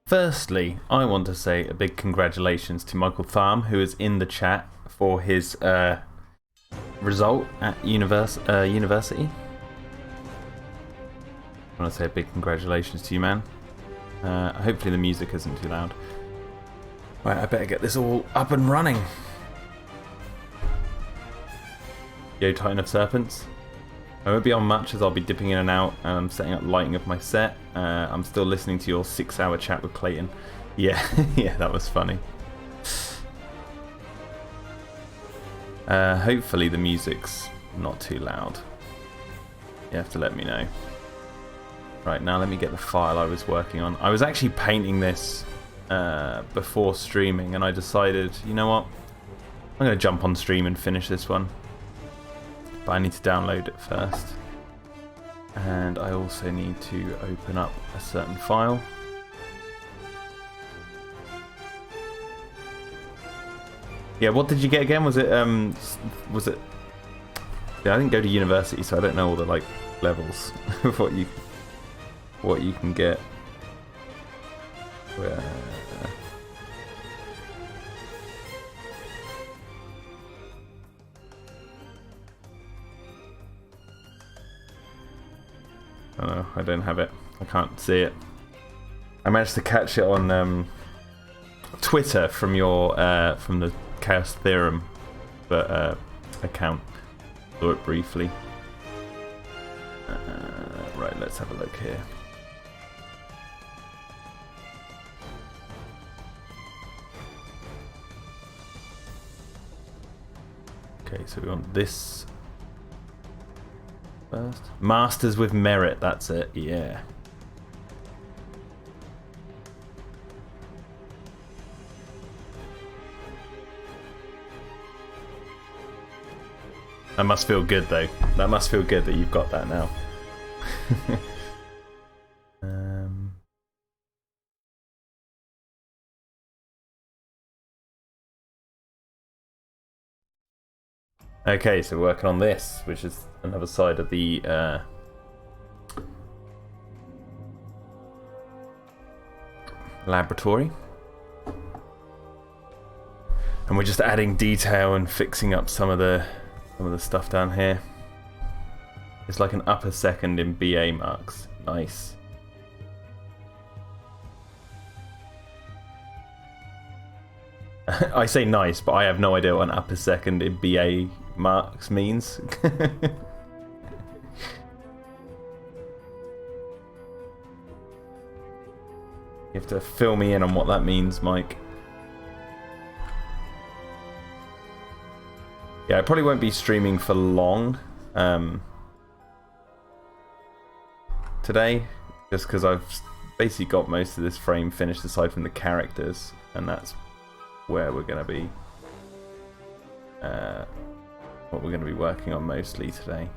Firstly, I want to say a big congratulations to Michael Tharm, who is in the chat for his result at university. I want to say a big congratulations to you, man. Hopefully the music isn't too loud. Right, I better get this all up and running. Yo, Titan of Serpents. I won't be on much as I'll be dipping in and out and I'm setting up lighting of my set. I'm still listening to your 6-hour chat with Clayton. Yeah, yeah, that was funny. Hopefully the music's not too loud. You have to let me know. Right, now let me get the file I was working on. I was actually painting this before streaming and I decided, you know what? I'm going to jump on stream and finish this one. But I need to download it first. And I also need to open up a certain file. Yeah, what did you get again? Was it yeah, I didn't go to university, so I don't know all the like levels of what you can get. Where oh no, I don't have it. I can't see it. I managed to catch it on Twitter from your from the Chaos Theorem account. Saw it briefly. Right, let's have a look here. Okay, so we want this first. Masters with merit, that's it, yeah. That must feel good though. That must feel good that you've got that now. Okay, so we're working on this, which is another side of the laboratory. And we're just adding detail and fixing up some of the stuff down here. It's like an upper second in BA marks. Nice. I say nice, but I have no idea what an upper second in BA marks means. You have to fill me in on what that means, Mike. Yeah, I probably won't be streaming for long today, just because I've basically got most of this frame finished aside from the characters, and that's where we're going to be, what we're going to be working on mostly today.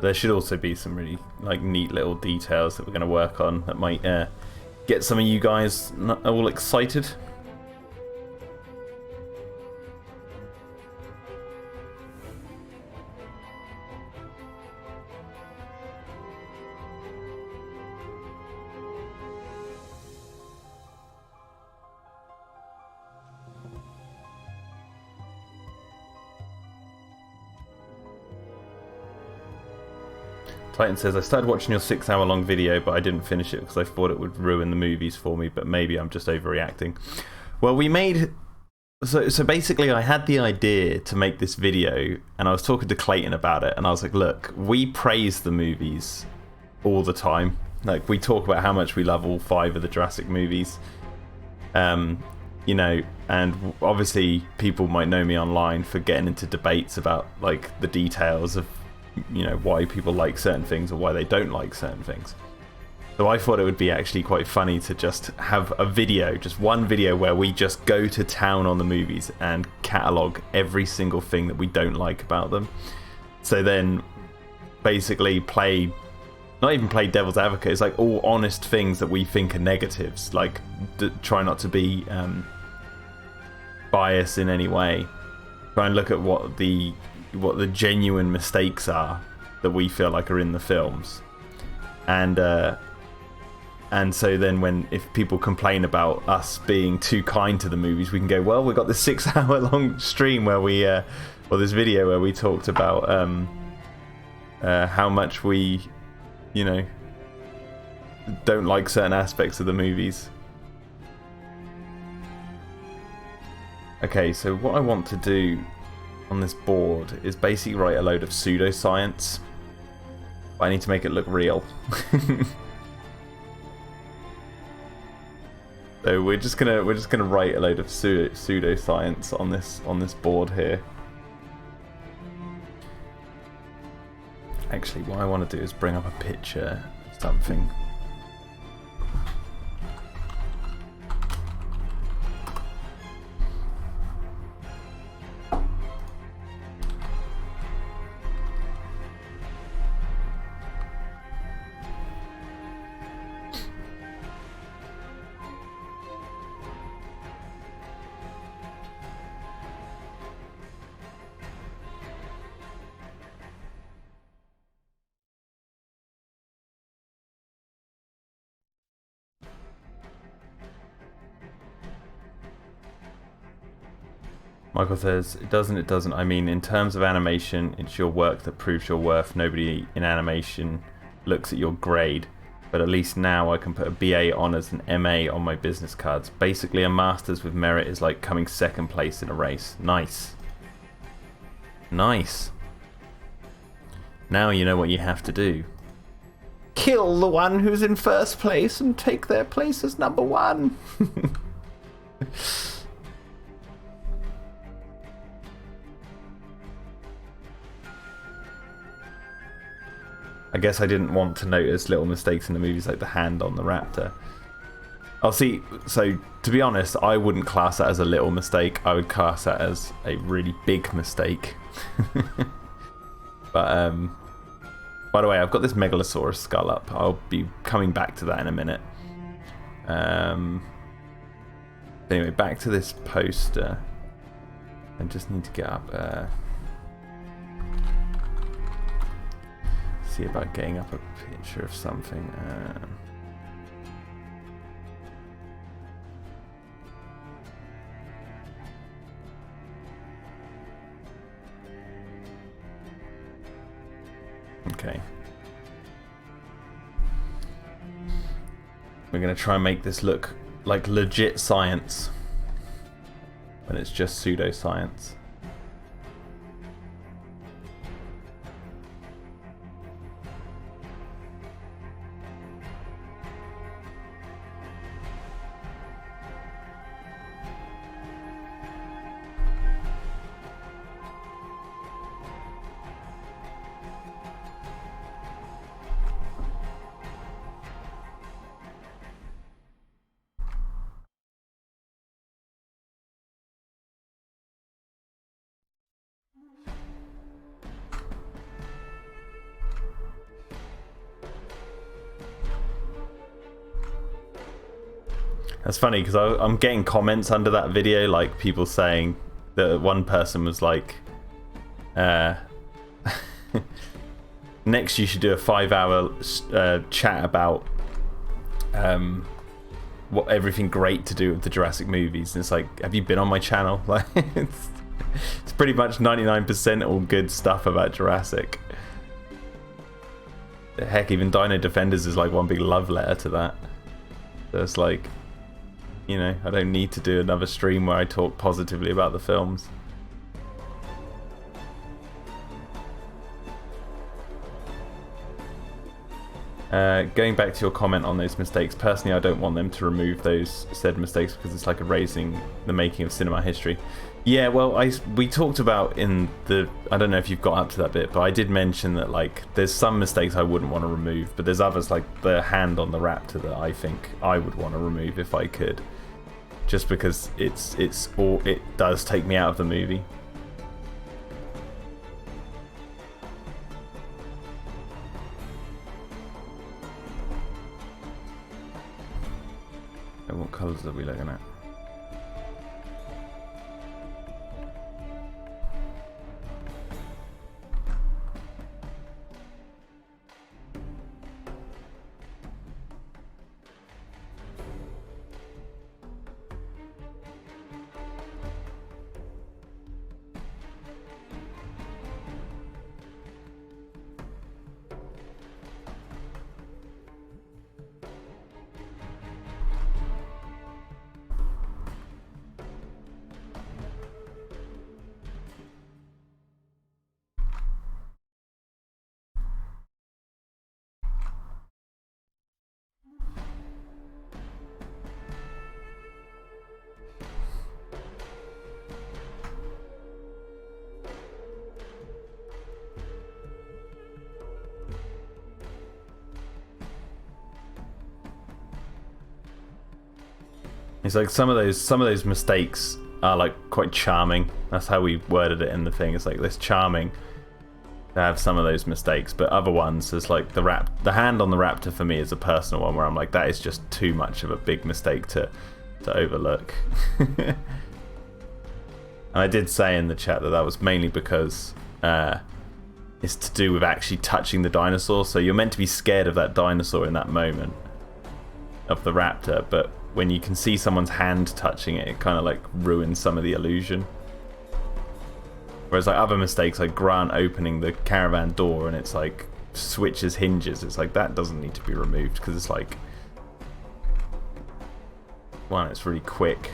There should also be some really like neat little details that we're going to work on that might get some of you guys all excited. Titan says, I started watching your 6-hour long video, but I didn't finish it because I thought it would ruin the movies for me, but maybe I'm just overreacting. Well, we made... So basically, I had the idea to make this video, and I was talking to Clayton about it, and I was like, look, we praise the movies all the time. Like, we talk about how much we love all 5 of the Jurassic movies. You know, and obviously people might know me online for getting into debates about, like, the details of, you know, why people like certain things or why they don't like certain things. So I thought it would be actually quite funny to just have a video, just one video where we just go to town on the movies and catalogue every single thing that we don't like about them. So then basically not even play devil's advocate, it's like all honest things that we think are negatives. Like try not to be biased in any way. Try and look at what the genuine mistakes are that we feel like are in the films. And so then if people complain about us being too kind to the movies, we can go, well, we got this 6-hour long stream where we, or this video where we talked about how much we, you know, don't like certain aspects of the movies. Okay, so what I want to do on this board is basically write a load of pseudoscience. I need to make it look real. So we're just gonna write a load of pseudoscience on this board here. Actually, what I want to do is bring up a picture of something. Michael says, it doesn't. I mean, in terms of animation, it's your work that proves your worth. Nobody in animation looks at your grade. But at least now I can put a BA honours and MA on my business cards. Basically, a master's with merit is like coming second place in a race. Nice. Nice. Now you know what you have to do. Kill the one who's in first place and take their place as number one. I guess I didn't want to notice little mistakes in the movies like the hand on the raptor. I'll see. So, to be honest, I wouldn't class that as a little mistake. I would class that as a really big mistake. But, by the way, I've got this Megalosaurus skull up. I'll be coming back to that in a minute. Anyway, back to this poster. I just need to get up... see about getting up a picture of something. Okay. We're going to try and make this look like legit science when it's just pseudoscience. That's funny because I'm getting comments under that video, like people saying that one person was like, next you should do a 5-hour chat about what everything great to do with the Jurassic movies. And it's like, have you been on my channel? Like, it's pretty much 99% all good stuff about Jurassic. Heck, even Dino-Defenders is like one big love letter to that. So it's like, you know, I don't need to do another stream where I talk positively about the films. Going back to your comment on those mistakes, personally I don't want them to remove those said mistakes because it's like erasing the making of cinema history. Yeah, well, we talked about in the, I don't know if you've got up to that bit, but I did mention that like there's some mistakes I wouldn't want to remove, but there's others like the hand on the raptor that I think I would want to remove if I could, just because it does take me out of the movie. And what colours are we looking at? It's like some of those mistakes are like quite charming. That's how we worded it in the thing. It's like this charming to have some of those mistakes, but other ones is like the hand on the raptor for me is a personal one where I'm like, that is just too much of a big mistake to overlook. And I did say in the chat that was mainly because it's to do with actually touching the dinosaur. So you're meant to be scared of that dinosaur in that moment of the raptor, but when you can see someone's hand touching it, it kind of like ruins some of the illusion. Whereas like other mistakes, like Grant opening the caravan door and it's like switches hinges, it's like that doesn't need to be removed because it's like, one, it's really quick,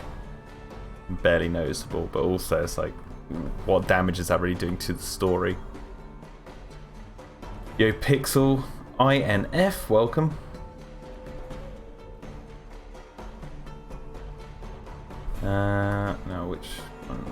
barely noticeable, but also it's like, what damage is that really doing to the story? Yo, Pixel INF, welcome. No, which one?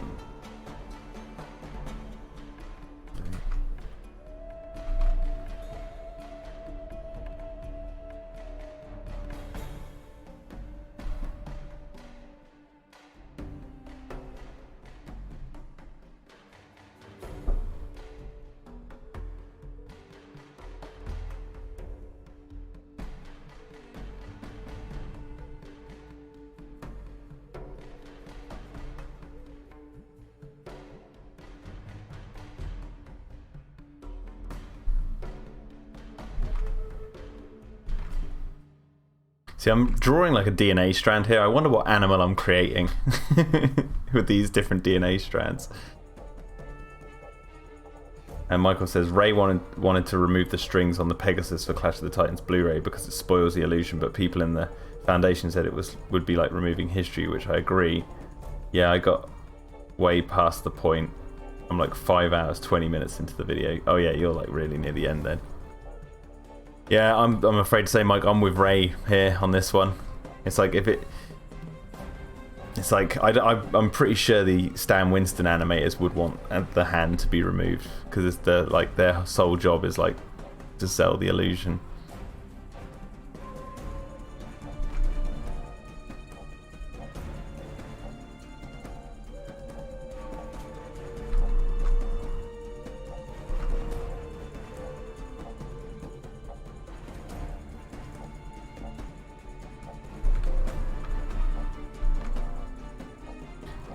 See, I'm drawing like a DNA strand here. I wonder what animal I'm creating with these different DNA strands. And Michael says, Ray wanted to remove the strings on the Pegasus for Clash of the Titans Blu-ray because it spoils the illusion, but people in the Foundation said it would be like removing history, which I agree. Yeah, I got way past the point. I'm like 5 hours, 20 minutes into the video. Oh yeah, you're like really near the end then. Yeah, I'm afraid to say, Mike, I'm with Ray here on this one. It's like it's like I'm pretty sure the Stan Winston animators would want the hand to be removed because it's their sole job is like to sell the illusion.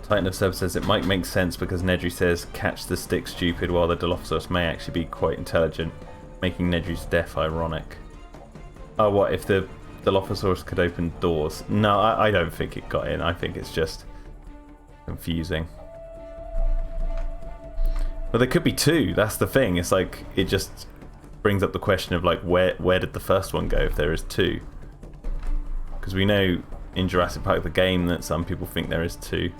Titan of Seb says it might make sense because Nedry says catch the stick stupid while the Dilophosaurus may actually be quite intelligent, making Nedry's death ironic. Oh, what if the Dilophosaurus could open doors? No, I don't think it got in. I think it's just confusing. But there could be two. That's the thing. It's like it just brings up the question of like where did the first one go if there is two? Because we know in Jurassic Park the game that some people think there is two.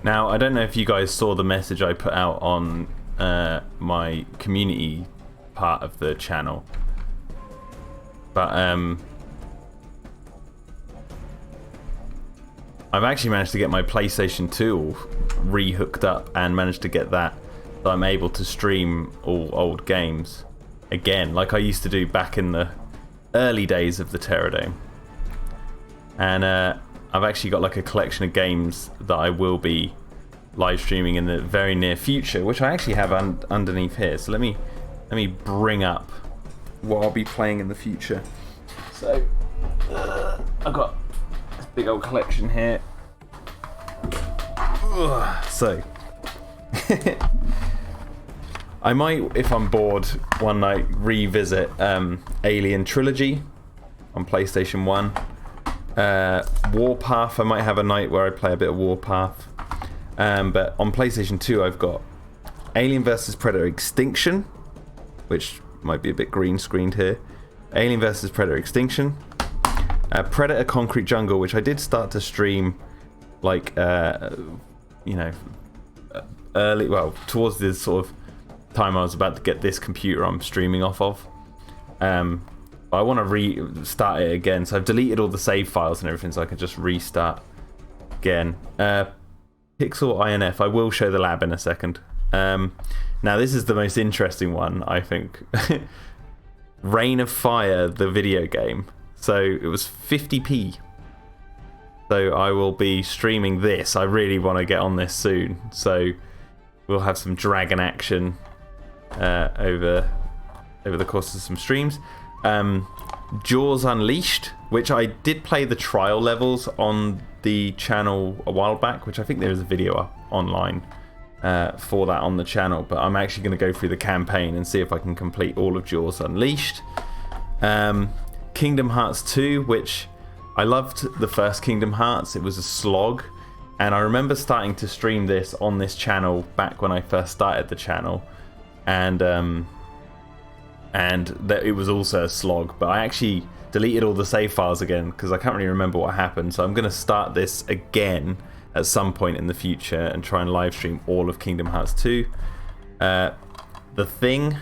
Now, I don't know if you guys saw the message I put out on my community part of the channel, but I've actually managed to get my PlayStation 2 all re-hooked up and managed to get that, so I'm able to stream all old games again, like I used to do back in the early days of the Terror Dome. And I've actually got like a collection of games that I will be live streaming in the very near future, which I actually have underneath here. So let me bring up what I'll be playing in the future. So I've got this big old collection here. So I might, if I'm bored one night, revisit Alien Trilogy on PlayStation 1. Warpath, I might have a night where I play a bit of Warpath. But on PlayStation 2 I've got Alien vs Predator Extinction, which might be a bit green screened here. Alien vs Predator Extinction. Predator Concrete Jungle, which I did start to stream like early, well, towards the sort of time I was about to get this computer I'm streaming off of. I want to restart it again, so I've deleted all the save files and everything so I can just restart again. Pixel INF, I will show the lab in a second. Now this is the most interesting one, I think. Reign of Fire, the video game. So it was 50p. So I will be streaming this. I really want to get on this soon. So we'll have some dragon action over the course of some streams. Jaws Unleashed, which I did play the trial levels on the channel a while back, which I think there is a video up online for that on the channel, but I'm actually going to go through the campaign and see if I can complete all of Jaws Unleashed. Kingdom Hearts 2, which I loved the first Kingdom Hearts. It was a slog, and I remember starting to stream this on this channel back when I first started the channel, and that it was also a slog, but I actually deleted all the save files again because I can't really remember what happened. So I'm going to start this again at some point in the future and try and live stream all of Kingdom Hearts 2. The Thing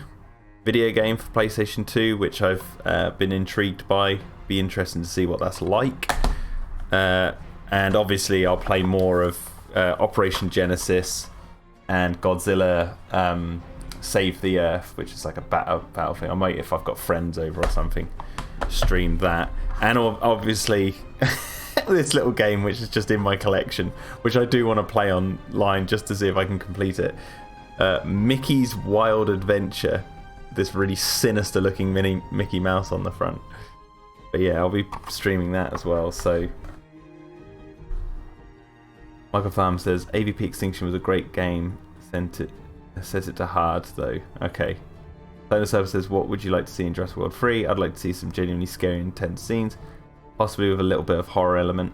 video game for PlayStation 2, which I've been intrigued by. Be interesting to see what that's like. And obviously I'll play more of Operation Genesis and Godzilla Save the Earth, which is like a battle thing. I might, if I've got friends over or something, stream that. And obviously this little game which is just in my collection, which I do want to play online just to see if I can complete it. Mickey's Wild Adventure, this really sinister looking mini Mickey Mouse on the front. But yeah, I'll be streaming that as well. So Michael Farm says AVP Extinction was a great game, set it to hard though. Okay. Dino-Defenders says, what would you like to see in Jurassic World 3? I'd like to see some genuinely scary and intense scenes, possibly with a little bit of horror element.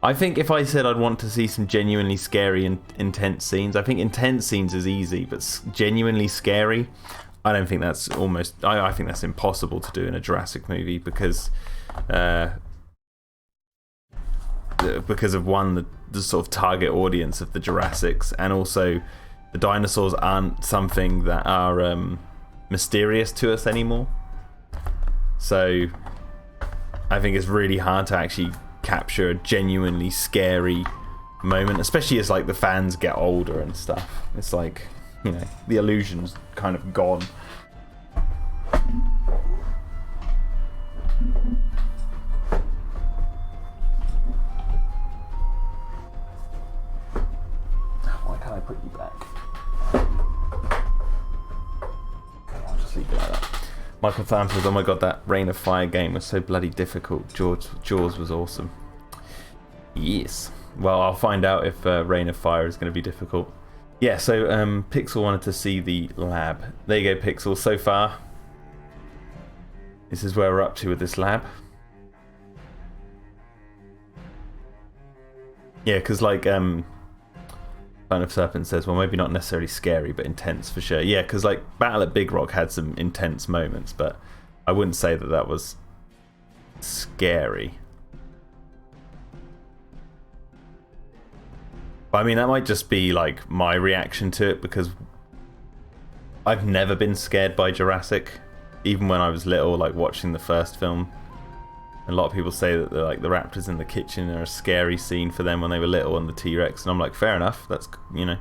I think if I said I'd want to see some genuinely scary and intense scenes, I think intense scenes is easy, but genuinely scary, I don't think that's almost... I think that's impossible to do in a Jurassic movie because of one, the sort of target audience of the Jurassics, and also the dinosaurs aren't something that are mysterious to us anymore. So I think it's really hard to actually capture a genuinely scary moment, especially as like the fans get older and stuff. It's like, you know, the illusion's kind of gone. Why can't I put you back? I'll just leave it like that. Michael Tham says, oh my god, that Reign of Fire game was so bloody difficult. Jaws was awesome. Yes. Well, I'll find out if Reign of Fire is going to be difficult. Yeah, so Pixel wanted to see the lab. There you go, Pixel. So far, this is where we're up to with this lab. Yeah, because like Bone of Serpent says, well, maybe not necessarily scary, but intense for sure. Yeah, because like Battle at Big Rock had some intense moments, but I wouldn't say that that was scary. I mean, that might just be like my reaction to it, because I've never been scared by Jurassic, even when I was little, like watching the first film. A lot of people say that the raptors in the kitchen are a scary scene for them when they were little, and the T-Rex, and I'm like, fair enough, that's, you know.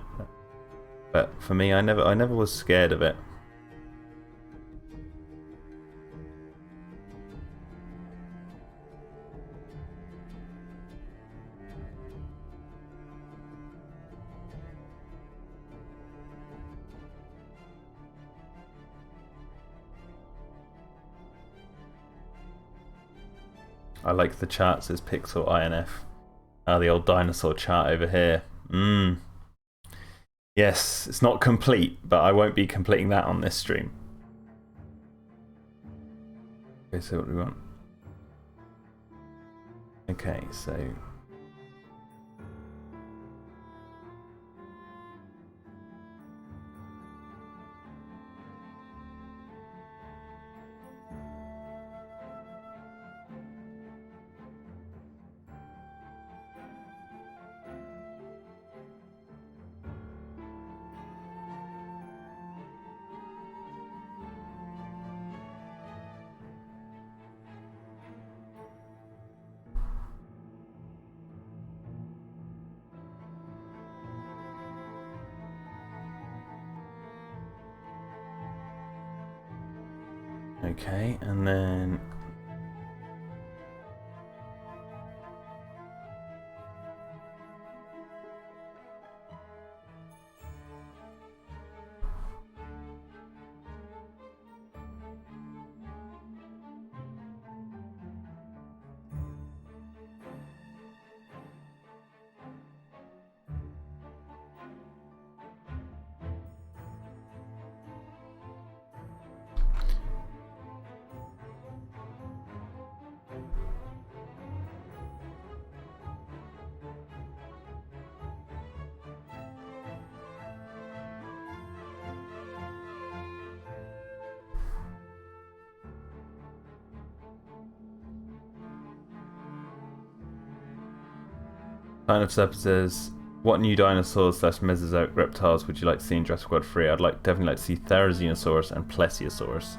But for me, I never was scared of it. I like the chart, says Pixel INF. The old dinosaur chart over here. Yes, it's not complete, but I won't be completing that on this stream. Okay, so what do we want? Okay, so... Okay, and then... Kind of Sub says, what new dinosaurs / Mesozoic reptiles would you like to see in Jurassic World 3? I'd definitely like to see Therizinosaurus and Plesiosaurus.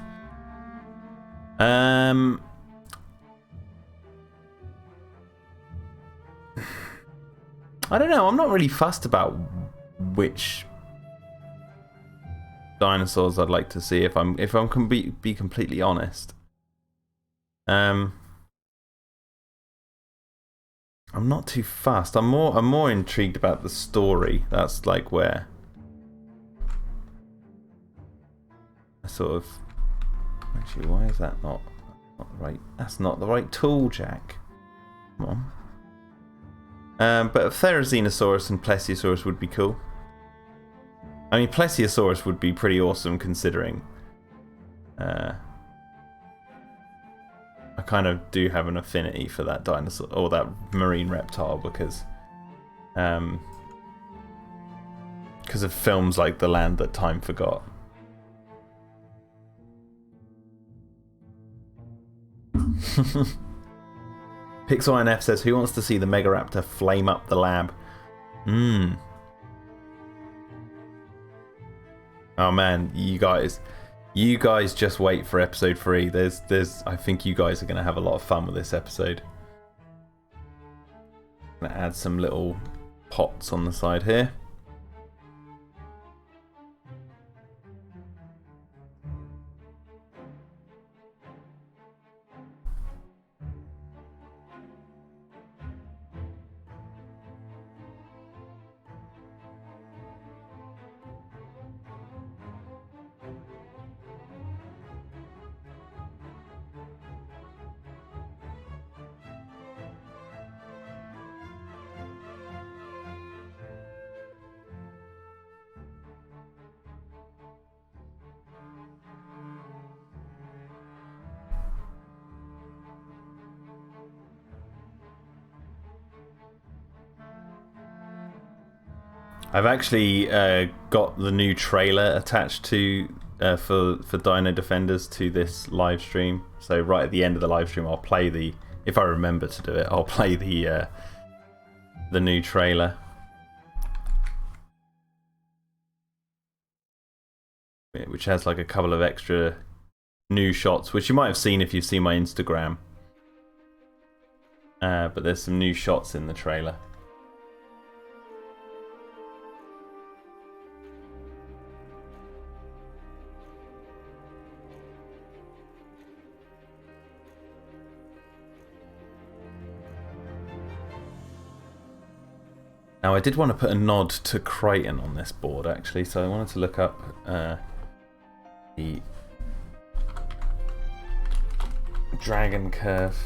I don't know. I'm not really fussed about which dinosaurs I'd like to see. If I'm be completely honest. I'm not too fussed. I'm more intrigued about the story. That's like where I sort of... Actually, why is that not the right? That's not the right tool, Jack. Come on. But Therizinosaurus and Plesiosaurus would be cool. I mean, Plesiosaurus would be pretty awesome, considering I kind of do have an affinity for that dinosaur, or that marine reptile, because of films like The Land That Time Forgot. Pixel NF says, who wants to see the Megaraptor flame up the lab? Oh man, you guys just wait for episode 3. I think you guys are going to have a lot of fun with this episode. I'm going to add some little pots on the side here. I've actually got the new trailer attached to for Dino-Defenders to this live stream. So right at the end of the live stream, I'll play the, if I remember to do it, I'll play the new trailer. which has like a couple of extra new shots, which you might have seen if you've seen my Instagram. But there's some new shots in the trailer. Now I did want to put a nod to Crichton on this board actually, so I wanted to look up the Dragon Curve.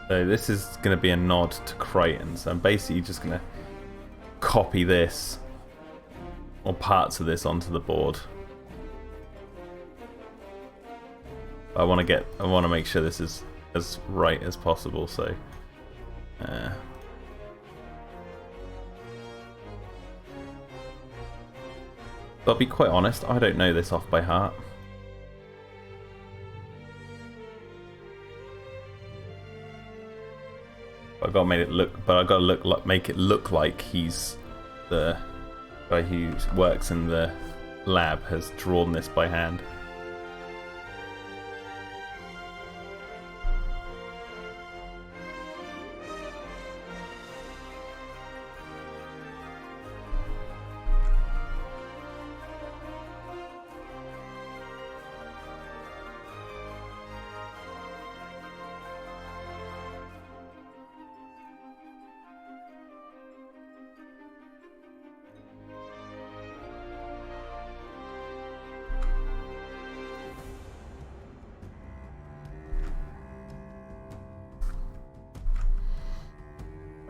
So this is going to be a nod to Crichton, so I'm basically just going to copy this, or parts of this, onto the board. I want to make sure this is as right as possible, so I'll be quite honest, I don't know this off by heart. I got to make it look like he's the guy who works in the lab has drawn this by hand.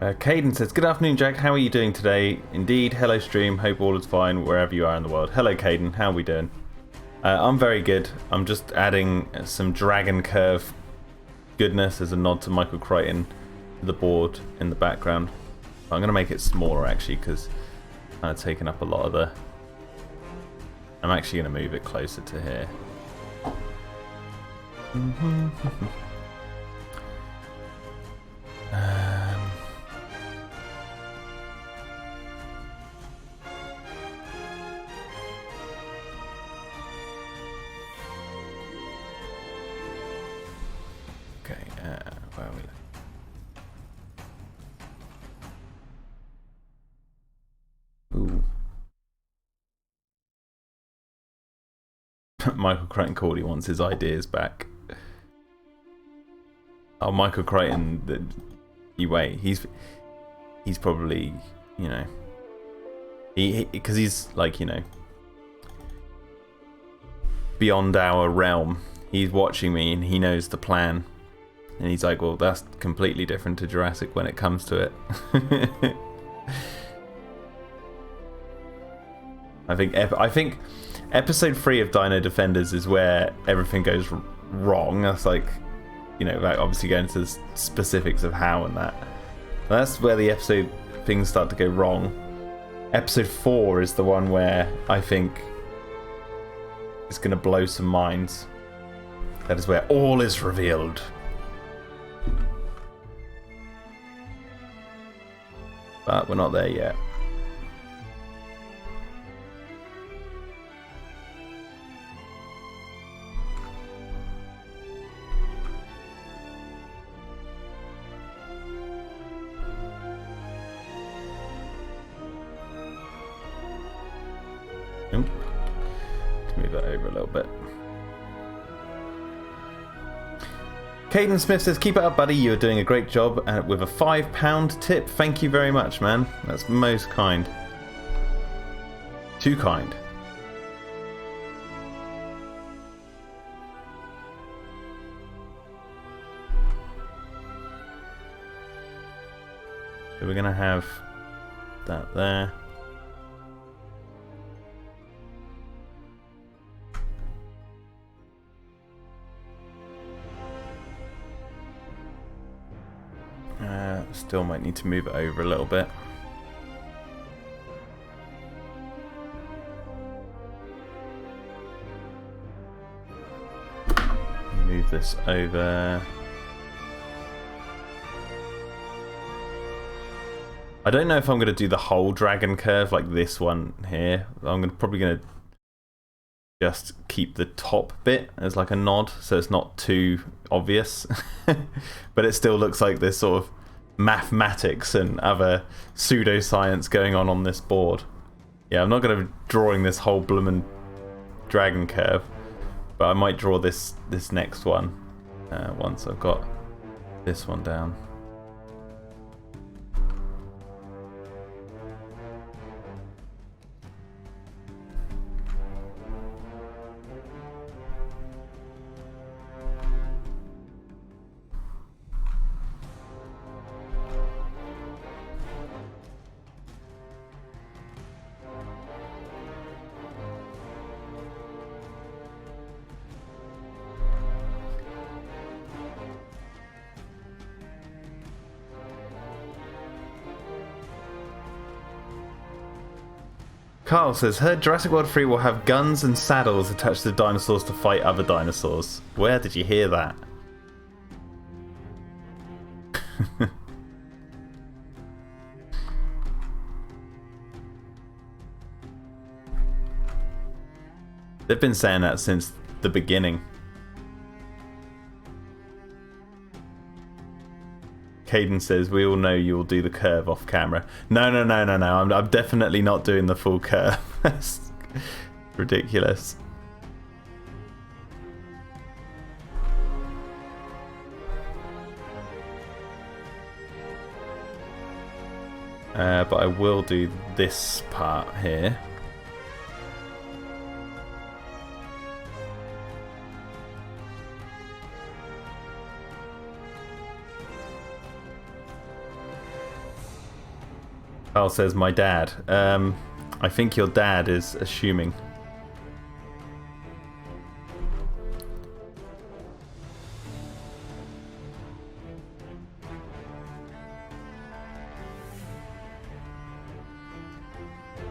Caden says, good afternoon, Jack. How are you doing today? Indeed. Hello, stream. Hope all is fine wherever you are in the world. Hello, Caden. How are we doing? I'm very good. I'm just adding some Dragon Curve goodness as a nod to Michael Crichton to the board in the background. I'm going to make it smaller, actually, because it's kind of taken up a lot of the... I'm actually going to move it closer to here. Where are we? Ooh. Michael Crichton Cordy wants his ideas back. Oh, Michael Crichton, wait, he's probably, you know, because he's like, you know, beyond our realm. He's watching me and he knows the plan. And he's like, well, that's completely different to Jurassic when it comes to it. I think episode 3 of Dino-Defenders is where everything goes wrong. That's like, you know, like obviously going into the specifics of how and that. That's where the episode things start to go wrong. Episode 4 is the one where I think it's going to blow some minds. That is where all is revealed. But we're not there yet. Let's move that over a little bit. Caden Smith says, keep it up, buddy. You're doing a great job with a £5 tip. Thank you very much, man. That's most kind. Too kind. So we're going to have that there. Still might need to move it over a little bit. move this over. I don't know if I'm going to do the whole dragon curve like this one here. Probably going to just keep the top bit as like a nod so it's not too obvious. But it still looks like this sort of mathematics and other pseudoscience going on this board. Yeah, I'm not going to be drawing this whole bloomin' dragon curve, but I might draw this next one once I've got this one down. Carl says, heard Jurassic World 3 will have guns and saddles attached to dinosaurs to fight other dinosaurs. Where did you hear that? They've been saying that since the beginning. Caden says, we all know you'll do the curve off camera. No. I'm definitely not doing the full curve. That's ridiculous. But I will do this part here. Carl says, my dad. I think your dad is assuming.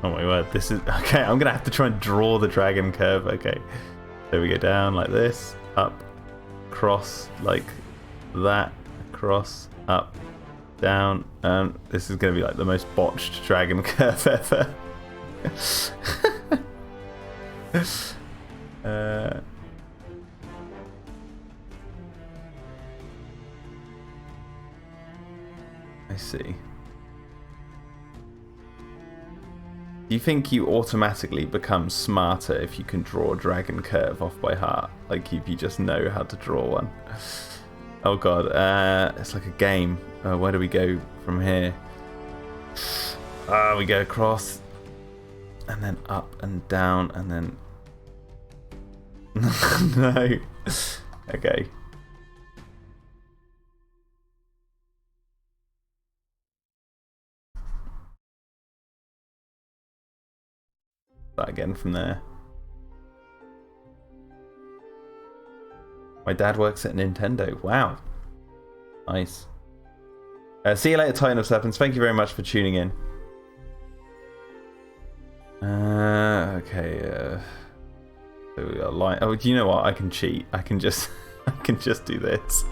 Oh my word, this is... Okay, I'm going to have to try and draw the dragon curve. Okay, so we go down like this, up, cross, like that, across, up, down. This is going to be like the most botched dragon curve ever. I see. Do you think you automatically become smarter if you can draw a dragon curve off by heart? Like if you just know how to draw one? Oh god, it's like a game. Where do we go from here? We go across, and then up and down, and then... No. Okay. That again from there. My dad works at Nintendo. Wow. Nice. See you later, Titan of Serpents. Thank you very much for tuning in. Okay. So we got a line. Oh, do you know what? I can cheat. I can just, I can just do this.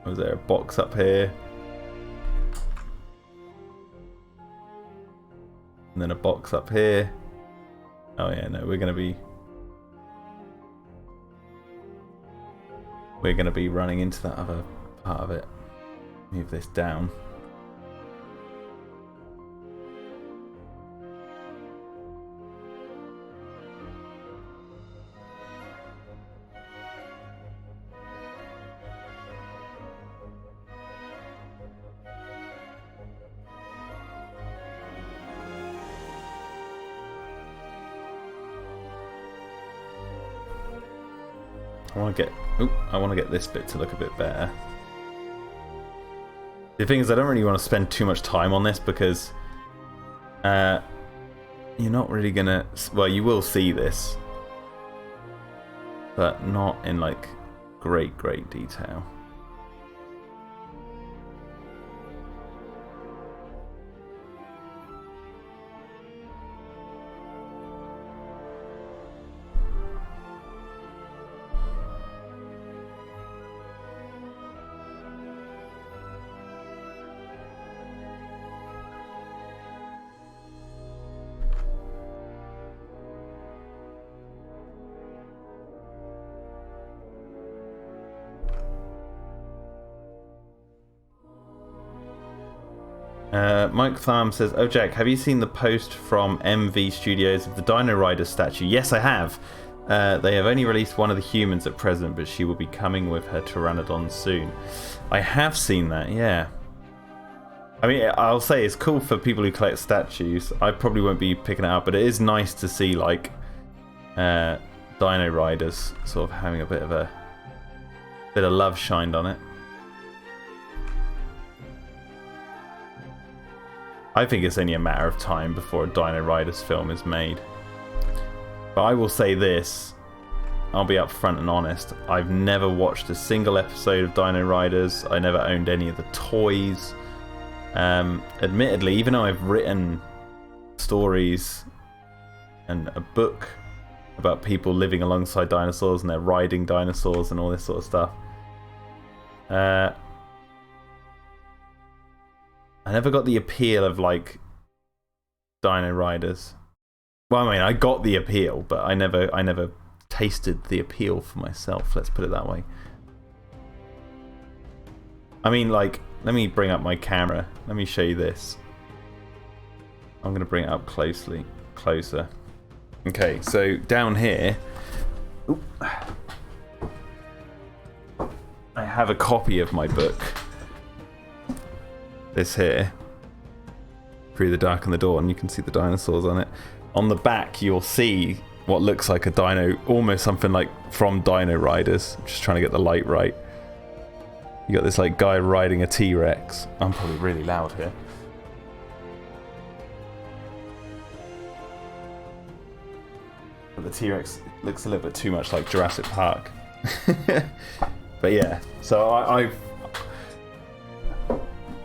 Was there a box up here? And then a box up here. Oh yeah, no, we're gonna be running into that other part of it. Move this down. I want to get this bit to look a bit better. The thing is, I don't really want to spend too much time on this because you're not really gonna... Well, you will see this, but not in like great detail. Mike Tharm says, "Oh Jack, have you seen the post from MV Studios of the Dino Rider statue?" Yes, I have. They have only released one of the humans at present, but she will be coming with her Pteranodon soon. I have seen that, yeah. I mean, I'll say it's cool for people who collect statues. I probably won't be picking it up, but it is nice to see, like, Dino Riders sort of having a bit of love shined on it. I think it's only a matter of time before a Dino Riders film is made. But I will say this, I'll be upfront and honest, I've never watched a single episode of Dino Riders. I never owned any of the toys. Admittedly, even though I've written stories and a book about people living alongside dinosaurs and they're riding dinosaurs and all this sort of stuff, I never got the appeal of, like, Dino Riders. Well, I mean, I got the appeal, but I never tasted the appeal for myself, let's put it that way. I mean, like, let me bring up my camera. Let me show you this. I'm going to bring it up closer. Okay, so down here, I have a copy of my book. This here, Through the Dark and the Dawn. You can see the dinosaurs on it. On the back, you'll see what looks like a dino, almost something like from Dino Riders. I'm just trying to get the light right. You got this, like, guy riding a T-Rex. I'm probably really loud here. But the T-Rex looks a little bit too much like Jurassic Park. But yeah, so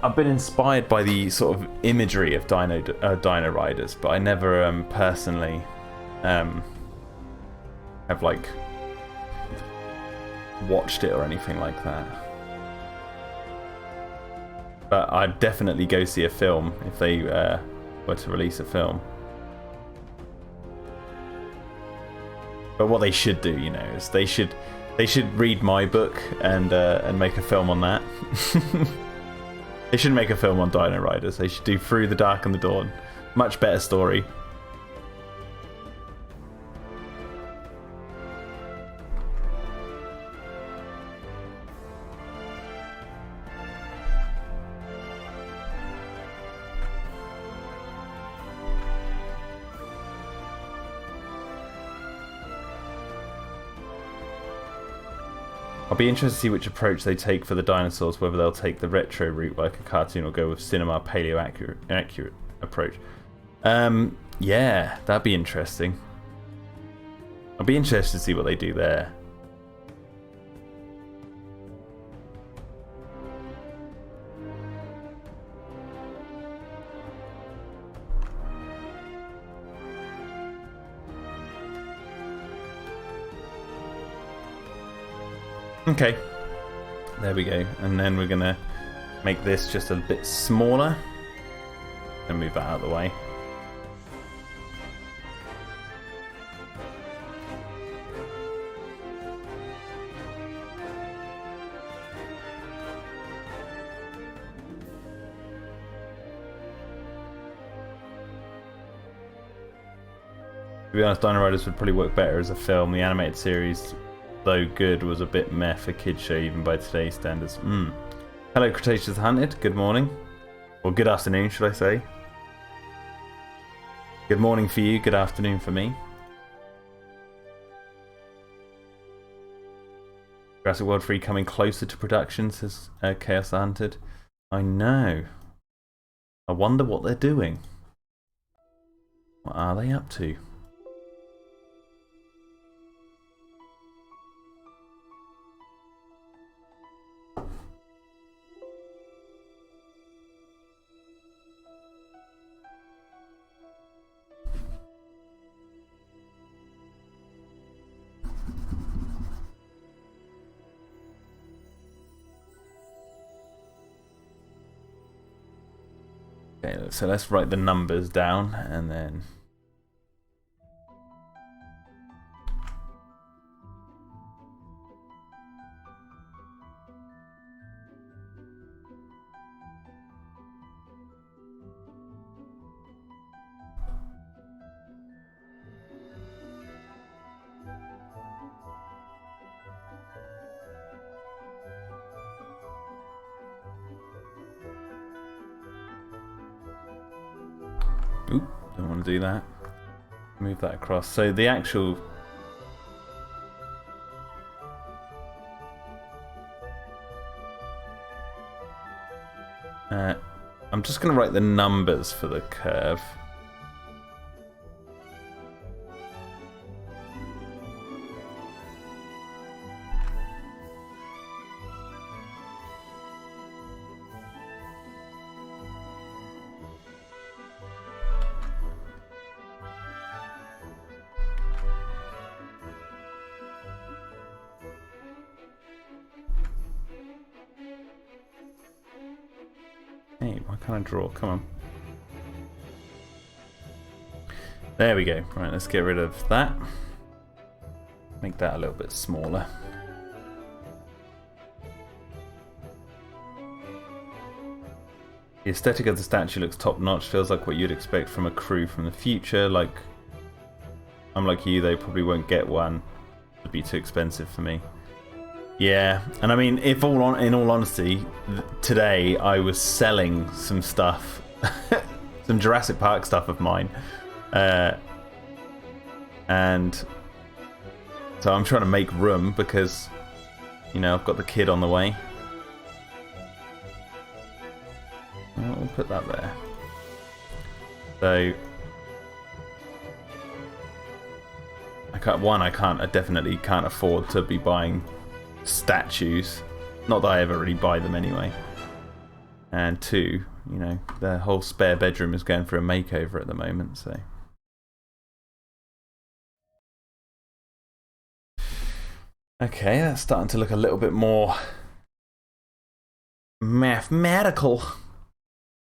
I've been inspired by the sort of imagery of Dino Riders, but I never personally have, like, watched it or anything like that. But I'd definitely go see a film if they were to release a film. But what they should do, you know, is they should read my book and make a film on that. They should make a film on Dino Riders. They should do Through the Dark and the Dawn. Much better story. I'll be interested to see which approach they take for the dinosaurs, whether they'll take the retro route like a cartoon or go with cinema paleo accurate approach. Yeah, that'd be interesting. I'll be interested to see what they do there. Okay, there we go, and then we're gonna make this just a bit smaller and move that out of the way. To be honest, Dino Riders would probably work better as a film. The animated series, though good, was a bit meh for kids show even by today's standards. Hello Cretaceous Hunted, good morning. Or good afternoon, should I say. Good morning for you, good afternoon for me. Jurassic World 3 coming closer to production, says Chaos the Hunted. I know. I wonder what they're doing. What are they up to? Okay, so let's write the numbers down and then... Oop, don't want to do that. Move that across. So the actual... I'm just going to write the numbers for the curve. Hey, why can't I draw? Come on. There we go. Right, let's get rid of that. Make that a little bit smaller. The aesthetic of the statue looks top-notch. Feels like what you'd expect from a crew from the future. Like, I'm like you, they probably won't get one. It'd be too expensive for me. Yeah, and I mean, in all honesty, today I was selling some stuff, some Jurassic Park stuff of mine, and so I'm trying to make room because, you know, I've got the kid on the way. We'll put that there. So I definitely can't afford to be buying statues. Not that I ever really buy them anyway. And two, you know, the whole spare bedroom is going for a makeover at the moment, so. Okay, that's starting to look a little bit more mathematical.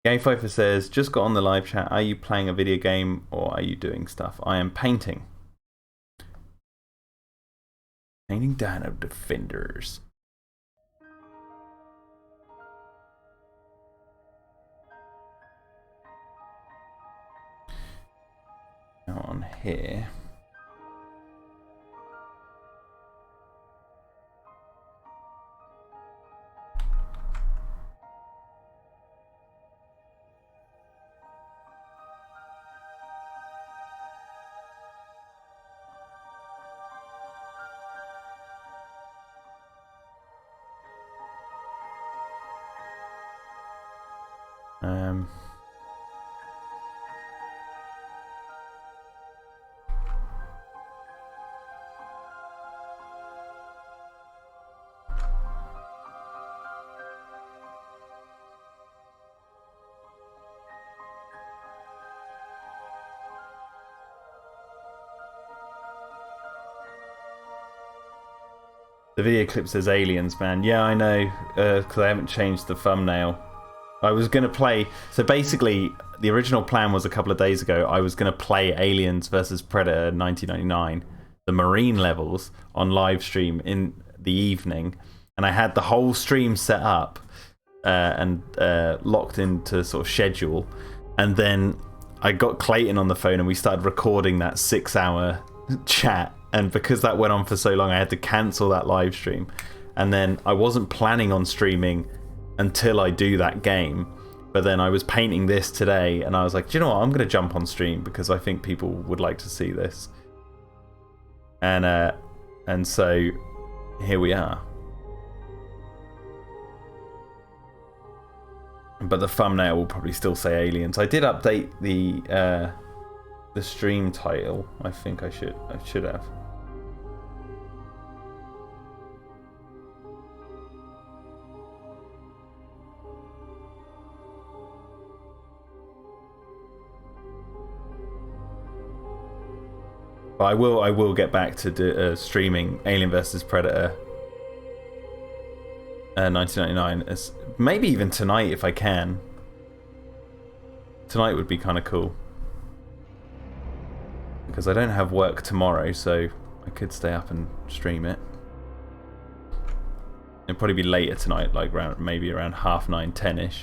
Game Fifer says, just got on the live chat. Are you playing a video game or are you doing stuff? I am painting. Painting Dino-Defenders. Now on here. The video clip says aliens, man. Yeah, I know, because I haven't changed the thumbnail. I was going to play... So basically, the original plan was a couple of days ago, I was going to play Aliens vs Predator 1999, the Marine levels, on live stream in the evening. And I had the whole stream set up and locked into sort of schedule. And then I got Clayton on the phone and we started recording that 6-hour chat. And because that went on for so long, I had to cancel that live stream. And then I wasn't planning on streaming until I do that game. But then I was painting this today, and I was like, do you know what? I'm going to jump on stream because I think people would like to see this. And so here we are. But the thumbnail will probably still say aliens. I did update the stream title. I think I should have. But I will get back to streaming Alien vs Predator 1999. Maybe even tonight if I can. Tonight would be kind of cool. Because I don't have work tomorrow, so I could stay up and stream it. It'll probably be later tonight, like maybe around 9:30, 10ish.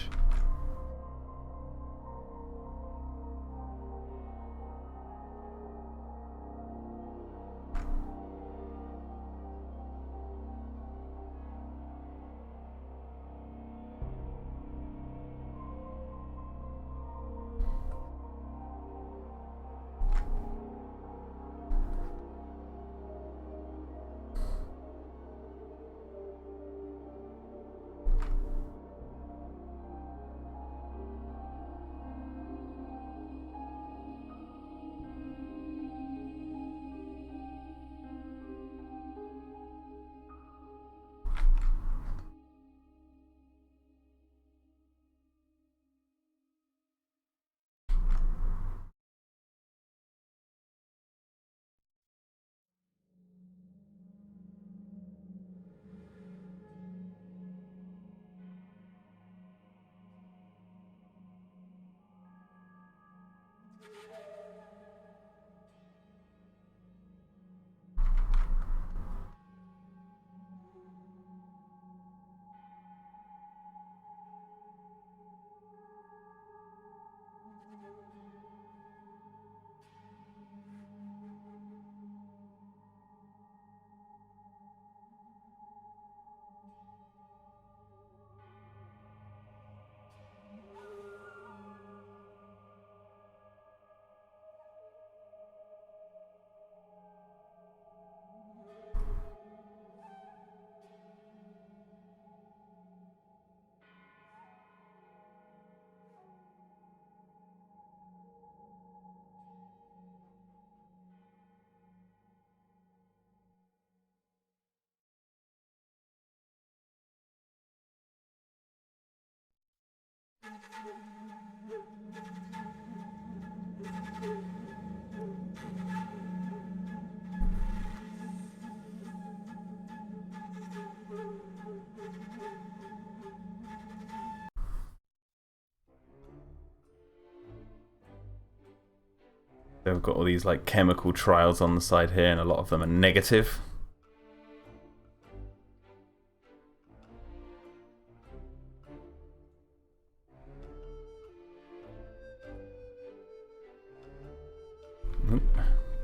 They've got all these like chemical trials on the side here, and a lot of them are negative.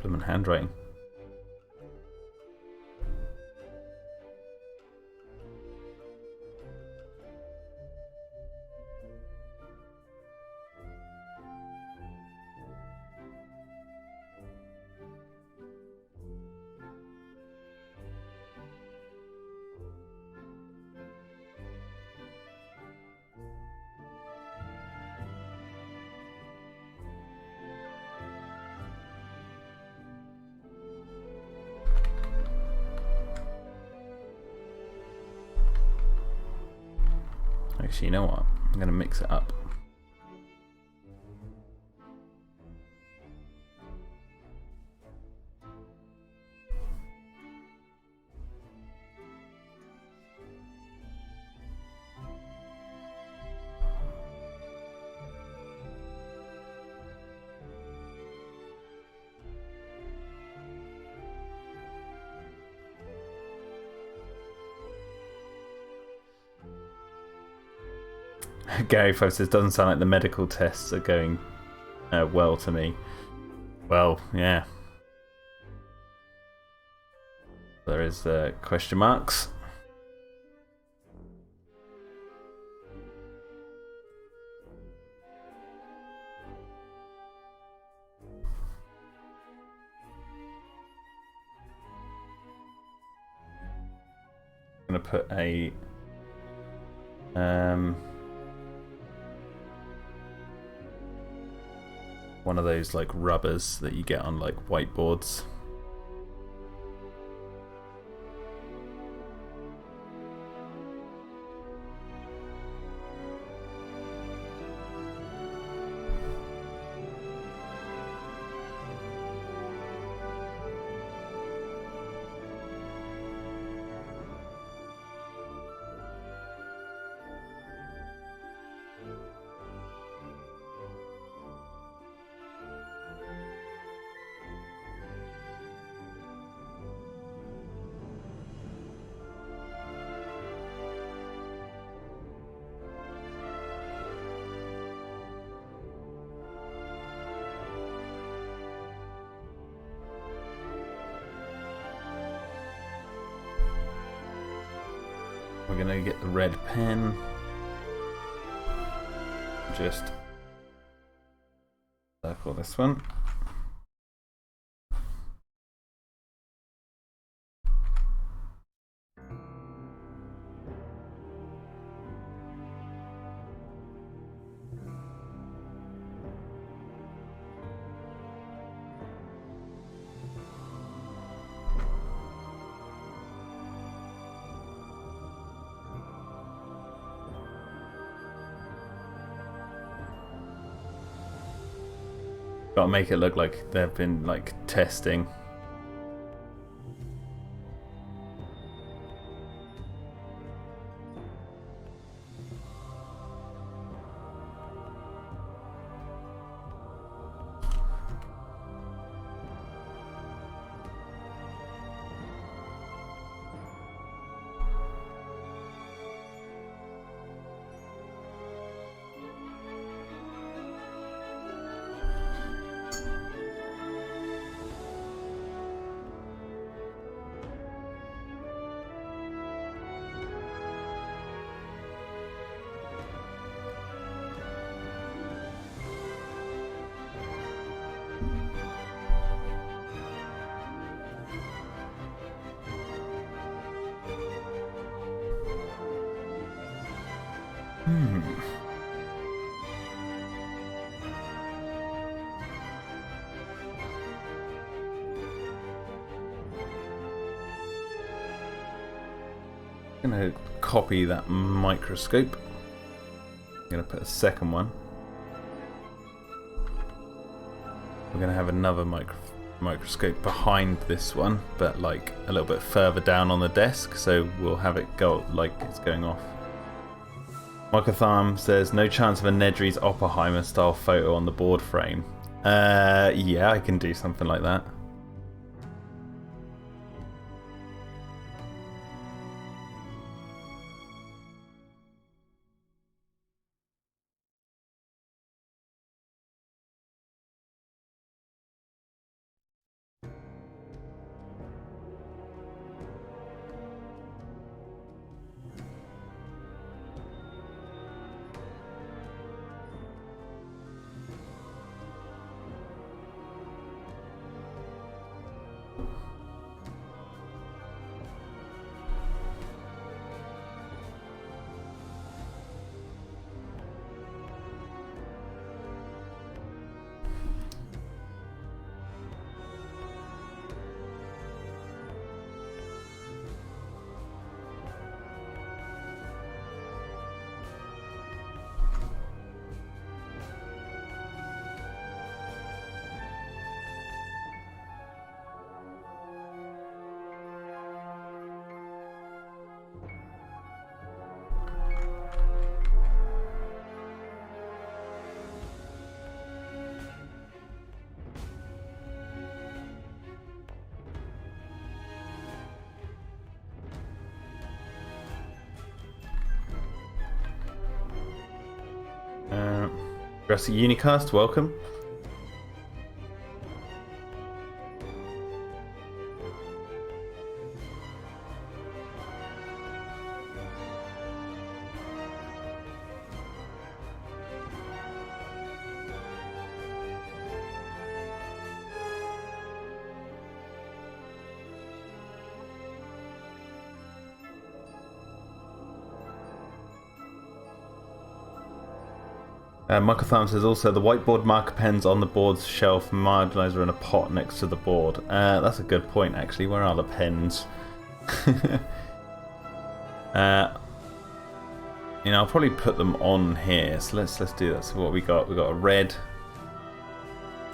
Blooming handwriting. Actually, you know what? I'm going to mix it up. Gary 5 says, doesn't sound like the medical tests are going well to me. Well, yeah. There is question marks. I'm going to put a one of those like rubbers that you get on like whiteboards. We're gonna get the red pen. Just circle this one. Gotta make it look like they've been like testing. I'm gonna copy that microscope. going to put a second one. We're going to have another microscope behind this one, but like a little bit further down on the desk, so we'll have it go like it's going off. Microtharm says, no chance of a Nedry's Oppenheimer style photo on the board frame. Yeah, I can do something like that. Jurassic Unicast, welcome. Michael Tharm says also the whiteboard marker pens on the board's shelf, marginalizer in a pot next to the board. That's a good point, actually. Where are the pens? I'll probably put them on here. So let's do that. So what we got? We got a red.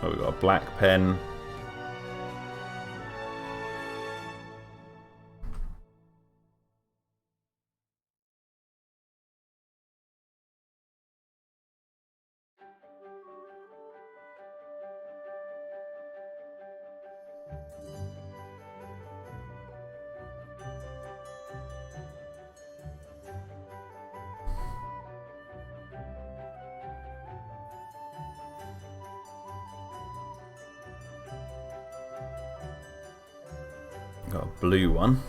Oh, we got a black pen. Got a blue one.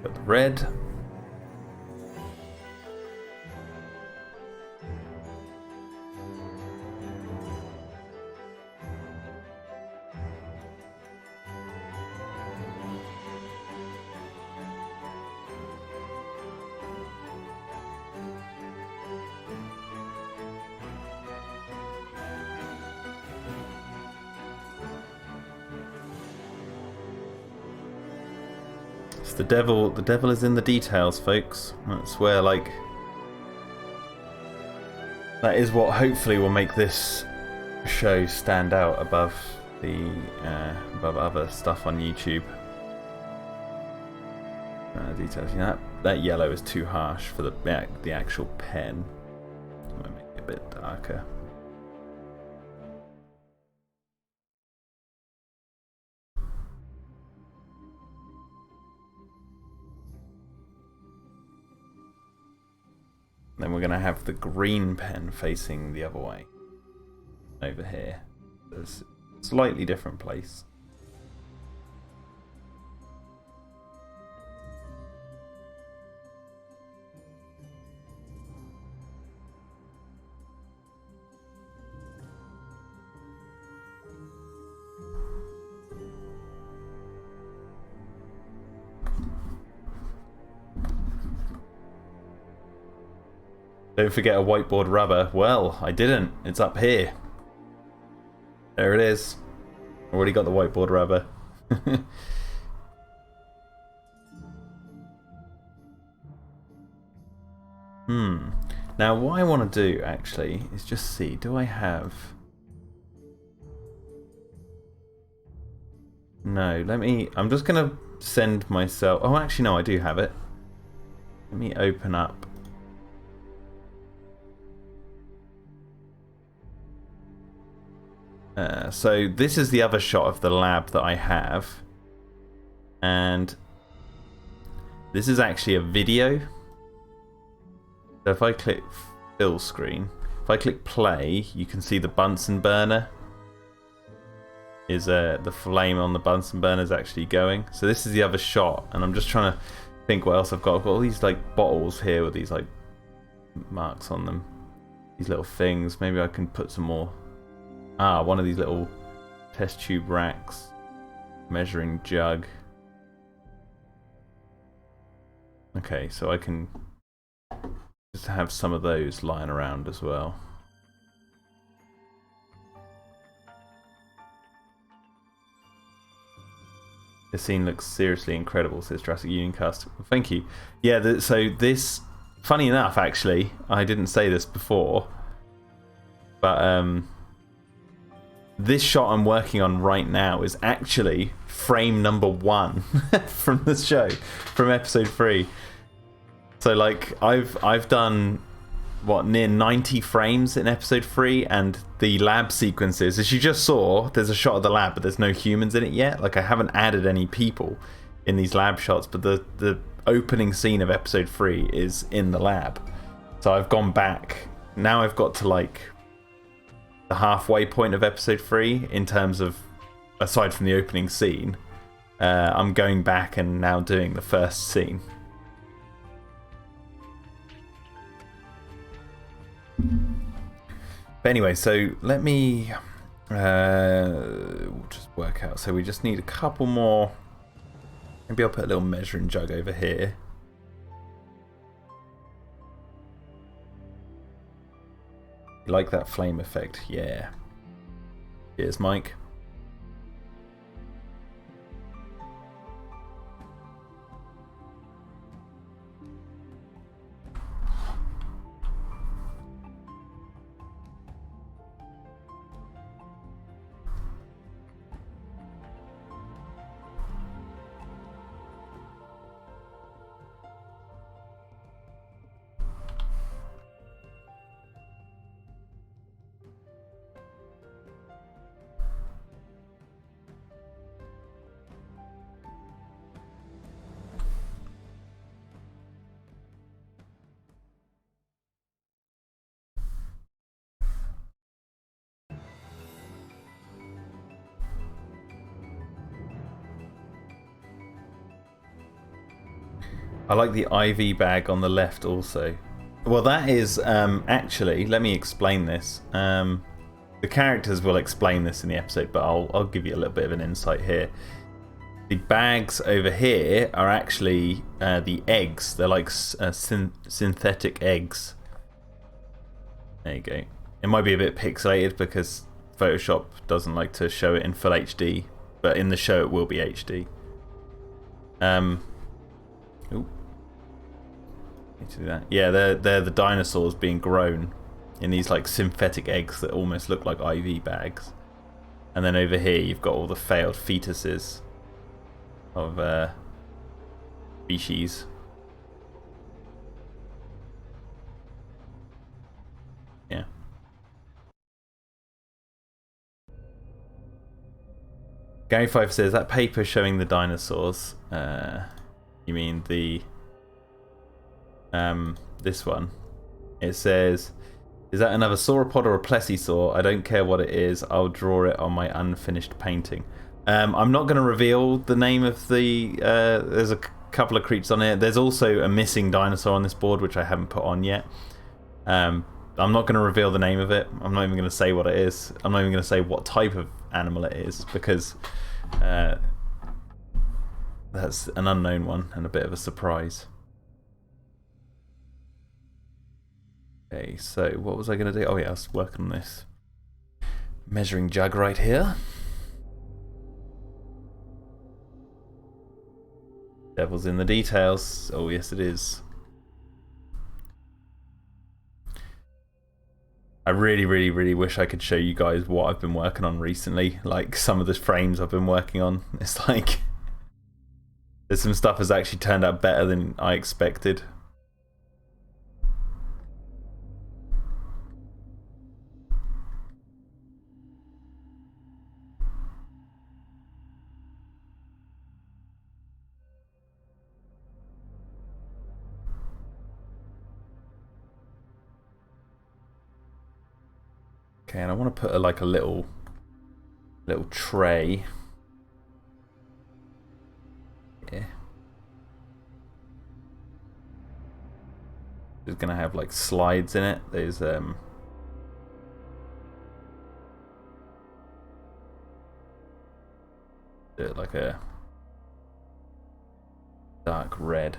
Got the red. It's the devil is in the details, folks. That's where, like, that is what hopefully will make this show stand out above the above other stuff on YouTube. Details. That yellow is too harsh for the actual pen. I'm gonna make it a bit darker. Then we're going to have the green pen facing the other way. Over here. There's a slightly different place. Don't forget a whiteboard rubber. Well, I didn't. It's up here. There it is. Already got the whiteboard rubber. Now what I want to do actually is just see, do I have... No, I'm just going to send myself... Oh, actually no, I do have it. Let me open up. So this is the other shot of the lab that I have. And this is actually a video. So if I click fill screen, if I click play, you can see the Bunsen burner is the flame on the Bunsen burner is actually going. So this is the other shot, and I'm just trying to think what else I've got. I've got all these like bottles here with these like marks on them, these little things. Maybe I can put some more. One of these little test tube racks, measuring jug. Okay, so I can just have some of those lying around as well. The scene looks seriously incredible, says Jurassic Union Cast. Thank you. Yeah, so this, funny enough, actually, I didn't say this before, but this shot I'm working on right now is actually frame number 1 from the show, from episode 3. So like I've done what, near 90 frames in episode 3, and the lab sequences, as you just saw, there's a shot of the lab but there's no humans in it yet. Like I haven't added any people in these lab shots, but the opening scene of episode 3 is in the lab. So I've gone back. Now I've got to like the halfway point of episode 3 in terms of, aside from the opening scene, I'm going back and now doing the first scene. But anyway, so let me we'll just work out. So we just need a couple more. Maybe I'll put a little measuring jug over here. You like that flame effect? Yeah. Cheers, Mike. I like the IV bag on the left also. Well, that is actually, let me explain this. The characters will explain this in the episode, but I'll give you a little bit of an insight here. The bags over here are actually the eggs. They're like synthetic eggs. There you go. It might be a bit pixelated because Photoshop doesn't like to show it in full HD, but in the show it will be HD. Ooh. Need to do that. Yeah, they're the dinosaurs being grown in these like synthetic eggs that almost look like IV bags. And then over here you've got all the failed fetuses of species. Yeah. Gary5 says that paper showing the dinosaurs. You mean the this one? It says, is that another sauropod or a plesiosaur? I don't care what it is. I'll draw it on my unfinished painting. I'm not going to reveal the name of the. There's a couple of creatures on it. There's also a missing dinosaur on this board, which I haven't put on yet. I'm not going to reveal the name of it. I'm not even going to say what it is. I'm not even going to say what type of animal it is, because that's an unknown one and a bit of a surprise. Okay, so what was I going to do? Oh yeah, I was working on this measuring jug right here. Devil's in the details. Oh yes, it is. I really, really, really wish I could show you guys what I've been working on recently. Like some of the frames I've been working on. It's like there's some stuff has actually turned out better than I expected. Okay, and I want to put like a little tray. Yeah. It's gonna have like slides in it. There's do it like a dark red.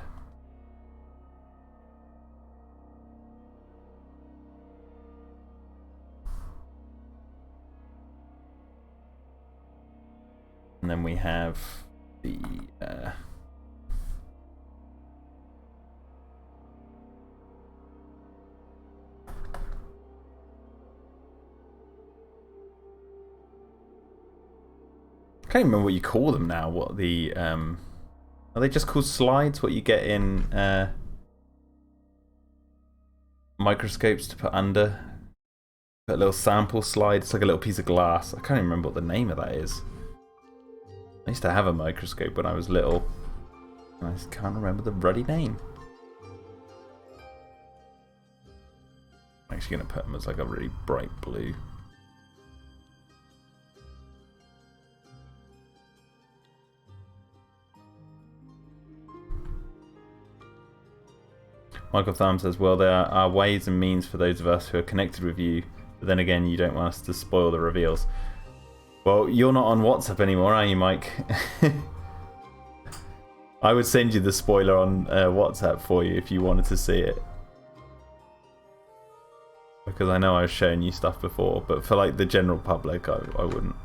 And then we have the I can't remember what you call them now. What the are they just called slides? What you get in microscopes to put under? Put a little sample slide. It's like a little piece of glass. I can't even remember what the name of that is. I used to have a microscope when I was little. And I just can't remember the bloody name. I'm actually going to put them as like a really bright blue. Michael Thumb says, well, there are ways and means for those of us who are connected with you, but then again, you don't want us to spoil the reveals. Well, you're not on WhatsApp anymore, are you, Mike? I would send you the spoiler on WhatsApp for you if you wanted to see it. Because I know I was showing you stuff before, but for like the general public, I wouldn't.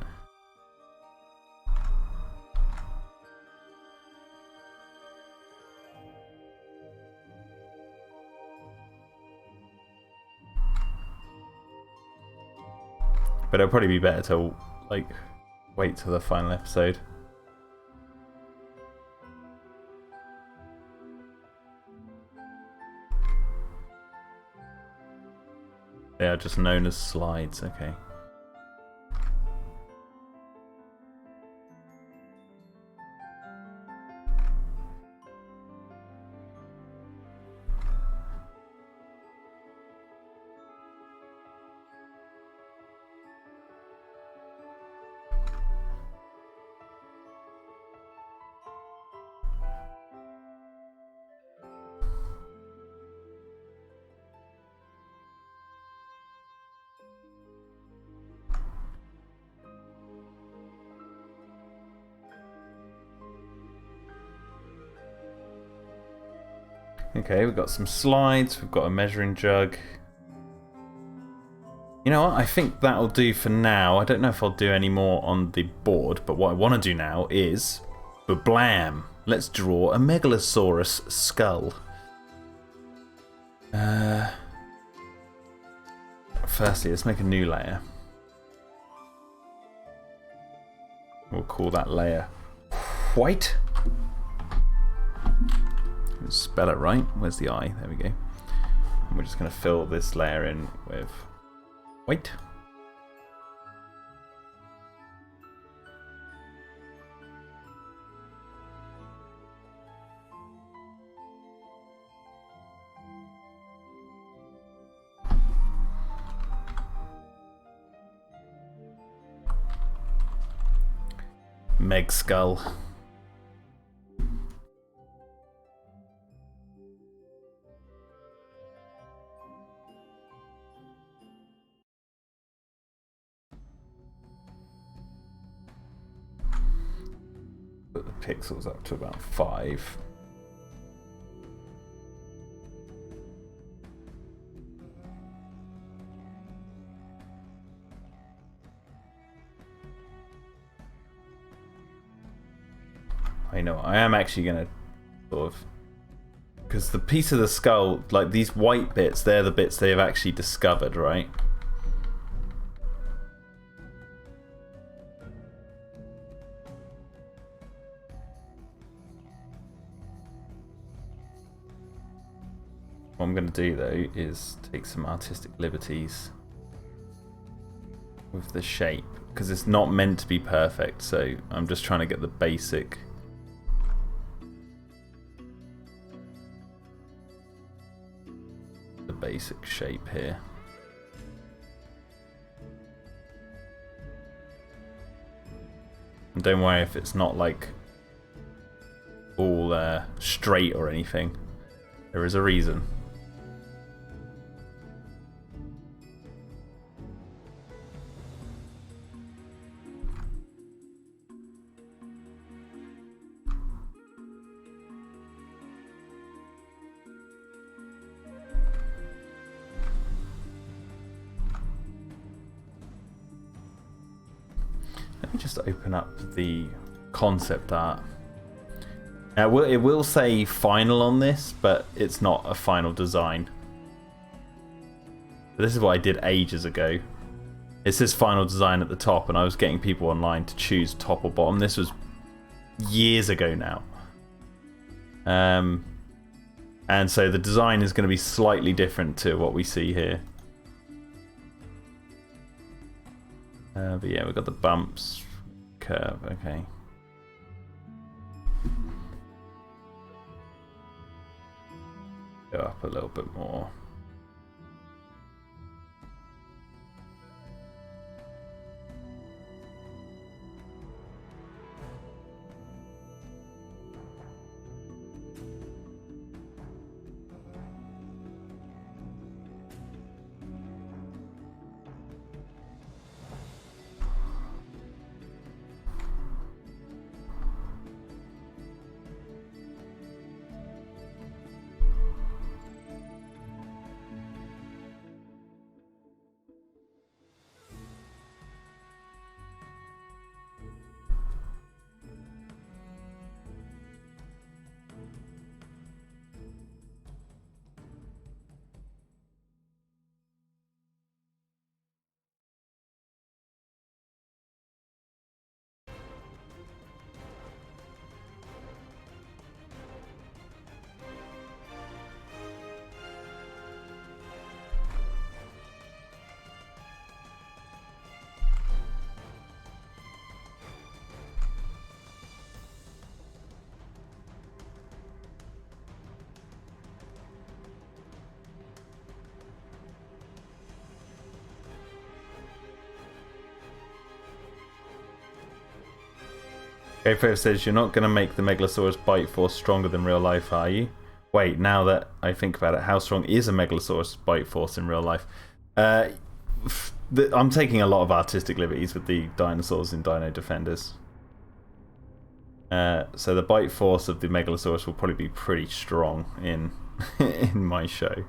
But it'll probably be better to like wait till the final episode. They are just known as slides, okay. Okay, we've got some slides, we've got a measuring jug. You know what, I think that'll do for now. I don't know if I'll do any more on the board, but what I want to do now is, blam! Let's draw a Megalosaurus skull. Firstly, let's make a new layer. We'll call that layer white. Spell it right. Where's the I? There we go. And we're just going to fill this layer in with white. Meg skull. Put the pixels up to about 5. I know, I am actually going to sort of... Because the piece of the skull, like these white bits, they're the bits they have actually discovered, right? What I'm going to do though is take some artistic liberties with the shape, because it's not meant to be perfect, so I'm just trying to get the basic shape here. And don't worry if it's not like all straight or anything. There is a reason. Let me just open up the concept art. Now, it will say final on this, but it's not a final design. But this is what I did ages ago. It says final design at the top, and I was getting people online to choose top or bottom. This was years ago now. And so the design is going to be slightly different to what we see here. But yeah, we've got the bumps, curve, okay. Go up a little bit more. GoPro says you're not going to make the Megalosaurus bite force stronger than real life, are you? Wait, now that I think about it, how strong is a Megalosaurus bite force in real life? I'm taking a lot of artistic liberties with the dinosaurs in Dino-Defenders. So the bite force of the Megalosaurus will probably be pretty strong in in my show.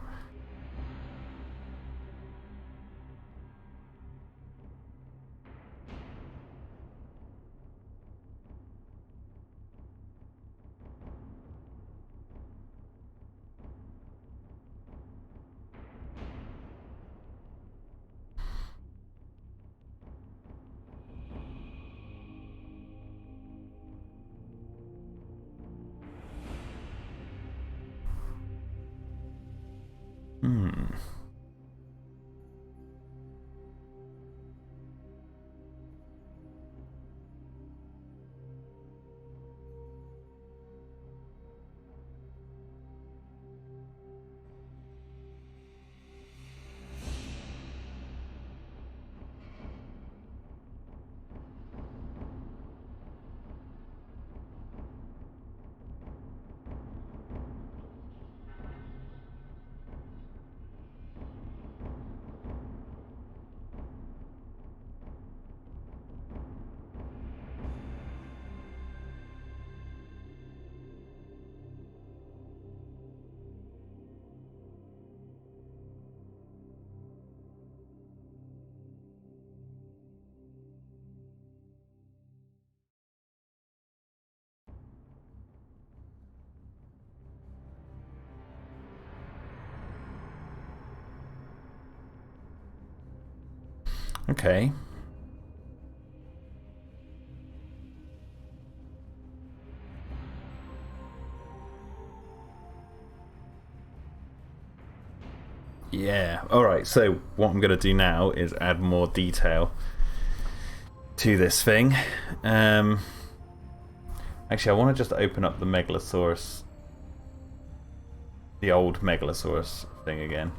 Okay. Yeah. Alright, so what I'm going to do now is add more detail to this thing. Actually, I want to just open up the Megalosaurus, the old Megalosaurus thing again.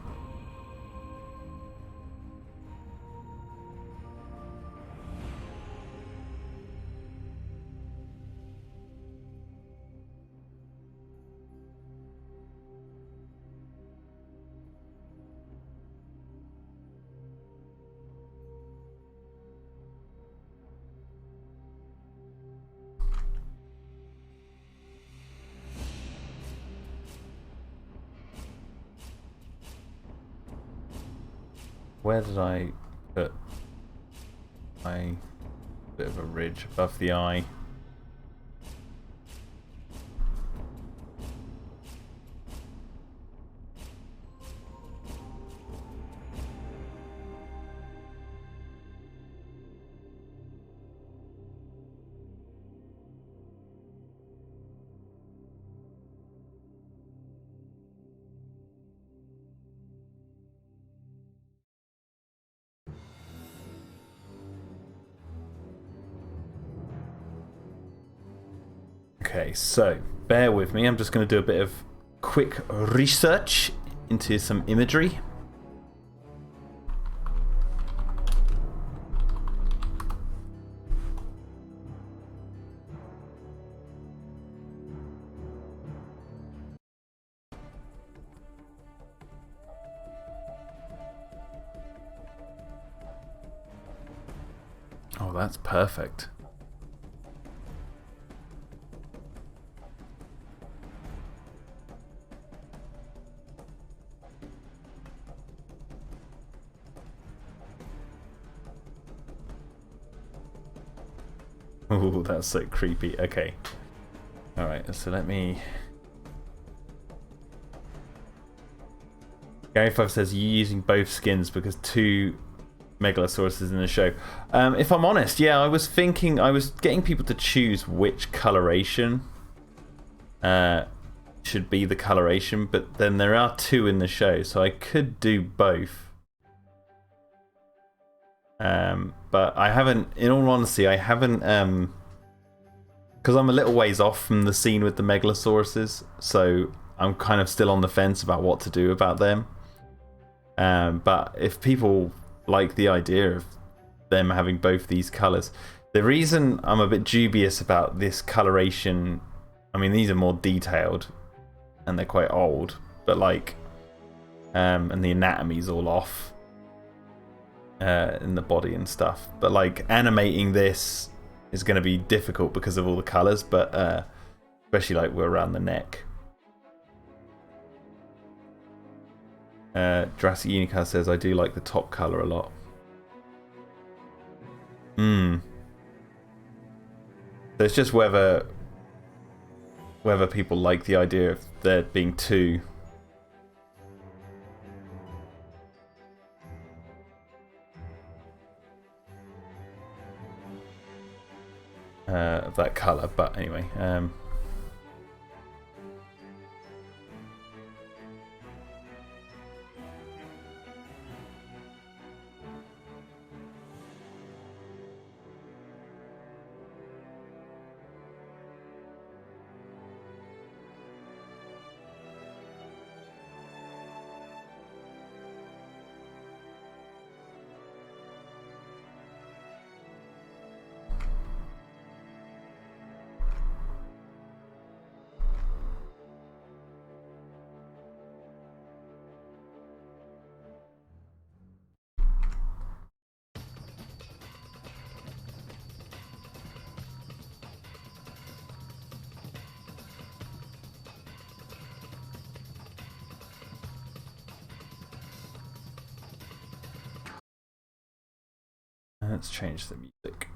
Where did I put my bit of a ridge above the eye? Okay, so bear with me. I'm just going to do a bit of quick research into some imagery. Oh, that's perfect. Oh, that's so creepy. Okay. Alright, so let me... Gary 5 says you're using both skins because 2 Megalosauruses in the show. If I'm honest, yeah, I was thinking, I was getting people to choose which coloration should be the coloration, but then there are 2 in the show, so I could do both. But I haven't, in all honesty, I haven't, because I'm a little ways off from the scene with the Megalosauruses, so I'm kind of still on the fence about what to do about them. But if people like the idea of them having both these colours, the reason I'm a bit dubious about this coloration, I mean, these are more detailed and they're quite old, but like, and the anatomy's all off in the body and stuff, but like animating this is going to be difficult because of all the colours, but especially like we're around the neck. Jurassic Unicorn says I do like the top colour a lot. So it's just whether people like the idea of there being 2. Of that colour, but anyway. Let's change the music.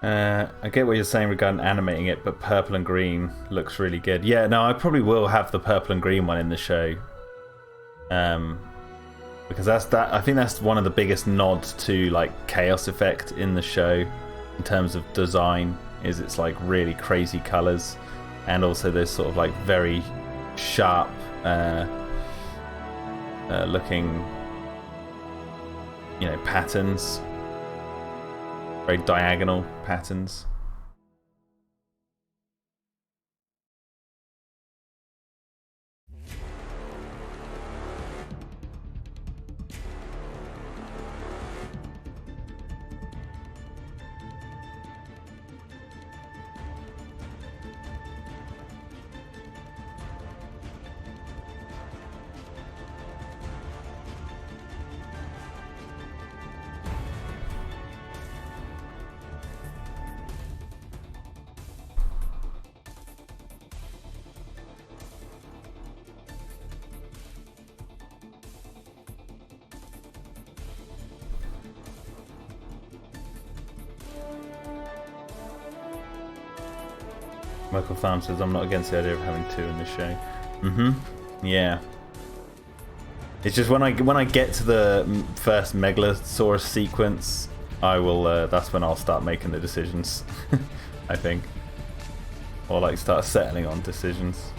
I get what you're saying regarding animating it, but purple and green looks really good. Yeah, no, I probably will have the purple and green one in the show. Because I think that's one of the biggest nods to like Chaos Effect in the show in terms of design. Is it's like really crazy colours, and also there's sort of like very sharp looking, you know, patterns. Very diagonal patterns. Michael Farm says, I'm not against the idea of having two in the show. Yeah. It's just when I get to the first Megalosaurus sequence, I will. That's when I'll start making the decisions. I think, or like start settling on decisions.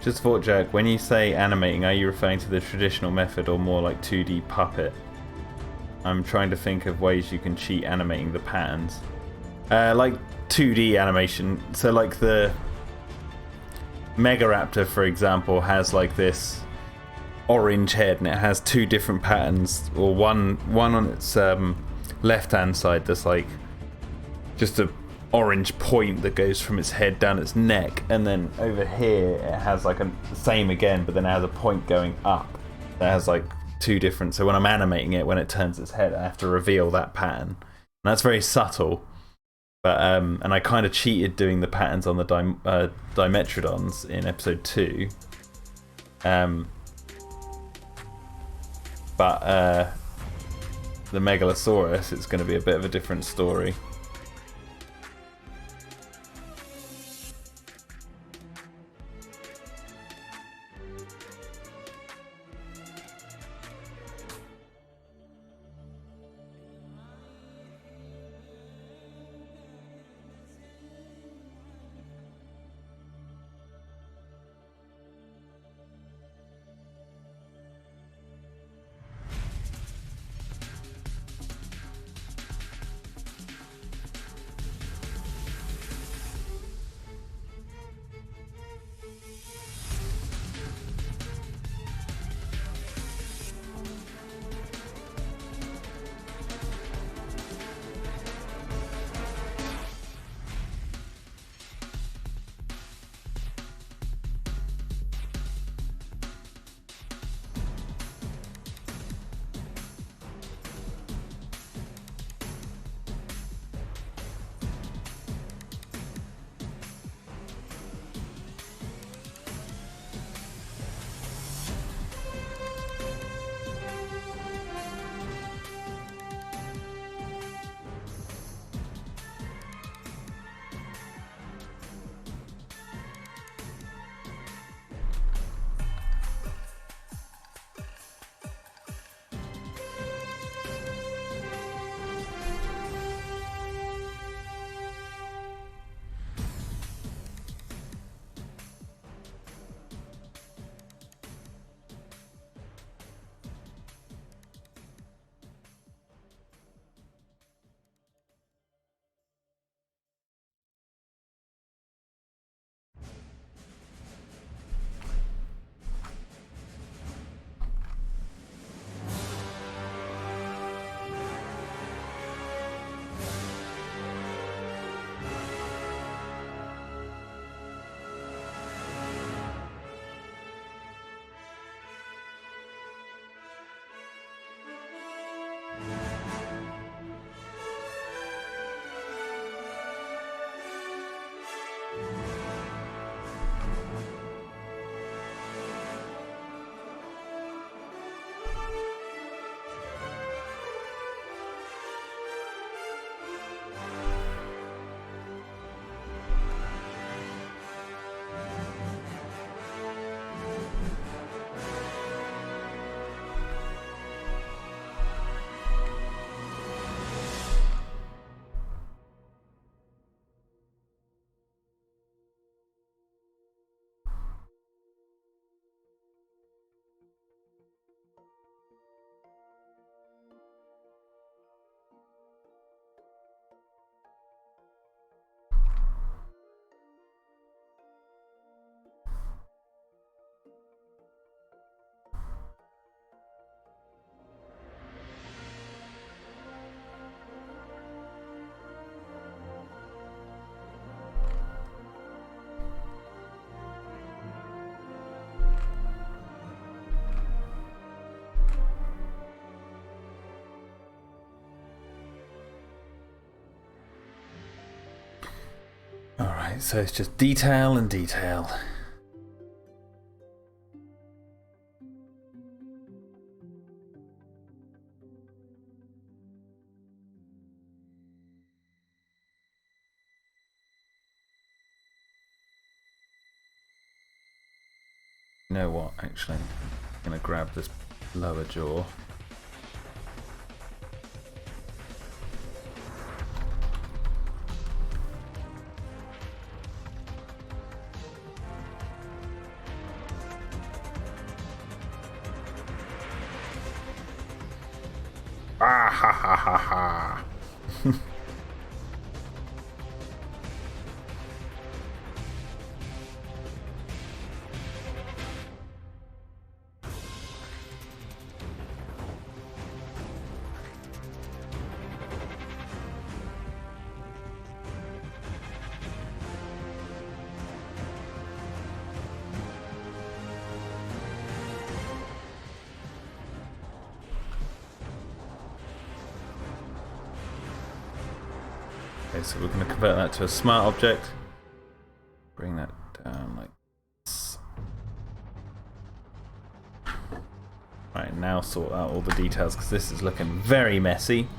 Just thought, Jack, when you say animating, are you referring to the traditional method or more like 2D puppet? I'm trying to think of ways you can cheat animating the patterns. Like 2D animation. So like the Megaraptor, for example, has like this orange head and it has two different patterns, or one on its left-hand side that's like just a orange point that goes from its head down its neck, and then over here it has like the same again, but then it has a point going up that has like two different. So when I'm animating it, when it turns its head, I have to reveal that pattern, and that's very subtle. But and I kind of cheated doing the patterns on the Dimetrodons in episode 2. But the Megalosaurus, it's going to be a bit of a different story. Right, so it's just detail and detail. You know what, actually, I'm going to grab this lower jaw. Ah ha ha ha ha. Okay, so we're going to convert that to a smart object. Bring that down like this. Right, now sort out all the details because this is looking very messy.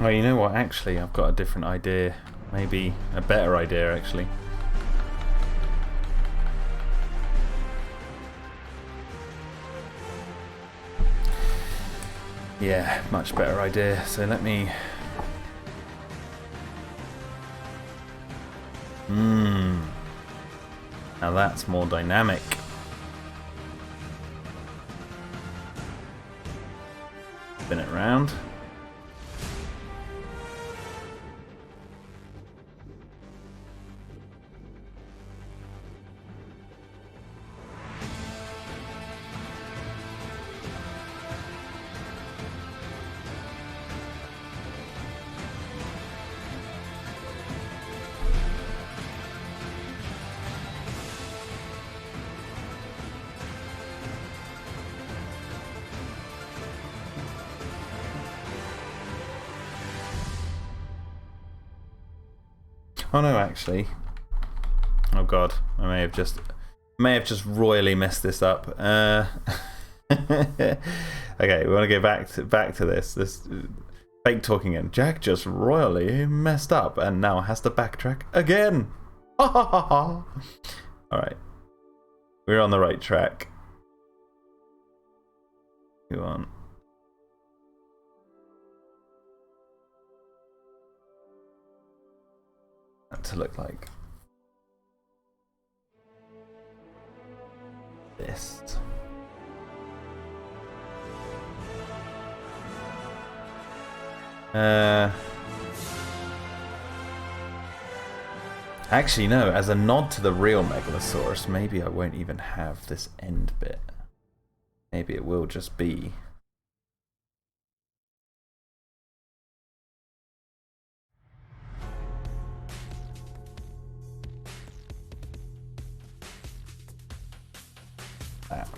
Oh, you know what? Actually, I've got a different idea. Maybe a better idea, actually. Yeah, much better idea. So let me... Now that's more dynamic. Spin it round. Oh no, actually. Oh god, I may have just royally messed this up. Okay, we want to go back to this. This fake talking again. Jack just royally messed up and now has to backtrack again. Ha ha ha ha. Alright. We're on the right track. Go on. That to look like this. Actually, no, as a nod to the real Megalosaurus, maybe I won't even have this end bit. Maybe it will just be... that.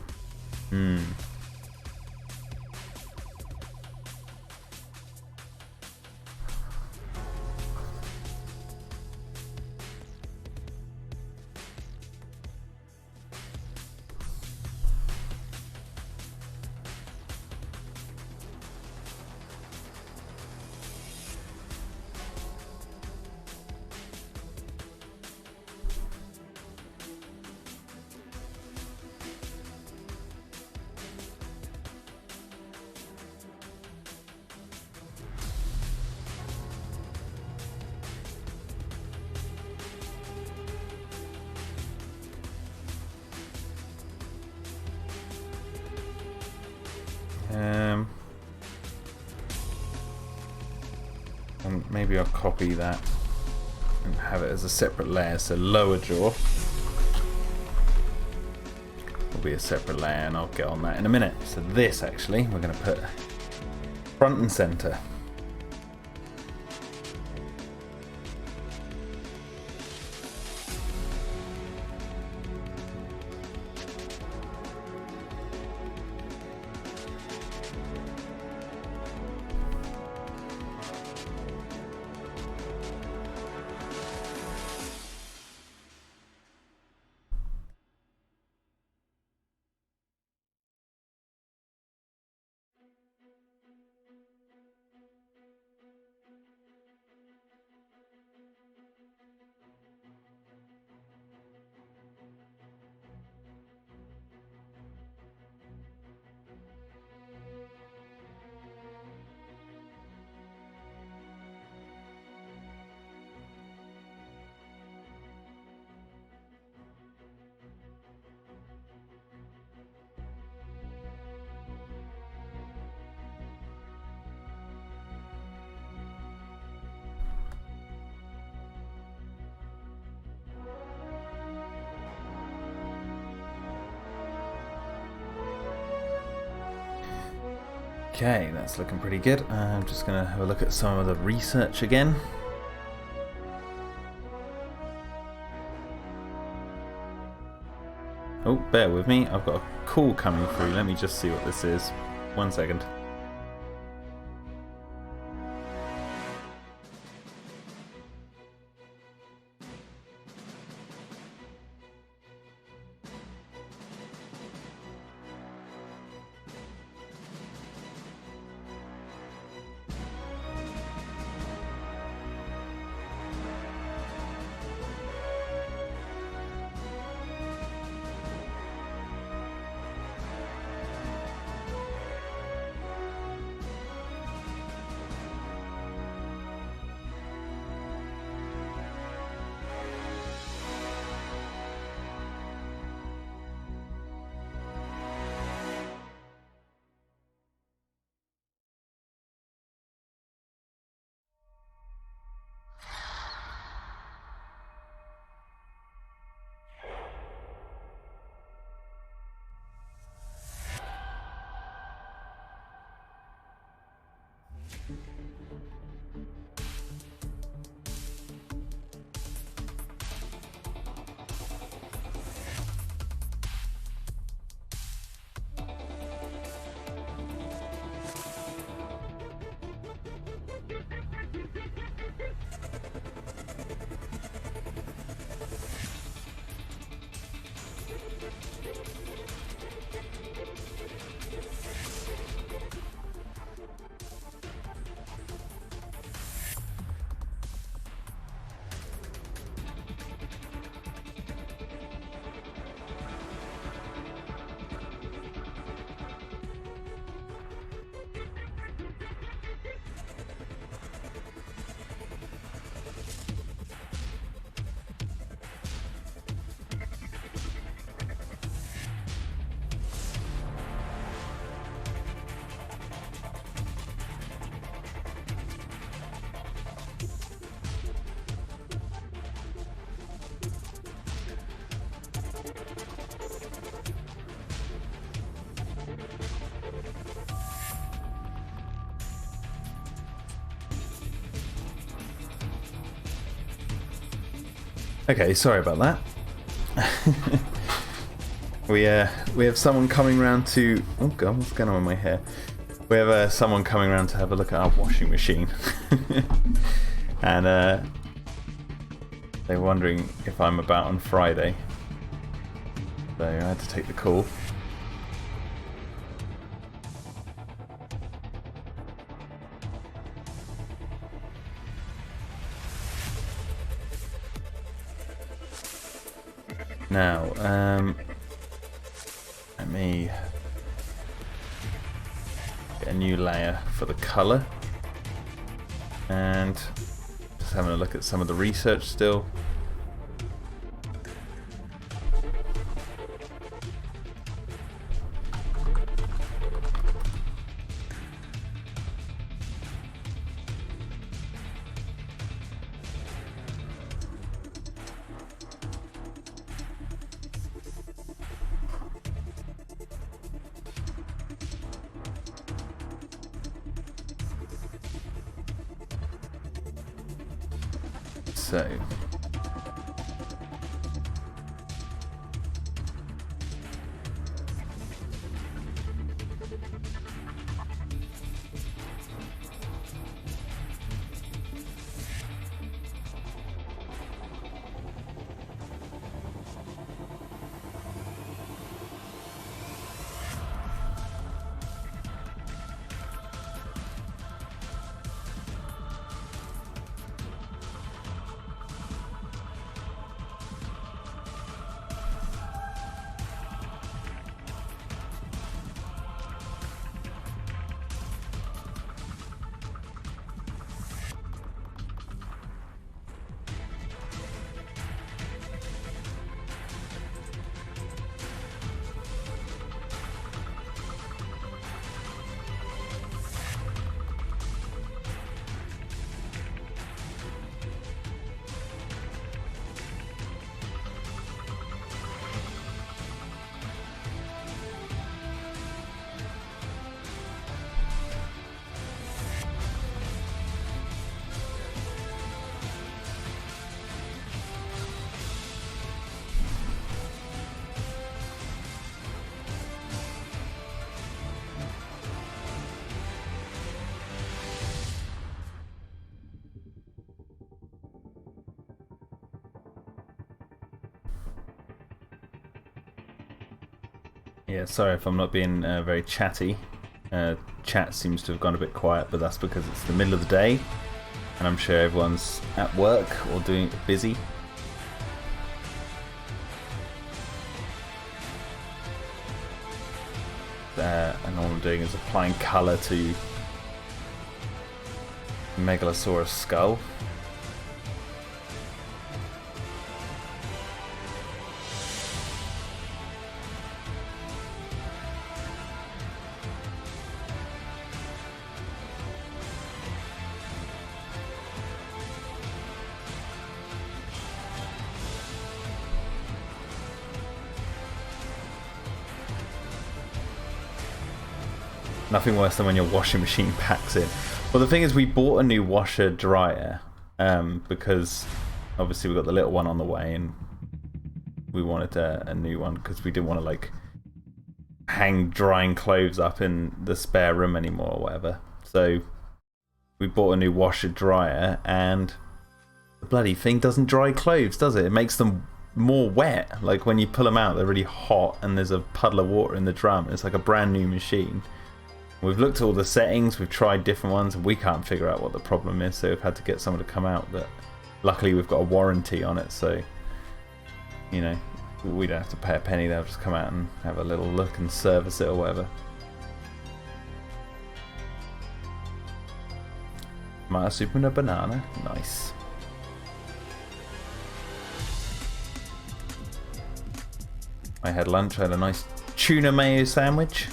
And maybe I'll copy that and have it as a separate layer. So lower jaw will be a separate layer, and I'll get on that in a minute. So this, actually, we're going to put front and center. Okay, that's looking pretty good. I'm just going to have a look at some of the research again. Oh, bear with me. I've got a call coming through. Let me just see what this is. 1 second. Okay, sorry about that. we have someone coming round to... Oh god, what's going on with my hair? We have someone coming around to have a look at our washing machine. And they're wondering if I'm about on Friday. So I had to take the call. Now, let me get a new layer for the colour, and just having a look at some of the research still. so. Yeah, sorry if I'm not being very chatty. Chat seems to have gone a bit quiet, but that's because it's the middle of the day, and I'm sure everyone's at work or doing busy. And all I'm doing is applying colour to Megalosaurus skull. Nothing worse than when your washing machine packs in. Well, the thing is, we bought a new washer dryer because obviously we got the little one on the way, and we wanted a new one because we didn't want to like hang drying clothes up in the spare room anymore or whatever. So we bought a new washer dryer, and the bloody thing doesn't dry clothes, does it? It makes them more wet. Like when you pull them out, they're really hot, and there's a puddle of water in the drum. It's like a brand new machine. We've looked at all the settings, we've tried different ones, and we can't figure out what the problem is, so we've had to get someone to come out, but luckily we've got a warranty on it, so, you know, we don't have to pay a penny, they'll just come out and have a little look and service it or whatever. Tomato soup and a banana, nice. I had lunch, I had a nice tuna mayo sandwich.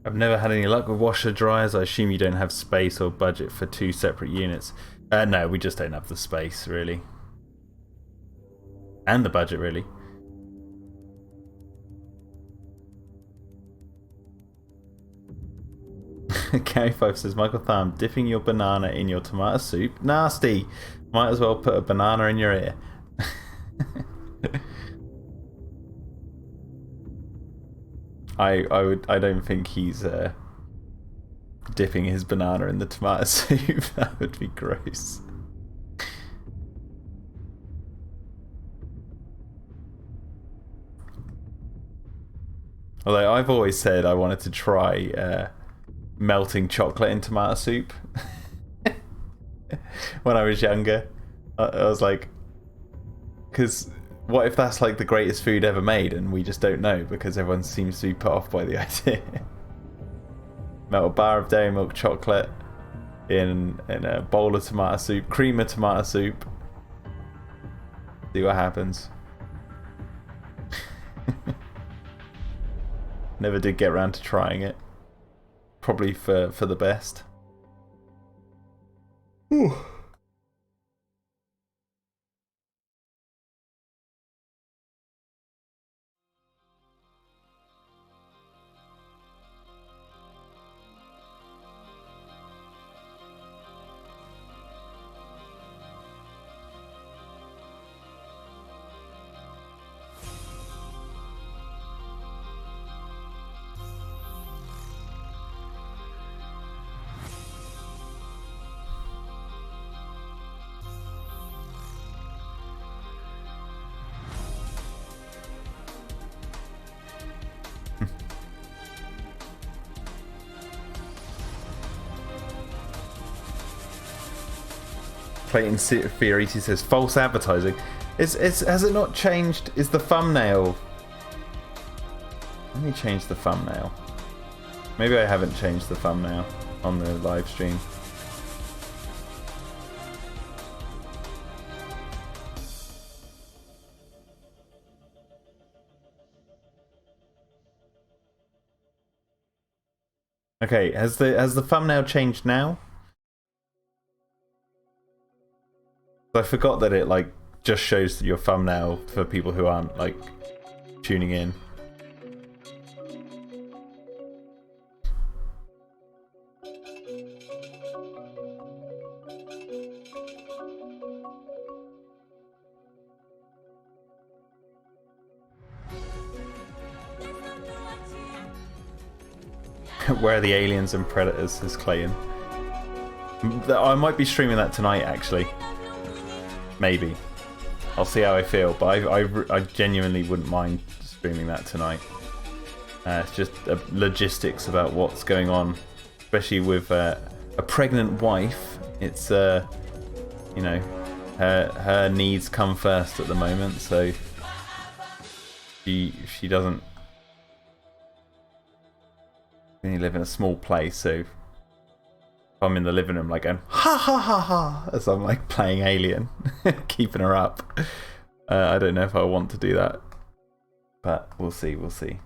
I've never had any luck with washer dryers. I assume you don't have space or budget for 2 separate units. No, we just don't have the space, really. And the budget, really. K5 says, Michael Thumb, dipping your banana in your tomato soup? Nasty! Might as well put a banana in your ear. I don't think he's dipping his banana in the tomato soup. That would be gross. Although I've always said I wanted to try melting chocolate in tomato soup. When I was younger, I was like, because what if that's like the greatest food ever made and we just don't know because everyone seems to be put off by the idea. Melt a bar of dairy milk chocolate in a bowl of tomato soup, cream of tomato soup. See what happens. Never did get around to trying it. Probably for the best. Ooh. Clayton Fioriti says false advertising. Has it not changed? Is the thumbnail? Let me change the thumbnail. Maybe I haven't changed the thumbnail on the live stream. Okay, has the thumbnail changed now? I forgot that it like just shows your thumbnail for people who aren't like tuning in. Where are the aliens and predators? Says Clayton. I might be streaming that tonight, actually. Maybe. I'll see how I feel, but I genuinely wouldn't mind streaming that tonight. It's just logistics about what's going on, especially with a pregnant wife. It's you know, her needs come first at the moment, so she doesn't really live in a small place, so I'm in the living room like going ha ha ha ha as I'm like playing Alien, keeping her up. I don't know if I want to do that, but we'll see. See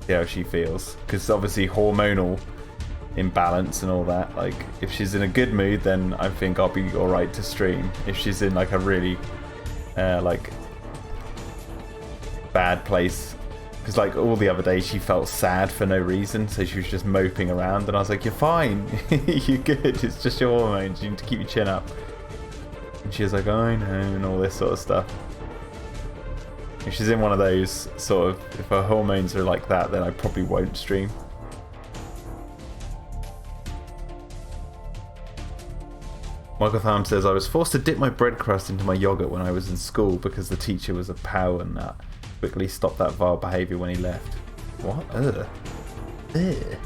how she feels, because obviously hormonal imbalance and all that. Like if she's in a good mood, then I think I'll be all right to stream. If she's in like a really like bad place, because like all the other days she felt sad for no reason, so she was just moping around, and I was like, you're fine. You're good, it's just your hormones, you need to keep your chin up. And she was like, I know, and all this sort of stuff. If she's in one of those sort of, if her hormones are like that, then I probably won't stream. Michael Tham says, I was forced to dip my bread crust into my yogurt when I was in school because the teacher was a power nut. Quickly stopped that vile behaviour when he left. What? Ugh. Ugh.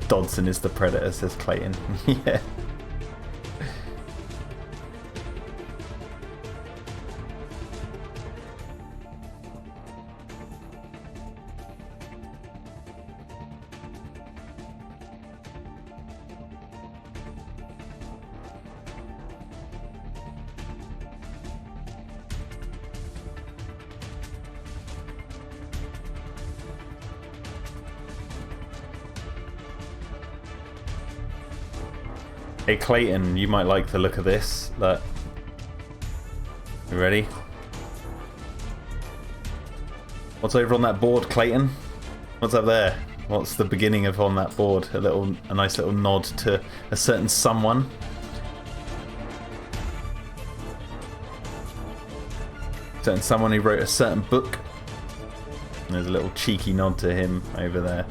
Dodson is the predator, says Clayton. Yeah. Hey Clayton, you might like the look of this. Look. You ready? What's over on that board, Clayton? What's up there? What's the beginning of on that board? A nice little nod to a certain someone. Certain someone who wrote a certain book. And there's a little cheeky nod to him over there.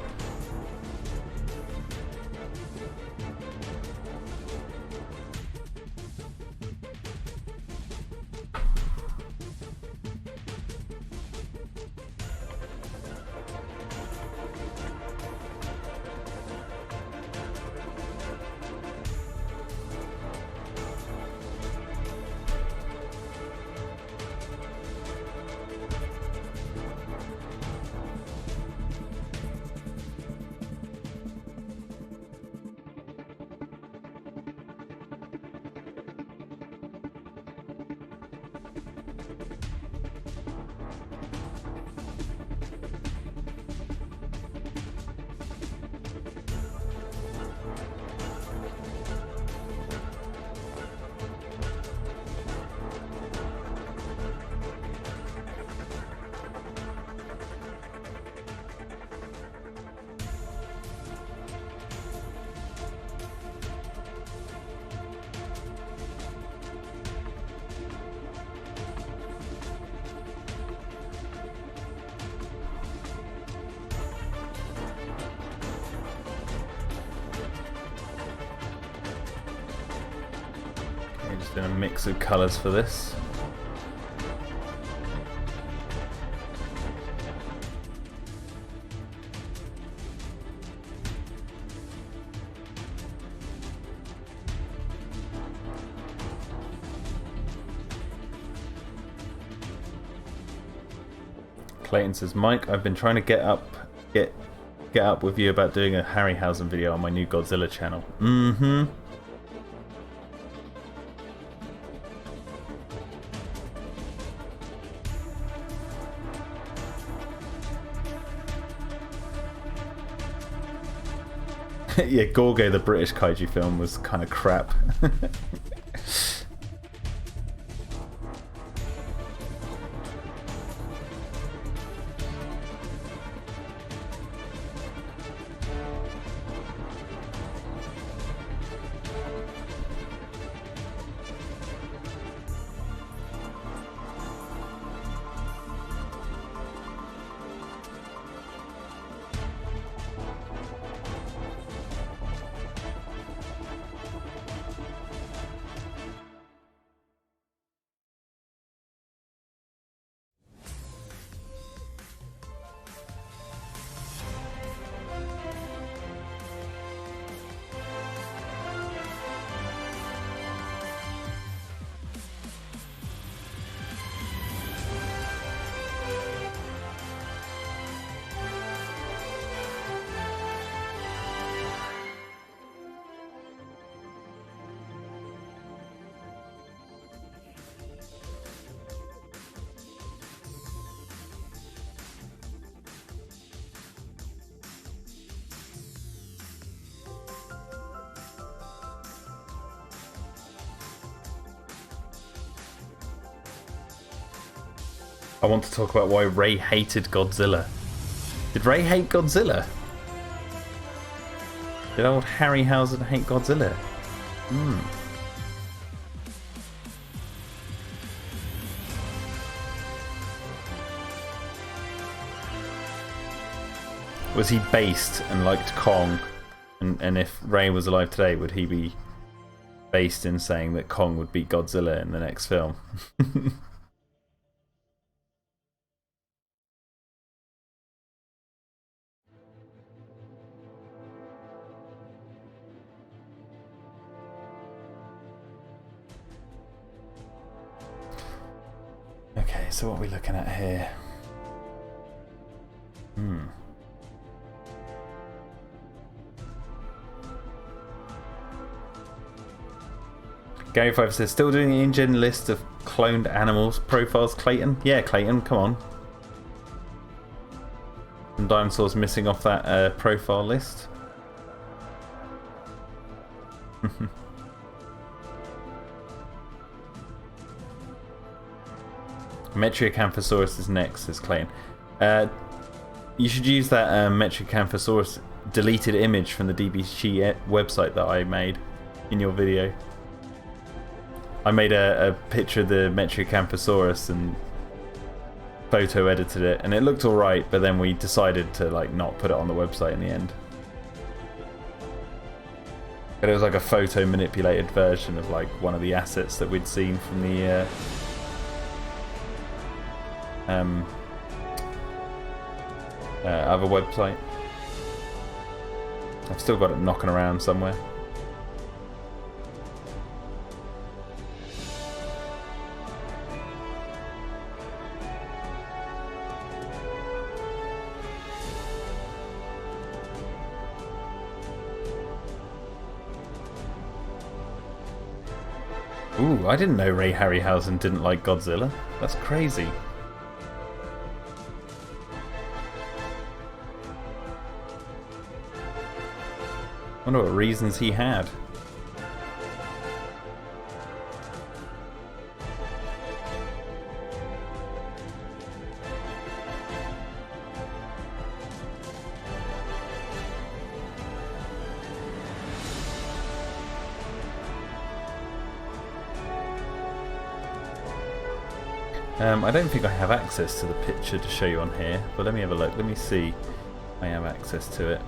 Just in a mix of colours for this. Clayton says, Mike, I've been trying to get up with you about doing a Harryhausen video on my new Godzilla channel. Mm-hmm. Yeah, Gorgo, the British kaiju film, was kind of crap. I want to talk about why Ray hated Godzilla. Did Ray hate Godzilla? Did old Harryhausen hate Godzilla? Hmm. Was he based and liked Kong? And if Ray was alive today, would he be based in saying that Kong would beat Godzilla in the next film? Okay, so what are we looking at here? Gary5 says, still doing an InGen list of cloned animals profiles, Clayton? Yeah, Clayton, come on. Some dinosaurs missing off that profile list. Metriacanthosaurus is next, says Clayton. You should use that Metriacanthosaurus deleted image from the DBC website that I made in your video. I made a picture of the Metriacanthosaurus and photo edited it, and it looked alright, but then we decided to like not put it on the website in the end. But it was like a photo manipulated version of like one of the assets that we'd seen from the other website. I've still got it knocking around somewhere. Ooh, I didn't know Ray Harryhausen didn't like Godzilla. That's crazy. Wonder what reasons he had. I don't think I have access to the picture to show you on here, but let me have a look. Let me see if I have access to it.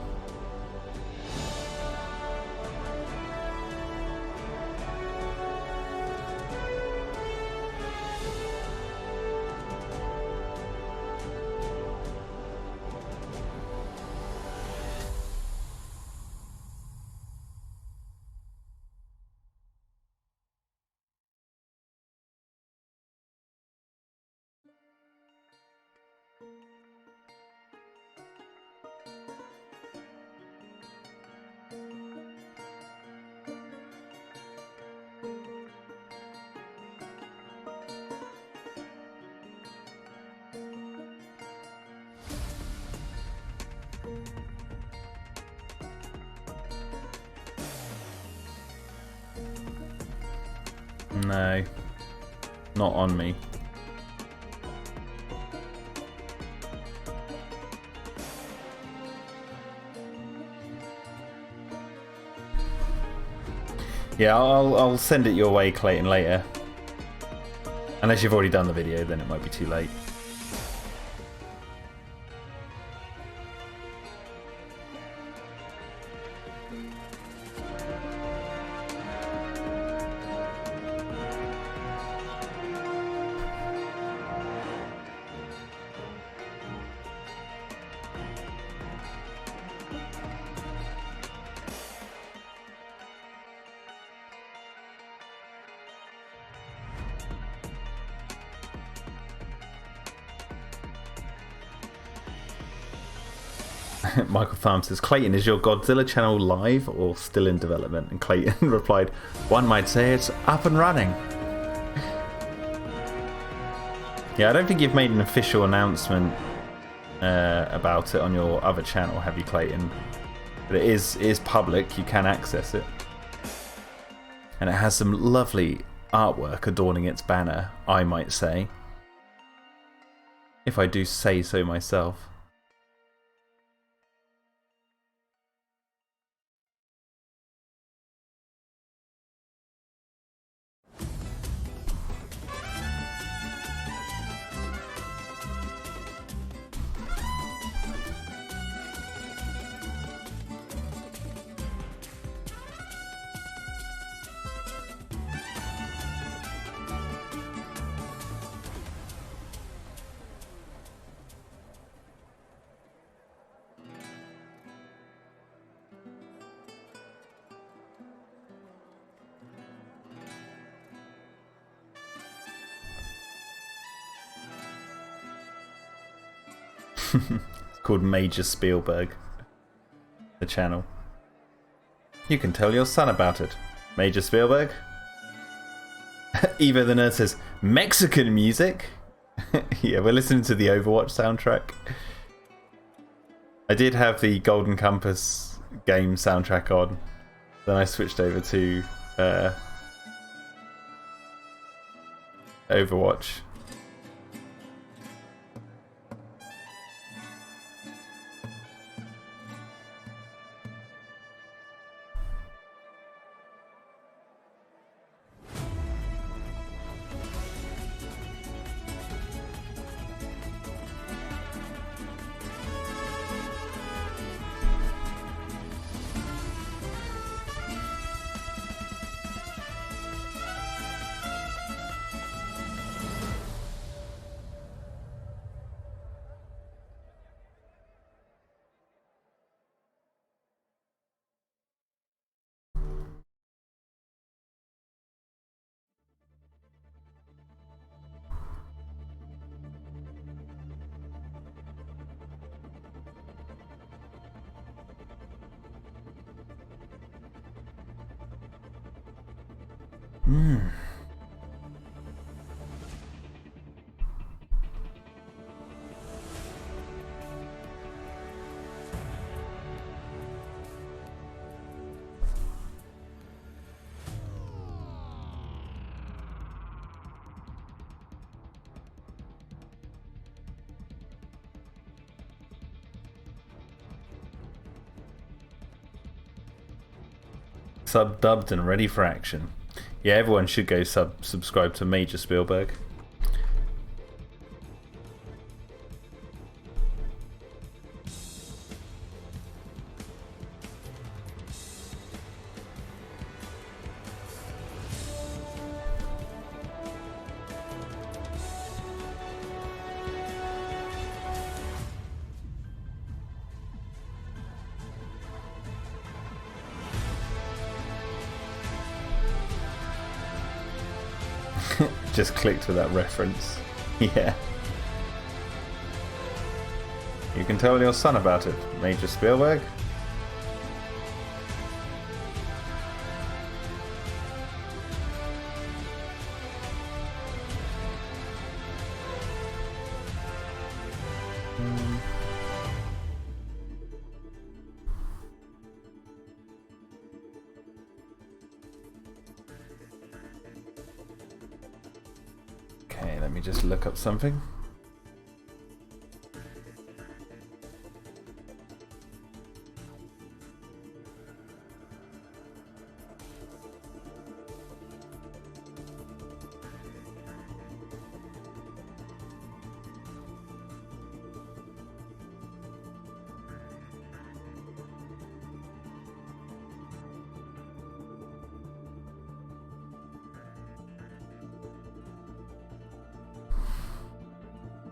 No, not on me. Yeah, I'll send it your way, Clayton, later. Unless you've already done the video, then it might be too late. Michael Farm says, Clayton, is your Godzilla channel live or still in development? And Clayton replied, one might say it's up and running. Yeah, I don't think you've made an official announcement about it on your other channel, have you, Clayton? But it is public, you can access it. And it has some lovely artwork adorning its banner, I might say. If I do say so myself. It's called Major Spielberg, the channel. You can tell your son about it. Major Spielberg? Eva the Nerd says, Mexican music? Yeah, we're listening to the Overwatch soundtrack. I did have the Golden Compass game soundtrack on. Then I switched over to Overwatch. Sub-dubbed and ready for action. Yeah, everyone should go subscribe to Major Spielberg. Just clicked with that reference. Yeah. You can tell your son about it, Major Spielberg. Let me just look up something.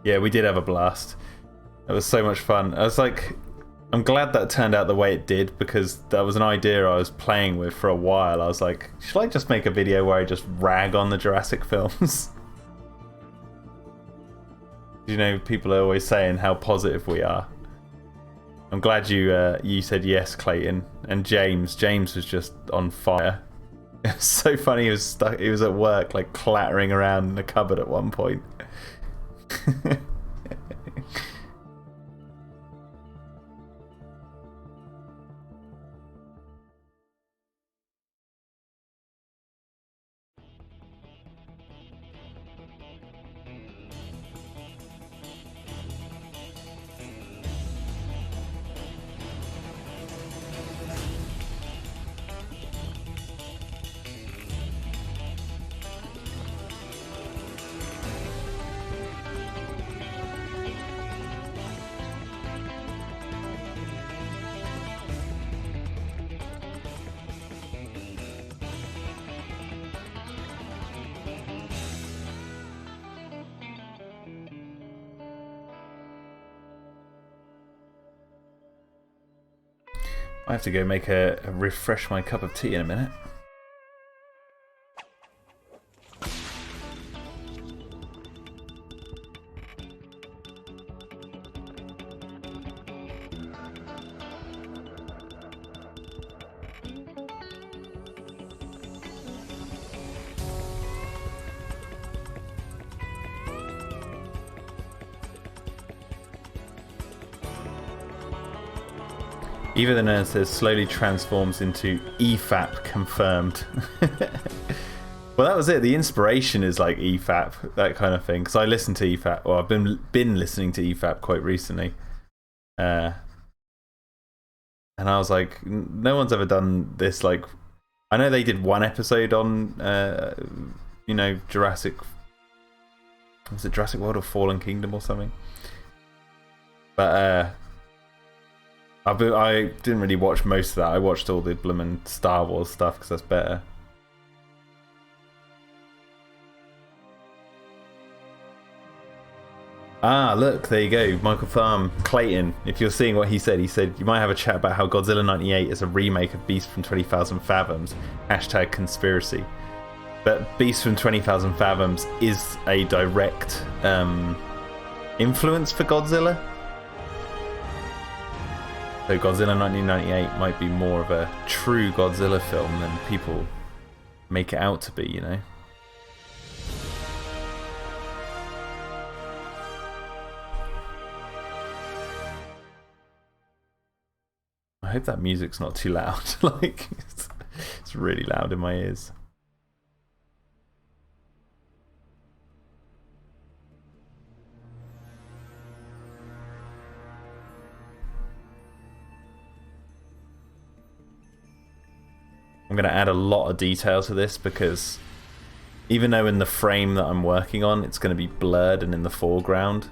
Yeah, we did have a blast. It was so much fun. I was like, I'm glad that turned out the way it did, because that was an idea I was playing with for a while. I was like, should I just make a video where I just rag on the Jurassic films? You know, people are always saying how positive we are. I'm glad you said yes, Clayton. And James was just on fire. It was so funny. He was at work, like clattering around in the cupboard at one point. I have to go make a refresh my cup of tea in a minute. Even the nerd says slowly transforms into EFAP confirmed. Well, that was it. The inspiration is like EFAP, that kind of thing. Because I listen to EFAP. Well, I've been listening to EFAP quite recently, and I was like, no one's ever done this. Like, I know they did one episode on, you know, Jurassic. Was it Jurassic World or Fallen Kingdom or something? But I didn't really watch most of that. I watched all the bloomin' Star Wars stuff because that's better. Ah, look, there you go. Michael Farm, Clayton, if you're seeing what he said you might have a chat about how Godzilla 98 is a remake of Beast from 20,000 Fathoms. # conspiracy. But Beast from 20,000 Fathoms is a direct influence for Godzilla. So Godzilla 1998 might be more of a true Godzilla film than people make it out to be, you know? I hope that music's not too loud. Like, it's really loud in my ears. I'm going to add a lot of detail to this because even though in the frame that I'm working on it's going to be blurred and in the foreground,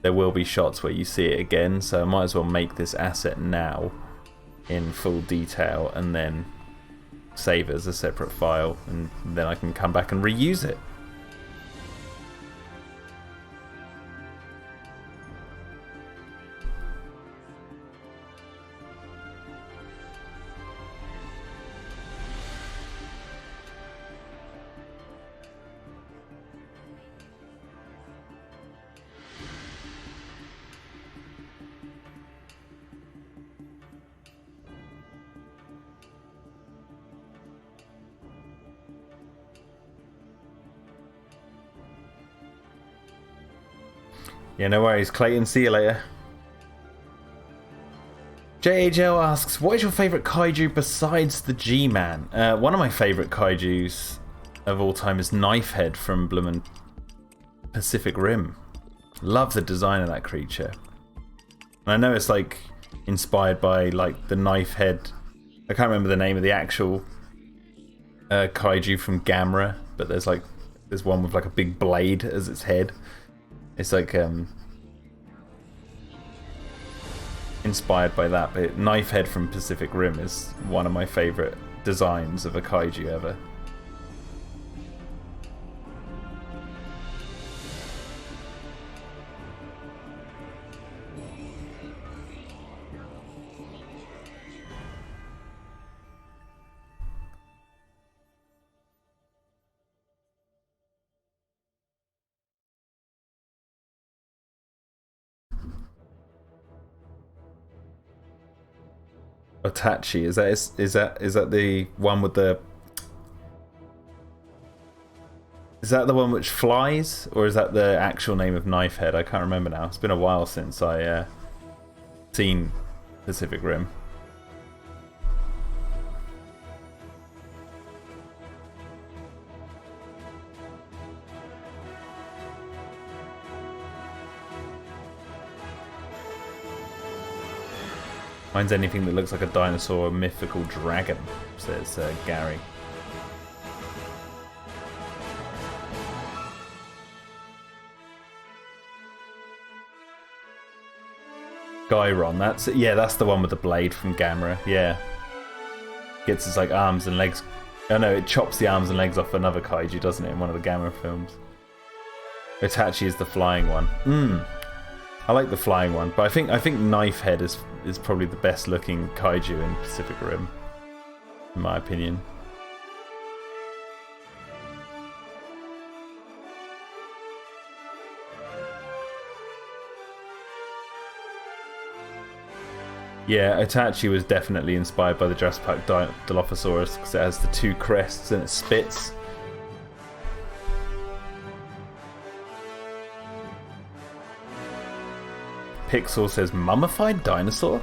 there will be shots where you see it again, so I might as well make this asset now in full detail and then save it as a separate file, and then I can come back and reuse it. Yeah, no worries, Clayton. See you later. JHL asks, what is your favourite kaiju besides the G-Man? One of my favourite kaijus of all time is Knifehead from Bloomin' Pacific Rim. Love the design of that creature. And I know it's like inspired by like the Knifehead. I can't remember the name of the actual kaiju from Gamera, but there's one with like a big blade as its head. It's like inspired by that, but Knifehead from Pacific Rim is one of my favourite designs of a kaiju ever. Otachi, is that the one with the? Is that the one which flies, or is that the actual name of Knifehead? I can't remember now. It's been a while since I seen Pacific Rim. Mine's anything that looks like a dinosaur or mythical dragon, says Gary. Gyron, that's the one with the blade from Gamera, yeah. Gets its like arms and legs. Oh no, it chops the arms and legs off another kaiju, doesn't it, in one of the Gamera films. Itachi is the flying one. I like the flying one, but I think Knifehead is probably the best looking kaiju in Pacific Rim, in my opinion. Yeah, Itachi was definitely inspired by the Jurassic Park Dilophosaurus because it has the two crests and it spits. Pixel says, mummified dinosaur?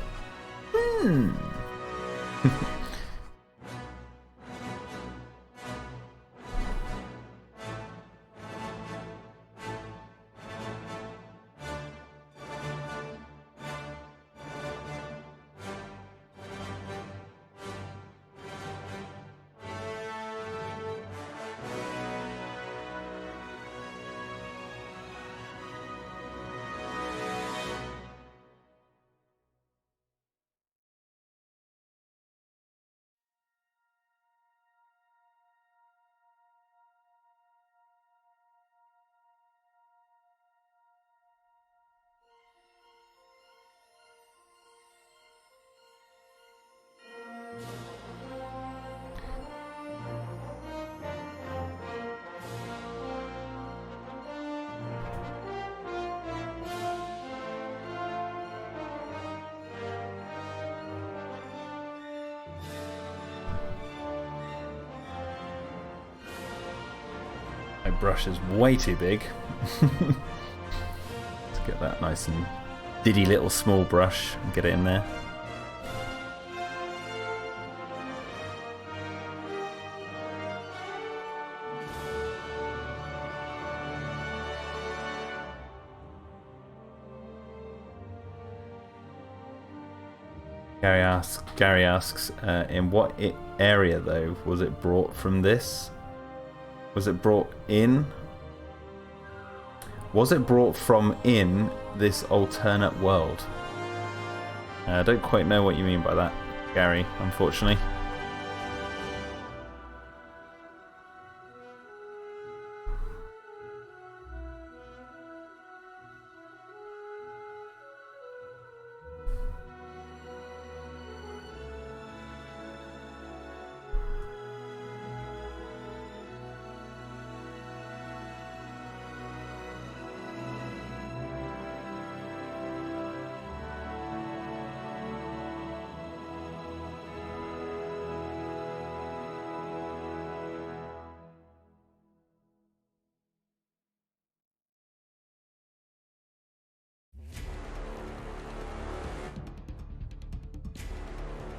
brush is way too big. Let's get that nice and diddy little small brush and get it in there. Gary asks, in what area though was it brought from this? Was it brought in? Was it brought from in this alternate world? I don't quite know what you mean by that, Gary, unfortunately.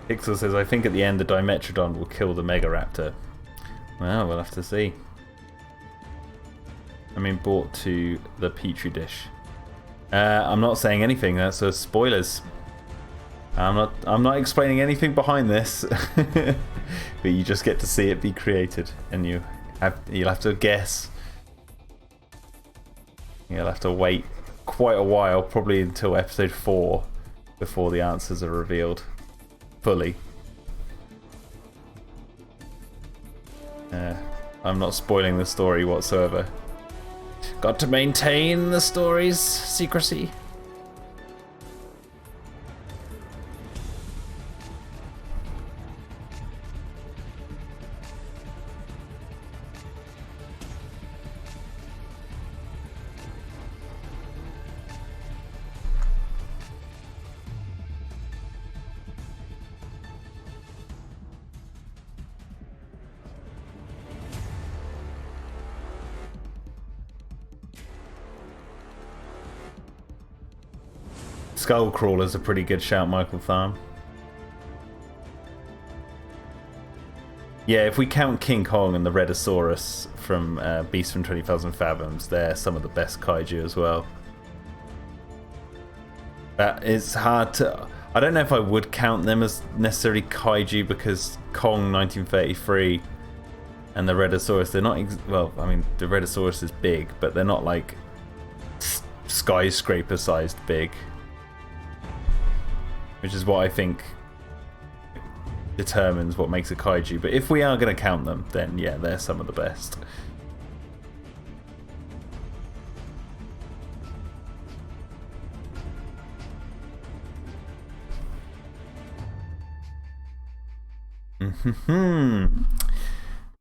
Pixel says, I think at the end the Dimetrodon will kill the Megaraptor. Well, we'll have to see. I mean, brought to the Petri dish. I'm not saying anything, that's spoilers. I'm not explaining anything behind this. But you just get to see it be created, and you'll have to guess. You'll have to wait quite a while, probably until episode 4, before the answers are revealed fully. I'm not spoiling the story whatsoever. Got to maintain the story's secrecy. Skullcrawler's a pretty good shout, Michael Tharm. Yeah, if we count King Kong and the Redosaurus from Beast from 20,000 Fathoms, they're some of the best kaiju as well. It's hard to... I don't know if I would count them as necessarily kaiju, because Kong 1933 and the Redosaurus, they're not... well, I mean, the Redosaurus is big, but they're not like skyscraper-sized big. Which is what I think determines what makes a kaiju. But if we are going to count them, then yeah, they're some of the best.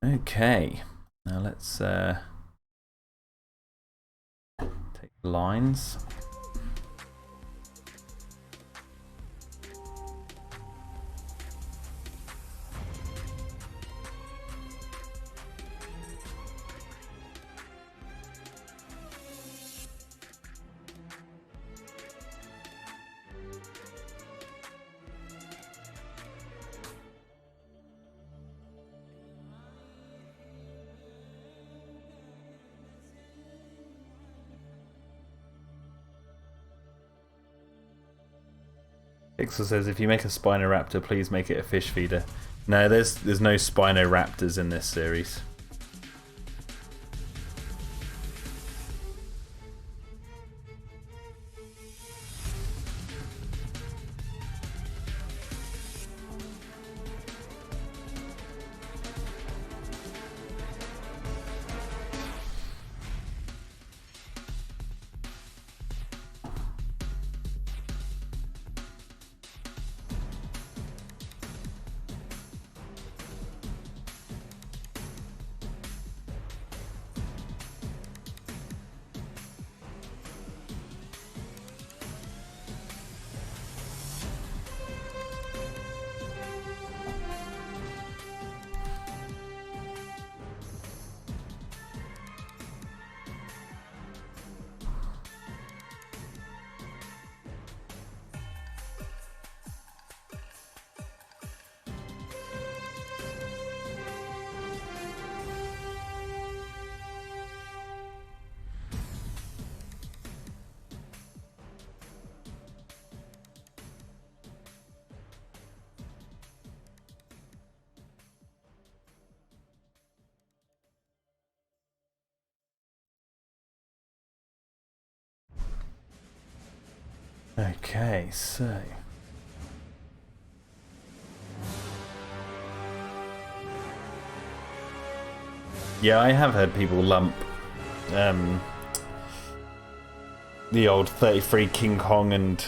Okay, now let's take lines. Pixel says, if you make a Spinoraptor, please make it a fish feeder. No, there's no Spinoraptors in this series. Okay, so yeah, I have heard people lump the old 33 King Kong and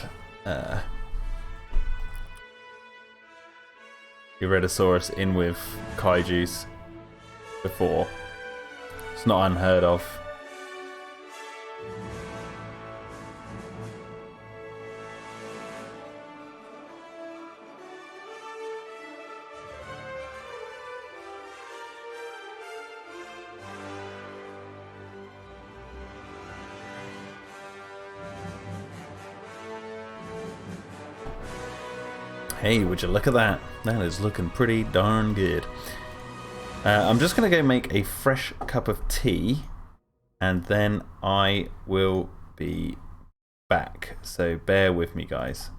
Megalosaurus in with kaijus before. It's not unheard of. Hey, would you look at that? That is looking pretty darn good. I'm just going to go make a fresh cup of tea, and then I will be back. So bear with me, guys.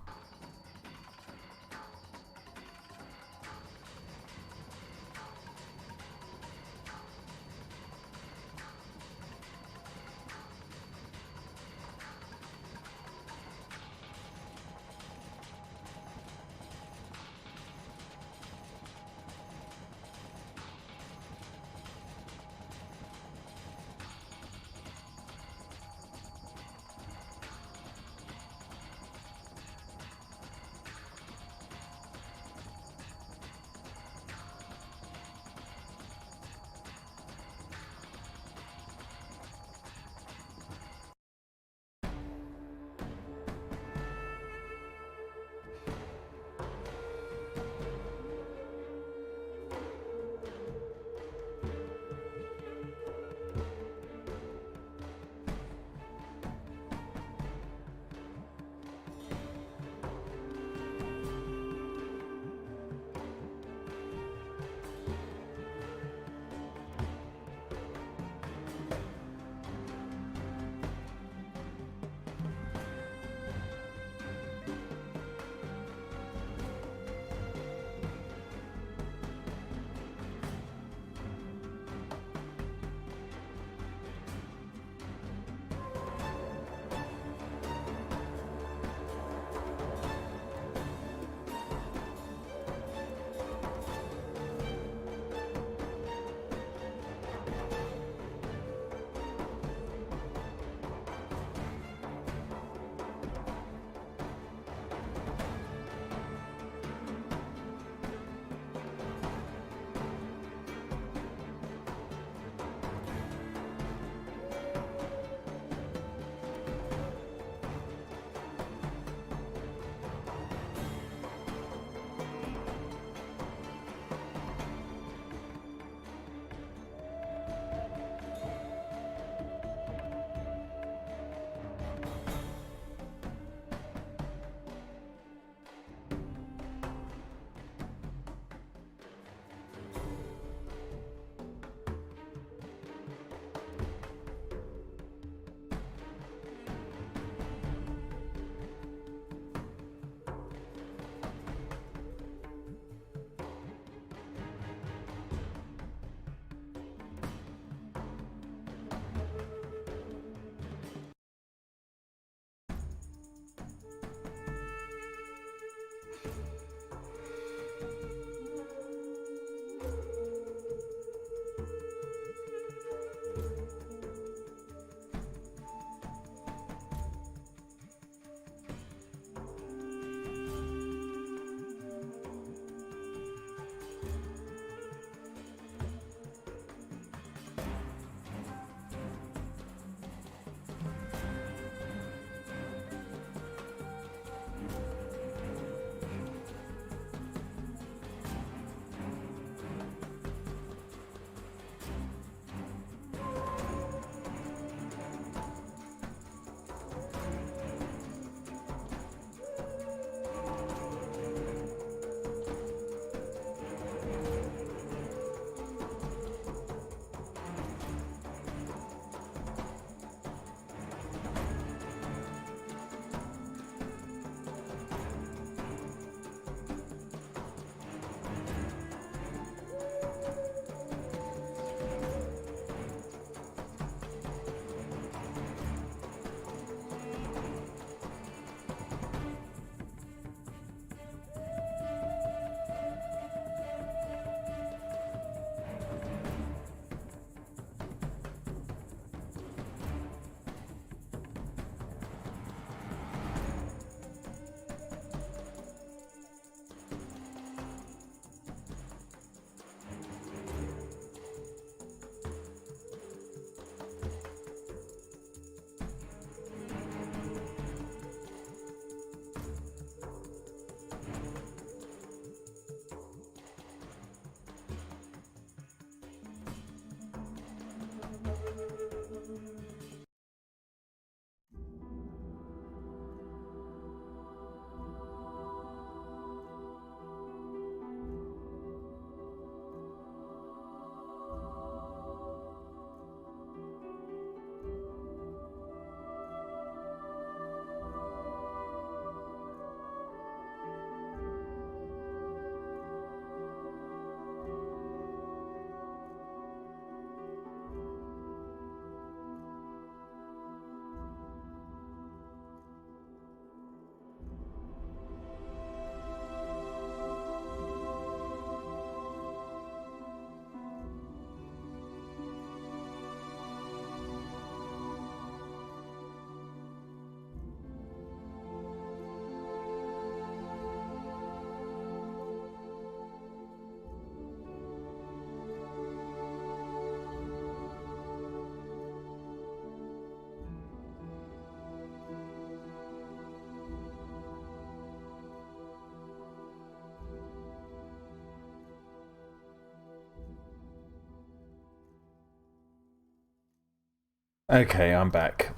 Okay, I'm back.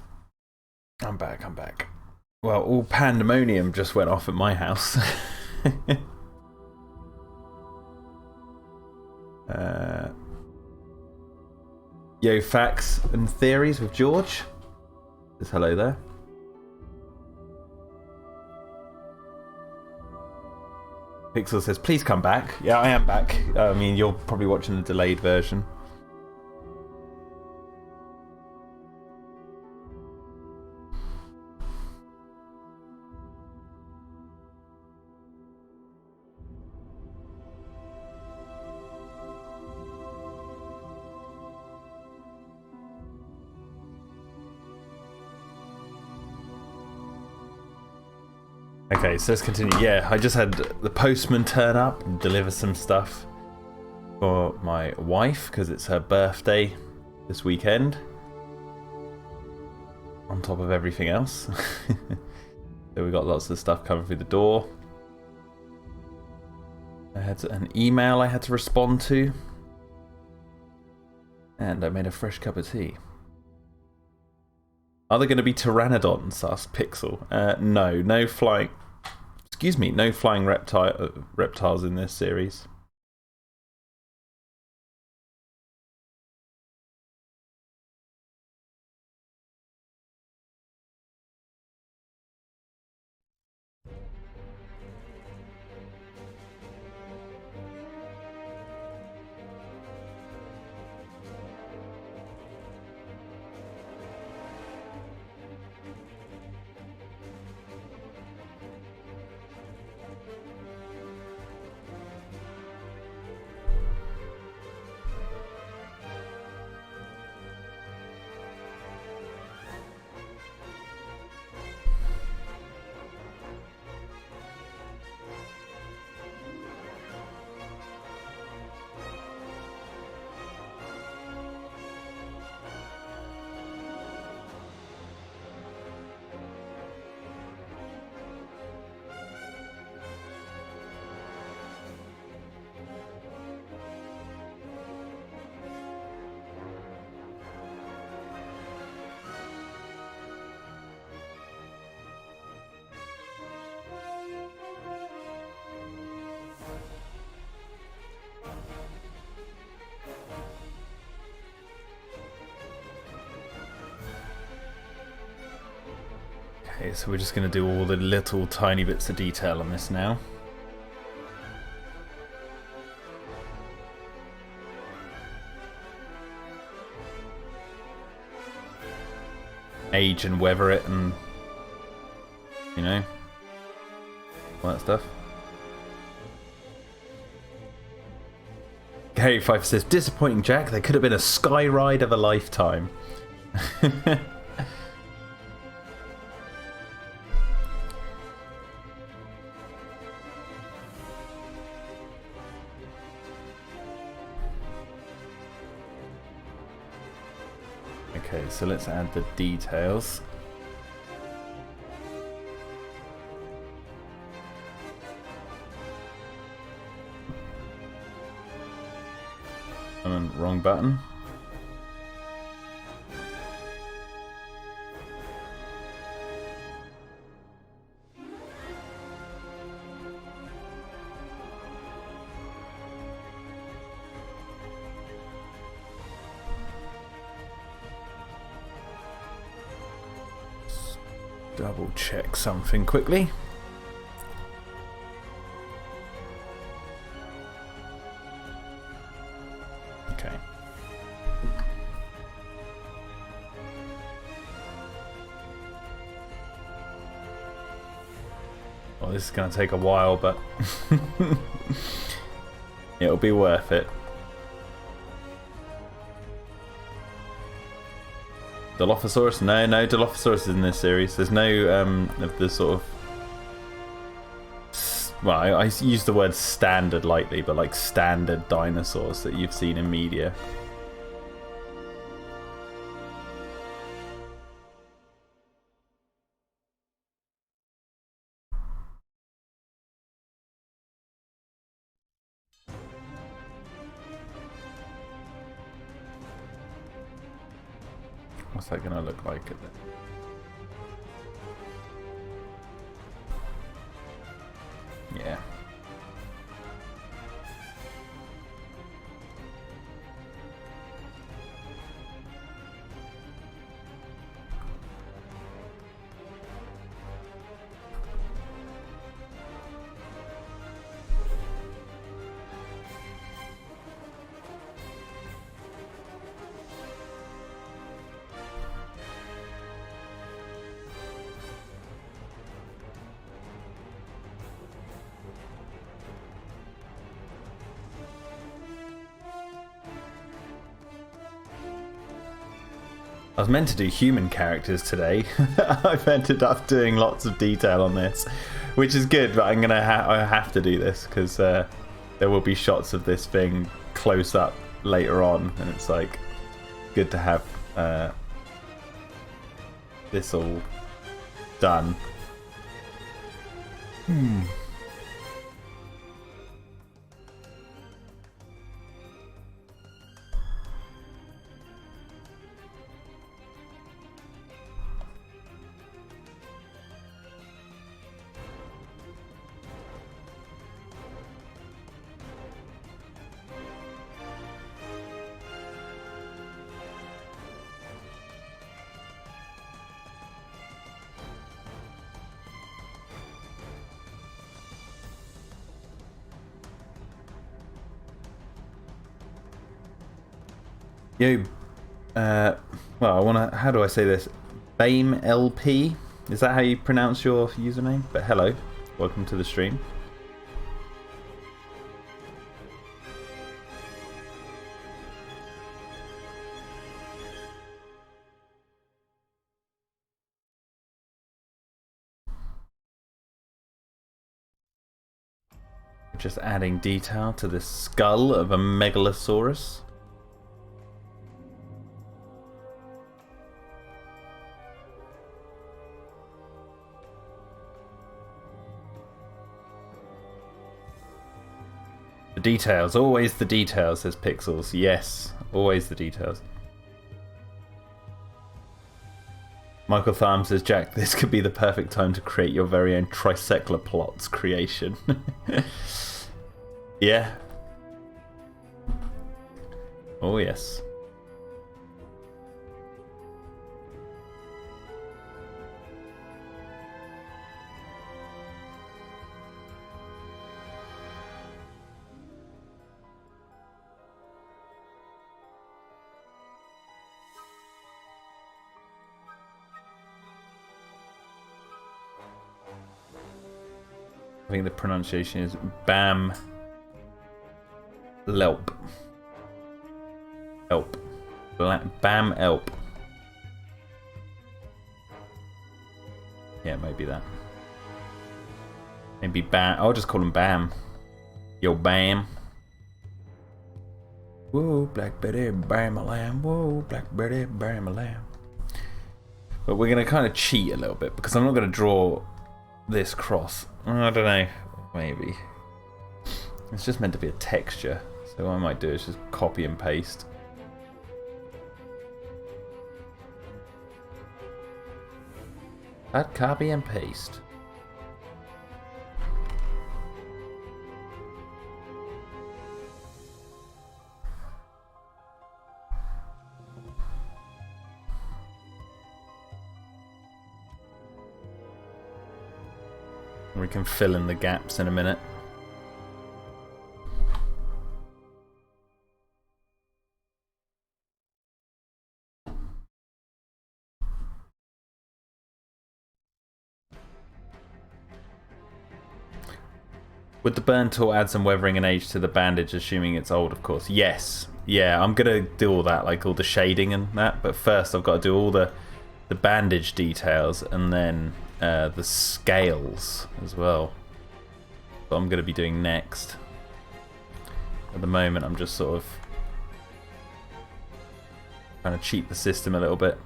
I'm back. Well, all pandemonium just went off at my house. Yo, facts and theories with George. Says hello there. Pixel says, please come back. Yeah, I am back. I mean, you're probably watching the delayed version. Okay, so let's continue. Yeah, I just had the postman turn up and deliver some stuff for my wife because it's her birthday this weekend. On top of everything else. So we got lots of stuff coming through the door. I had an email I had to respond to. And I made a fresh cup of tea. Are there going to be pteranodons? Asked Pixel. No flying. Excuse me, no flying reptiles in this series. Okay, so we're just going to do all the little tiny bits of detail on this now. Age and weather it and, you know, all that stuff. Gary Pfeiffer says, disappointing, Jack. There could have been a sky ride of a lifetime. Okay, so let's add the details. Wrong button. Double check something quickly. Okay. Well, this is going to take a while, but it'll be worth it. Dilophosaurus? No Dilophosaurus is in this series. There's no of the sort of... Well, I use the word standard lightly, but like standard dinosaurs that you've seen in media. What's that gonna look like? Yeah. I was meant to do human characters today. I've ended up doing lots of detail on this, which is good, but I'm gonna I have to do this because there will be shots of this thing close up later on, and it's like good to have this all done. Yo, well, I wanna. How do I say this? BAME LP. Is that how you pronounce your username? But hello, welcome to the stream. Just adding detail to the skull of a Megalosaurus. The details, always the details, says Pixels. Yes, always the details. Michael Tharm says, Jack, this could be the perfect time to create your very own tricephalopods creation. Yeah. Oh, yes. I think the pronunciation is Bam Lelp. Elp. Bam Elp. Yeah, maybe that. Maybe Bam. I'll just call him Bam. Yo, Bam. Whoa, Black Betty, Bam a lamb. Whoa, Black Betty, Bam a lamb. But we're going to kind of cheat a little bit because I'm not going to draw this cross. I don't know. Maybe. It's just meant to be a texture. So what I might do is just copy and paste. I'd copy and paste. We can fill in the gaps in a minute. Would the burn tool add some weathering and age to the bandage, assuming it's old, of course? Yes. Yeah, I'm going to do all that, like all the shading and that. But first I've got to do all the bandage details and then the scales as well. What I'm going to be doing next. At the moment I'm just sort of trying to cheat the system a little bit.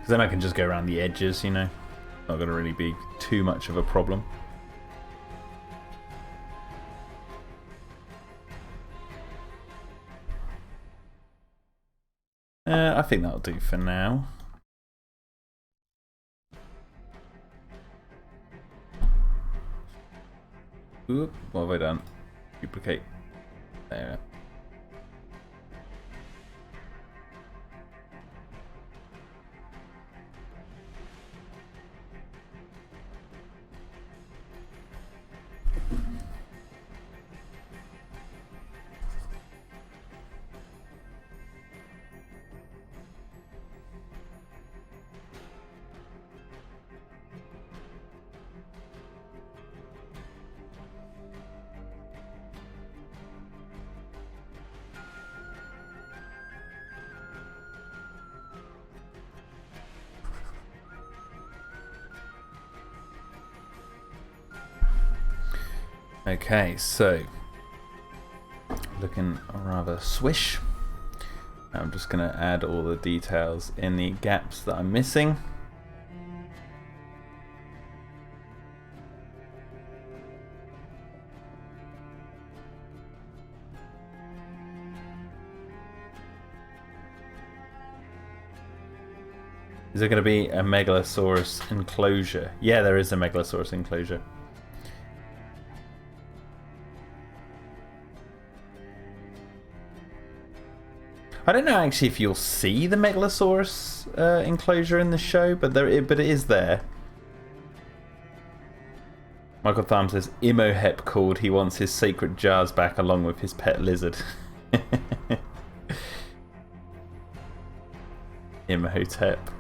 Because then I can just go around the edges, you know. Not going to really be too much of a problem. I think that'll do for now. Oop, what have I done? Duplicate. There. Okay, so looking rather swish. I'm just going to add all the details in the gaps that I'm missing. Is there going to be a Megalosaurus enclosure? Yeah, there is a Megalosaurus enclosure. I don't know actually if you'll see the Megalosaurus enclosure in the show, but it is there. Michael Tham says, Imohep called. He wants his sacred jars back along with his pet lizard. Imhotep.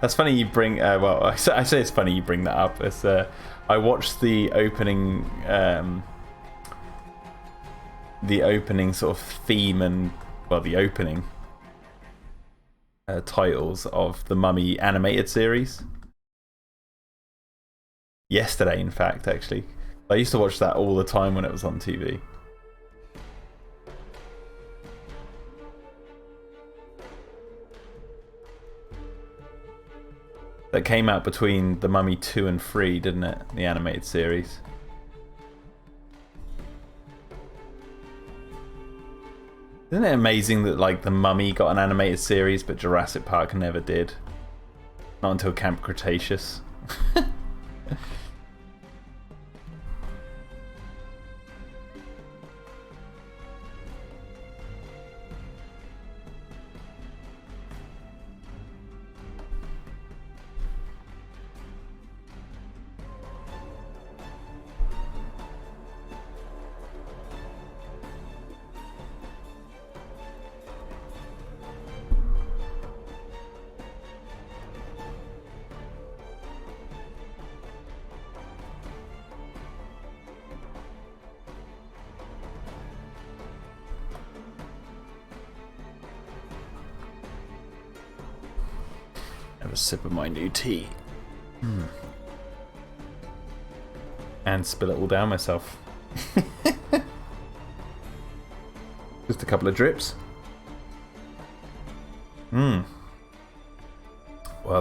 That's funny you bring... well, I say it's funny you bring that up. It's, I watched the opening... the opening sort of theme and, well, the opening titles of the Mummy animated series. Yesterday, in fact, actually. I used to watch that all the time when it was on TV. That came out between The Mummy 2 and 3, didn't it? The animated series. Isn't it amazing that like The Mummy got an animated series but Jurassic Park never did? Not until Camp Cretaceous. Have a sip of my new tea. And spill it all down myself. Just a couple of drips. Well,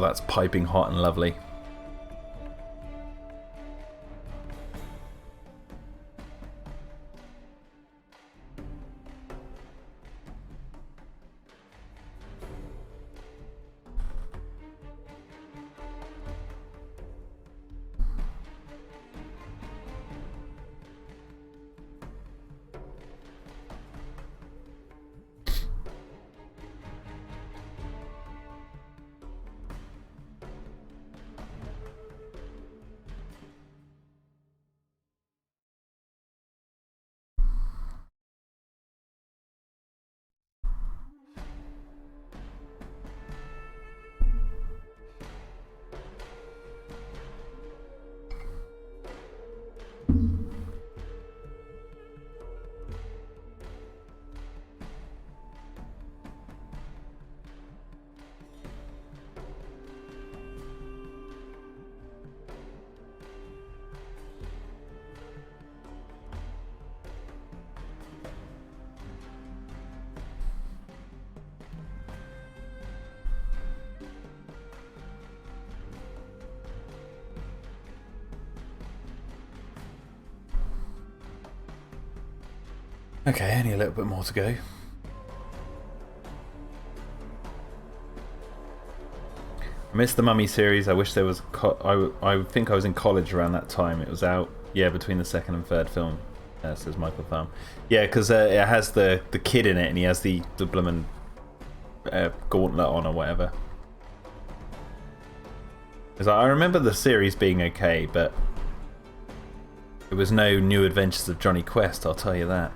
that's piping hot and lovely. Okay, only a little bit more to go. I missed the Mummy series. I wish there was... I think I was in college around that time. It was out, yeah, between the second and third film. Says Michael Thumb. Yeah, because it has the kid in it, and he has the bloomin' gauntlet on or whatever. Because I remember the series being okay, but there was no New Adventures of Johnny Quest, I'll tell you that.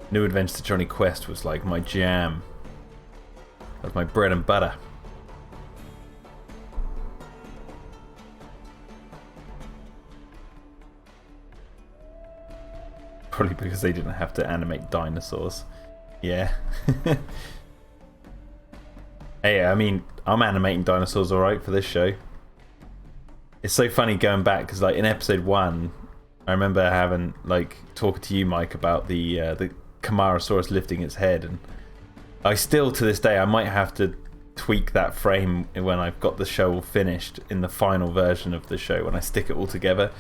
New Adventures of Johnny Quest was like my jam. That was my bread and butter. Probably because they didn't have to animate dinosaurs. Yeah. Hey, I mean, I'm animating dinosaurs alright for this show. It's so funny going back, because like in episode 1, I remember having, like, talking to you, Mike, about the Camarasaurus lifting its head, and I still, to this day, I might have to tweak that frame when I've got the show all finished in the final version of the show, when I stick it all together.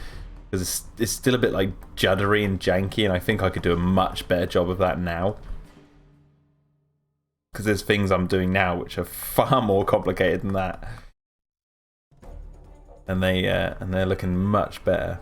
Because it's still a bit like juddery and janky, and I think I could do a much better job of that now. Because there's things I'm doing now which are far more complicated than that, and they're looking much better.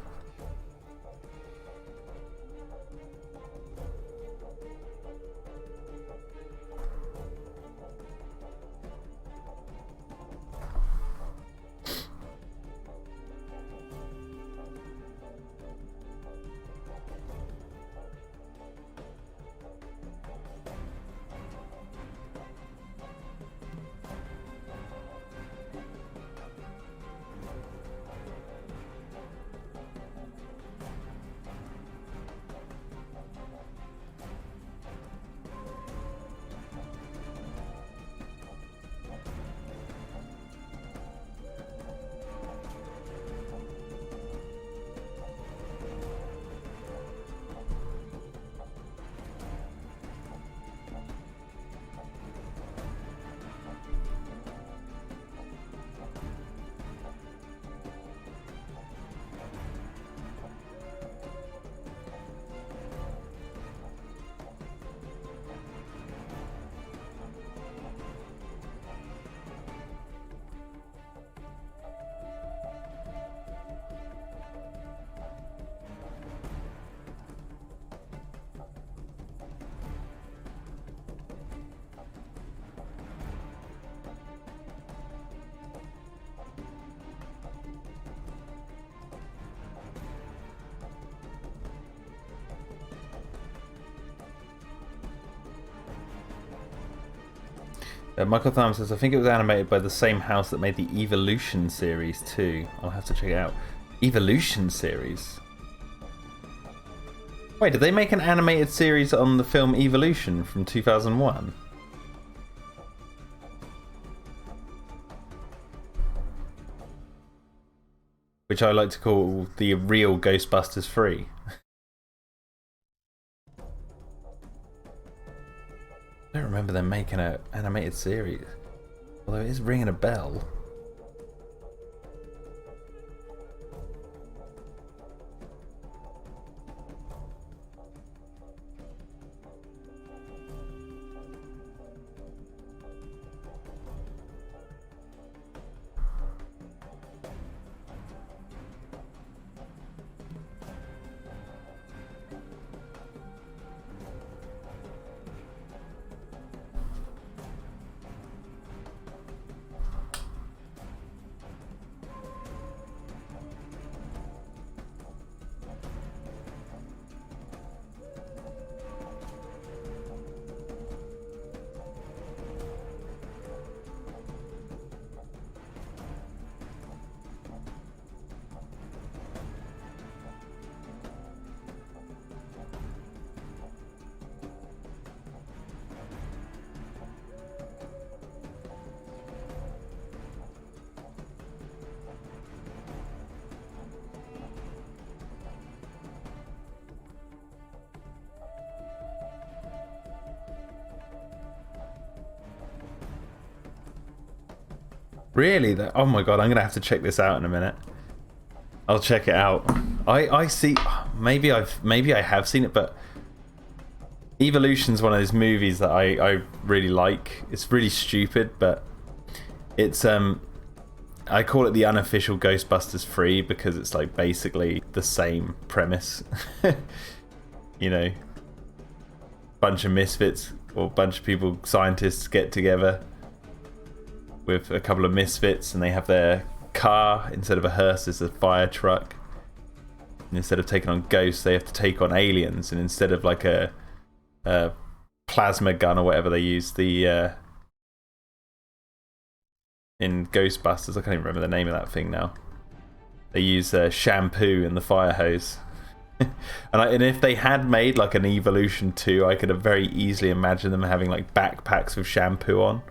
Michael Thumb says, I think it was animated by the same house that made the Evolution series too. I'll have to check it out. Evolution series? Wait, did they make an animated series on the film Evolution from 2001? Which I like to call the real Ghostbusters 3. I don't remember them making an animated series, although it is ringing a bell. Really? Oh my god, I'm gonna have to check this out in a minute. I'll check it out. I see. Maybe I have seen it, but Evolution's one of those movies that I really like. It's really stupid, but it's I call it the unofficial Ghostbusters 3 because it's like basically the same premise. You know, bunch of misfits or bunch of people, scientists, get together with a couple of misfits, and they have their car, instead of a hearse, is a fire truck. And instead of taking on ghosts, they have to take on aliens, and instead of like a plasma gun or whatever they use, the in Ghostbusters, I can't even remember the name of that thing now. They use shampoo in the fire hose. And if they had made like an Evolution 2, I could have very easily imagined them having like backpacks with shampoo on.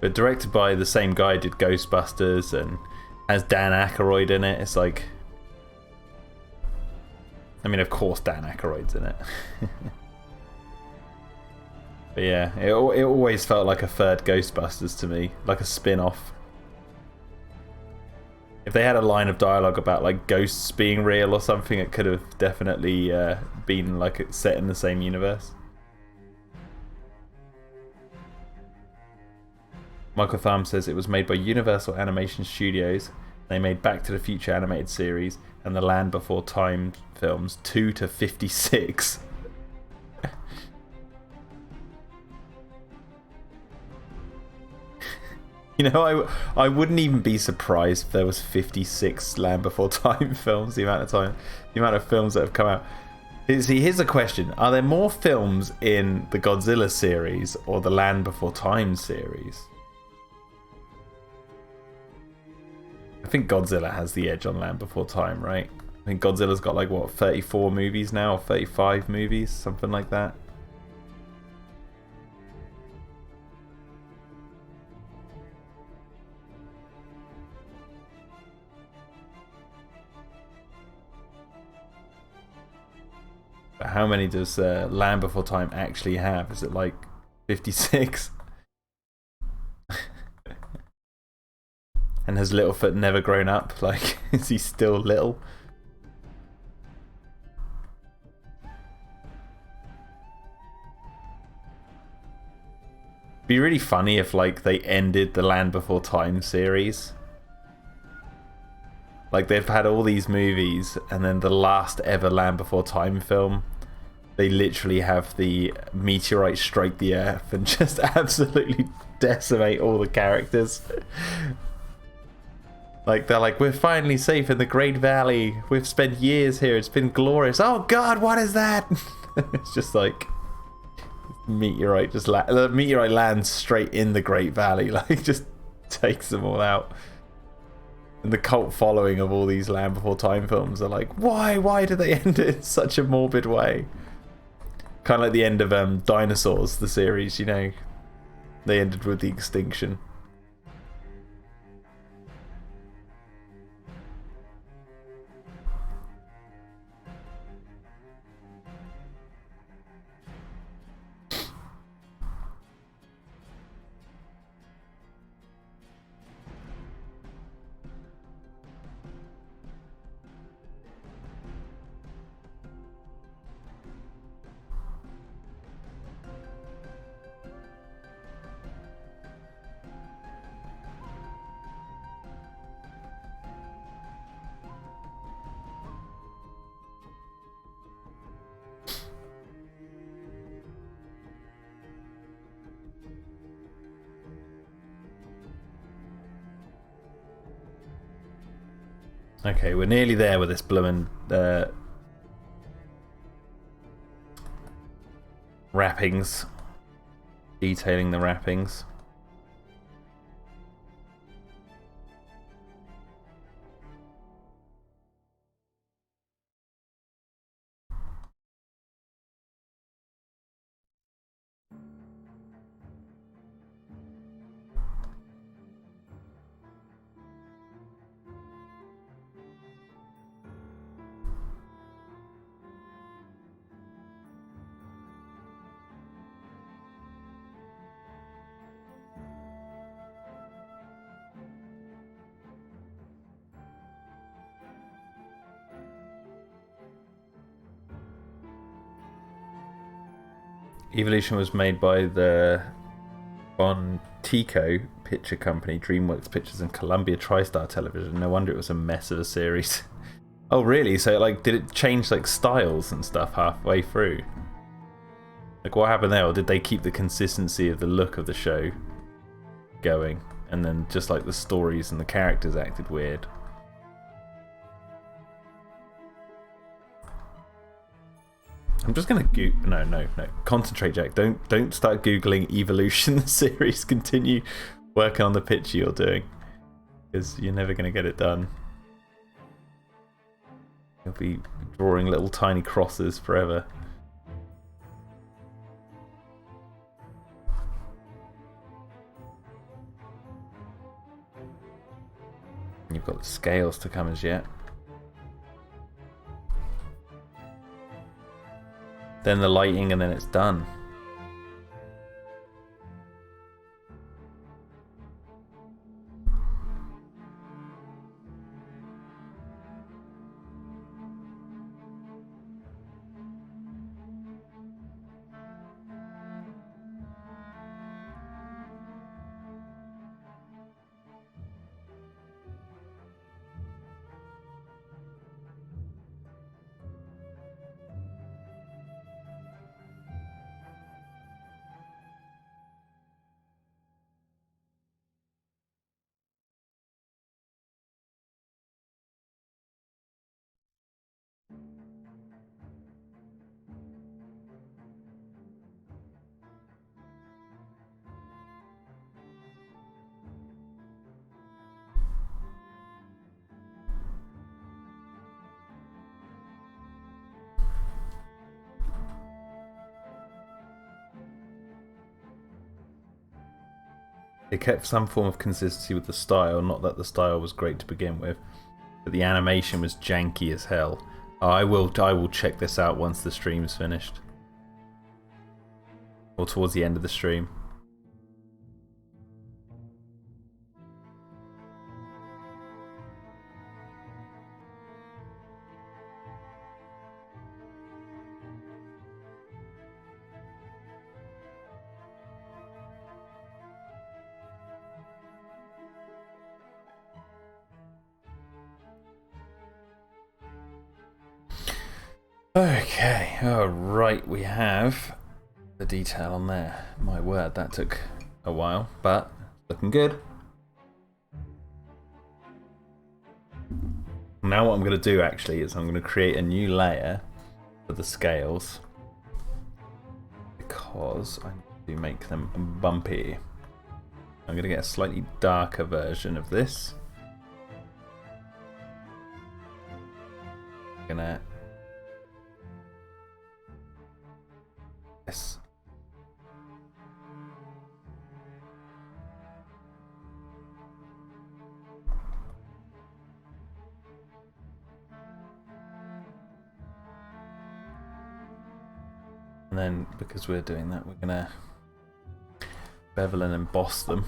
But directed by the same guy who did Ghostbusters and has Dan Aykroyd in it. It's like, I mean, of course Dan Aykroyd's in it. But yeah, it always felt like a third Ghostbusters to me, like a spin-off. If they had a line of dialogue about like ghosts being real or something, it could have definitely been like set in the same universe. Michael Tharm says it was made by Universal Animation Studios. They made Back to the Future animated series and the Land Before Time films 2 to 56. You know, I wouldn't even be surprised if there was 56 Land Before Time films. The amount of films that have come out. See, here's a question: are there more films in the Godzilla series or the Land Before Time series? I think Godzilla has the edge on Land Before Time, right? I think Godzilla's got like, what, 34 movies now, or 35 movies, something like that. But how many does Land Before Time actually have? Is it like 56? And has Littlefoot never grown up? Like, is he still little? It'd be really funny if like they ended the Land Before Time series. Like, they've had all these movies, and then the last ever Land Before Time film, they literally have the meteorite strike the Earth and just absolutely decimate all the characters. Like, they're like, we're finally safe in the Great Valley. We've spent years here. It's been glorious. Oh God, what is that? It's just like meteorite the meteorite lands straight in the Great Valley. Like, just takes them all out. And the cult following of all these Land Before Time films are like, why did they end it in such a morbid way? Kind of like the end of Dinosaurs, the series, you know. They ended with the extinction. Okay, we're nearly there with this bloomin' wrappings. Detailing the wrappings. Evolution was made by the Bontico Picture Company, DreamWorks Pictures, and Columbia TriStar Television. No wonder it was a mess of a series. Oh, really? So, like, did it change, like, styles and stuff halfway through? Like, what happened there? Or did they keep the consistency of the look of the show going? And then just, like, the stories and the characters acted weird? I'm just gonna no. Concentrate, Jack. Don't start googling Evolution the series. Continue working on the picture you're doing, because you're never gonna get it done. You'll be drawing little tiny crosses forever. You've got the scales to come as yet. Then the lighting, and then it's done. It kept some form of consistency with the style, not that the style was great to begin with, but the animation was janky as hell. Oh, I will check this out once the stream's finished. Or towards the end of the stream. Okay, alright, we have the detail on there. My word, that took a while, but looking good. Now what I'm going to do actually is I'm going to create a new layer for the scales, because I need to make them bumpy. I'm going to get a slightly darker version of this. I'm going to yes. And then, because we're doing that, we're going to bevel and emboss them.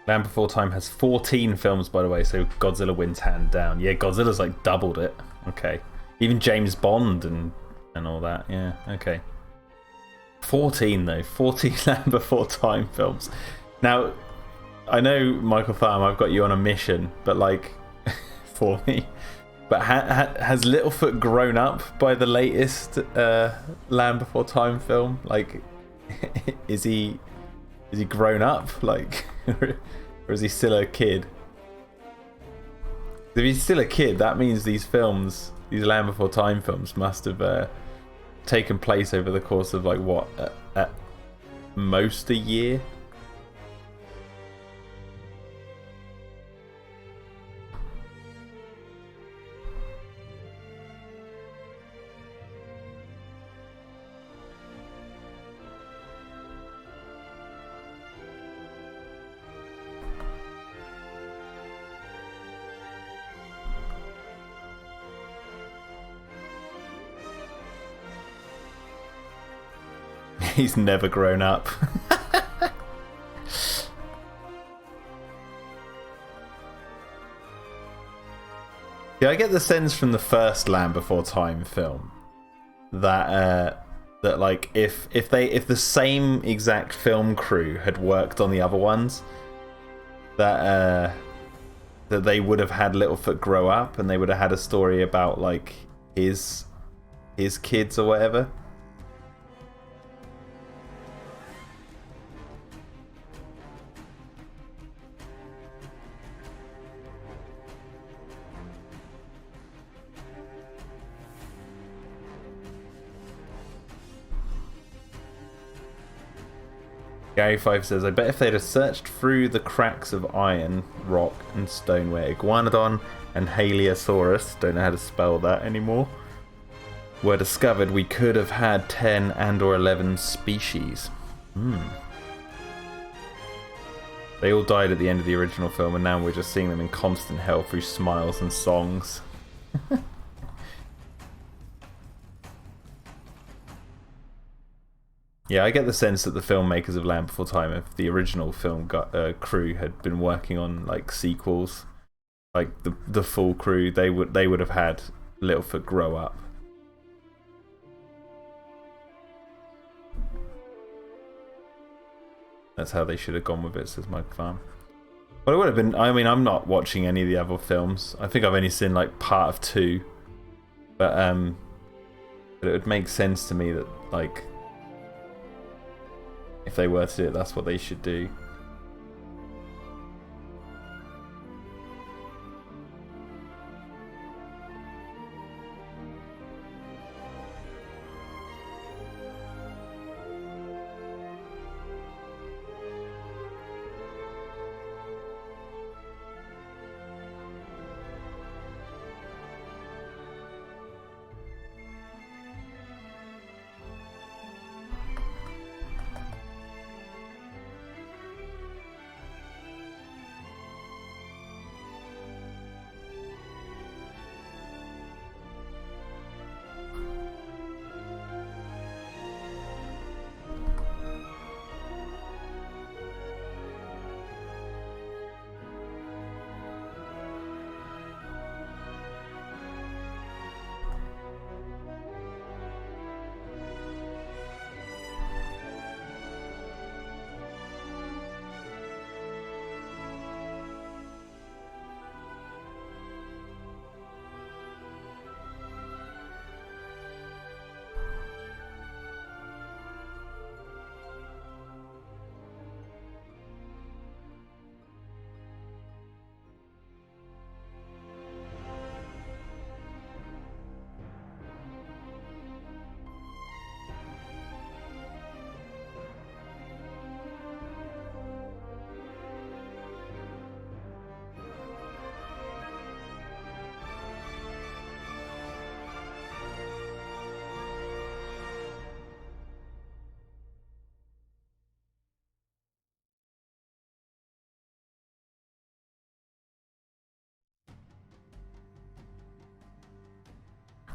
Land Before Time has 14 films, by the way, so Godzilla wins hand down. Yeah, Godzilla's like doubled it. Okay. Even James Bond and all that. Yeah, okay. 14 though. 14 Land Before Time films. Now, I know, Michael Farm, I've got you on a mission, but like, for me. But has Littlefoot grown up by the latest Land Before Time film? Like, is he grown up? Like, or is he still a kid? If he's still a kid, that means these films, these Land Before Time films, must have taken place over the course of like what, most a year. He's never grown up. Yeah, I get the sense from the first Land Before Time film that that like if the same exact film crew had worked on the other ones, that that they would have had Littlefoot grow up and they would have had a story about like his kids or whatever. Gary Five says, I bet if they'd have searched through the cracks of iron, rock, and stone where Iguanodon and Haleosaurus, don't know how to spell that anymore, were discovered, we could have had 10 and or 11 species. They all died at the end of the original film, and now we're just seeing them in constant hell through smiles and songs. Yeah, I get the sense that the filmmakers of Land Before Time, if the original film crew had been working on like sequels, like the full crew, they would have had Littlefoot grow up. That's how they should have gone with it, says Mike Farm. But it would have been. I mean, I'm not watching any of the other films. I think I've only seen like part of 2, but it would make sense to me that like, if they were to do it, that's what they should do.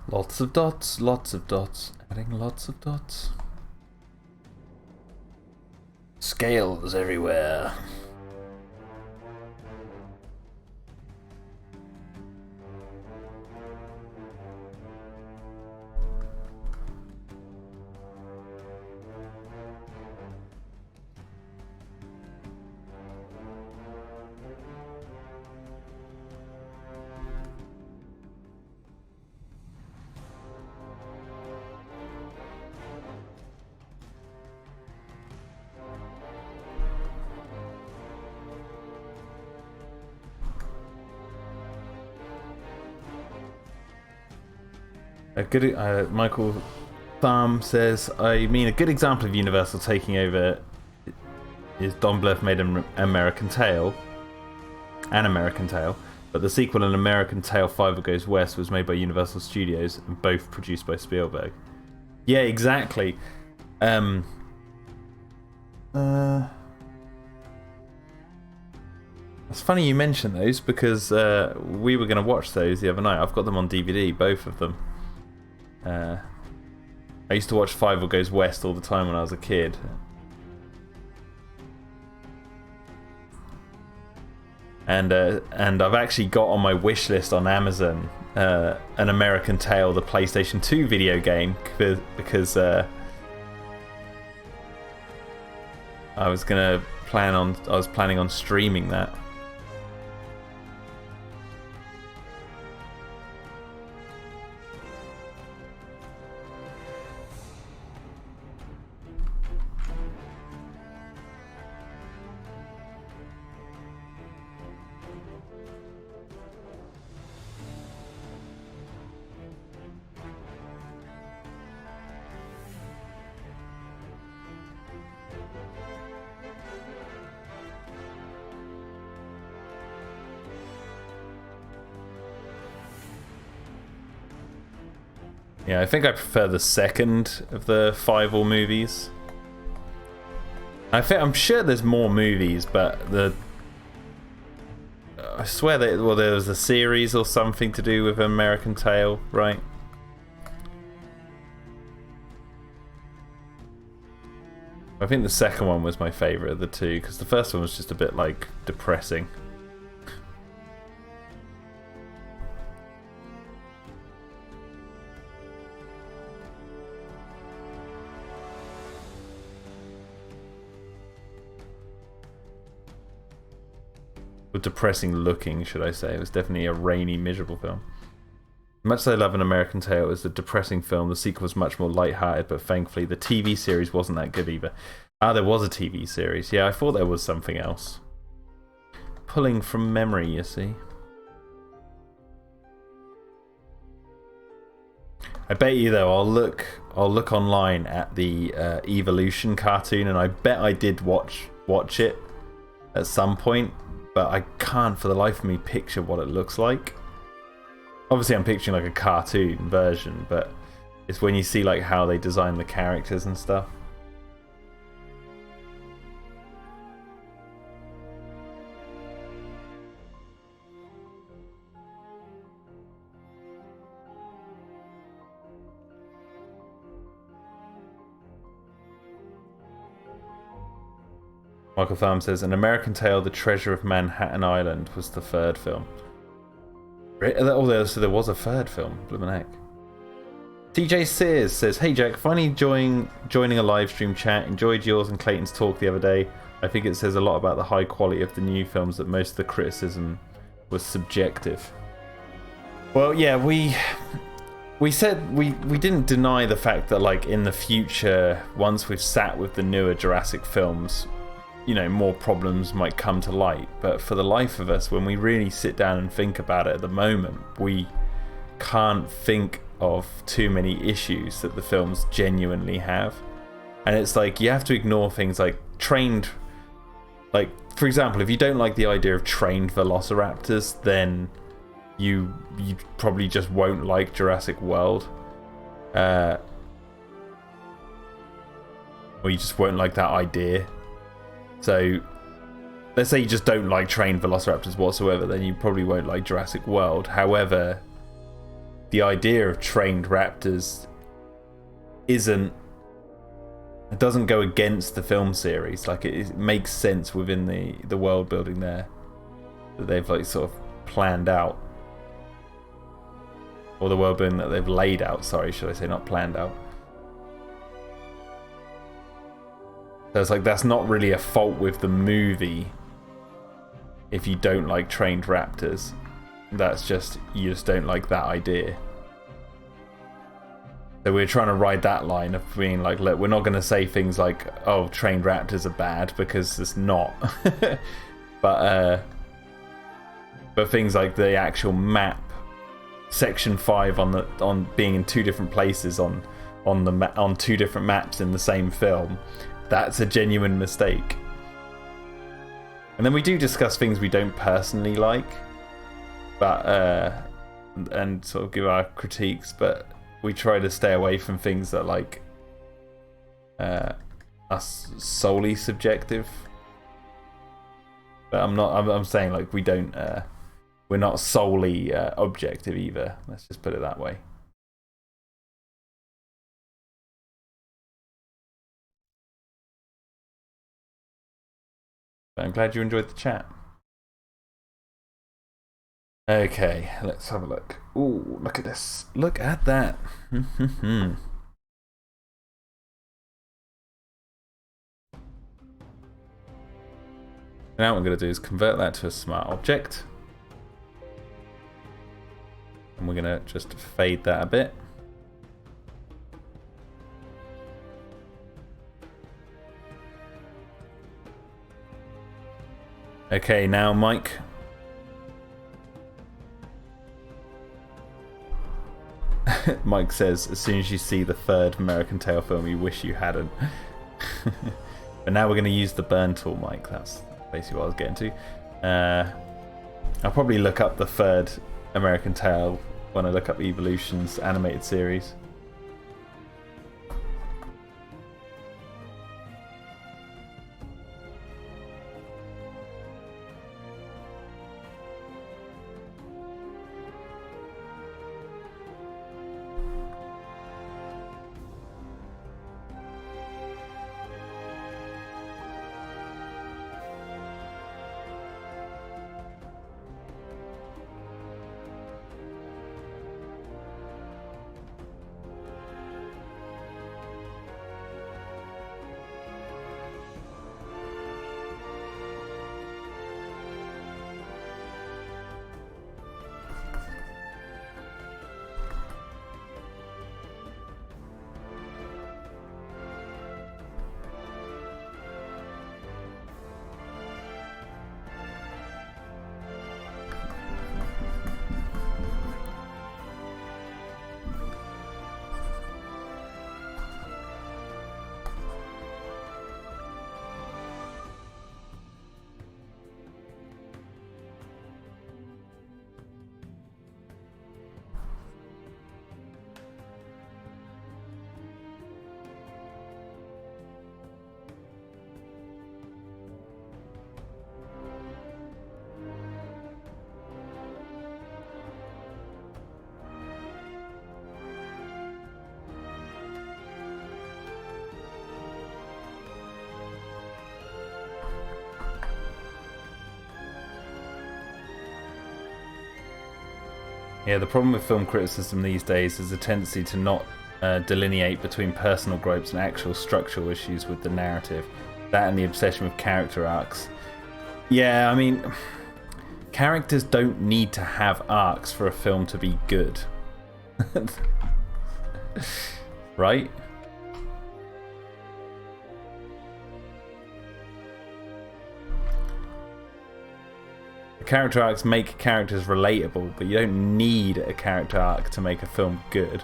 Lots of dots, adding lots of dots. Scales everywhere. Michael Thumb says, I mean, a good example of Universal taking over is Don Bluth made an American Tail, but the sequel, An American Tail 5 Goes West, was made by Universal Studios and both produced by Spielberg. Yeah, exactly. It's funny you mention those because we were going to watch those the other night. I've got them on DVD, both of them. I used to watch 5 Goes West all the time when I was a kid. And I've actually got on my wish list on Amazon An American Tail, the PlayStation 2 video game, because I was planning on streaming that. Yeah, I think I prefer the second of the 5 all movies. I'm sure there's more movies, but I swear that there was a series or something to do with American Tail, right? I think the second one was my favourite of the two, because the first one was just a bit like depressing. Depressing looking, should I say. It was definitely a rainy, miserable film. Much as I love An American Tail, it was a depressing film. The sequel was much more light-hearted, but thankfully the TV series wasn't that good either. Ah, there was a TV series. Yeah, I thought there was something else. Pulling from memory, you see. I bet you though, I'll look online at the Evolution cartoon, and I bet I did watch it at some point. But I can't for the life of me picture what it looks like. Obviously I'm picturing like a cartoon version, but it's when you see like how they design the characters and stuff. Michael Farm says, An American Tail, The Treasure of Manhattan Island was the third film. Oh, so there was a third film. Bloomin' heck. TJ Sears says, Hey Jack, finally joining a live stream chat. Enjoyed yours and Clayton's talk the other day. I think it says a lot about the high quality of the new films that most of the criticism was subjective. Well, yeah, we said we didn't deny the fact that like in the future, once we've sat with the newer Jurassic films, you know, more problems might come to light. But for the life of us, when we really sit down and think about it at the moment, we can't think of too many issues that the films genuinely have. And it's like, you have to ignore things like trained, like, for example, if you don't like the idea of trained velociraptors, then you probably just won't like Jurassic World. Or you just won't like that idea. So, let's say you just don't like trained velociraptors whatsoever, then you probably won't like Jurassic World. However, the idea of trained raptors it doesn't go against the film series. Like, it makes sense within the world building there that they've like sort of planned out. Or the world building that they've laid out, sorry, should I say, not planned out. So it's like, that's not really a fault with the movie if you don't like trained raptors. That's just, you just don't like that idea. So we're trying to ride that line of being like, look, we're not going to say things like, oh, trained raptors are bad, because it's not. But things like the actual map, section 5 on being in 2 different places on on two different maps in the same film, that's a genuine mistake. And then we do discuss things we don't personally like, but and sort of give our critiques, but we try to stay away from things that like are solely subjective. But I'm saying like we don't we're not solely objective either. Let's just put it that way. But I'm glad you enjoyed the chat. Okay, let's have a look. Ooh, look at this. Look at that. Now what I'm going to do is convert that to a smart object. And we're going to just fade that a bit. Okay, now Mike. Mike says, as soon as you see the third American Tail film, you wish you hadn't. But now we're going to use the burn tool, Mike. That's basically what I was getting to. I'll probably look up the third American Tail when I look up Evolution's animated series. Yeah, the problem with film criticism these days is a tendency to not delineate between personal gripes and actual structural issues with the narrative. That and the obsession with character arcs. Yeah, I mean, characters don't need to have arcs for a film to be good. Right? Character arcs make characters relatable, but you don't need a character arc to make a film good.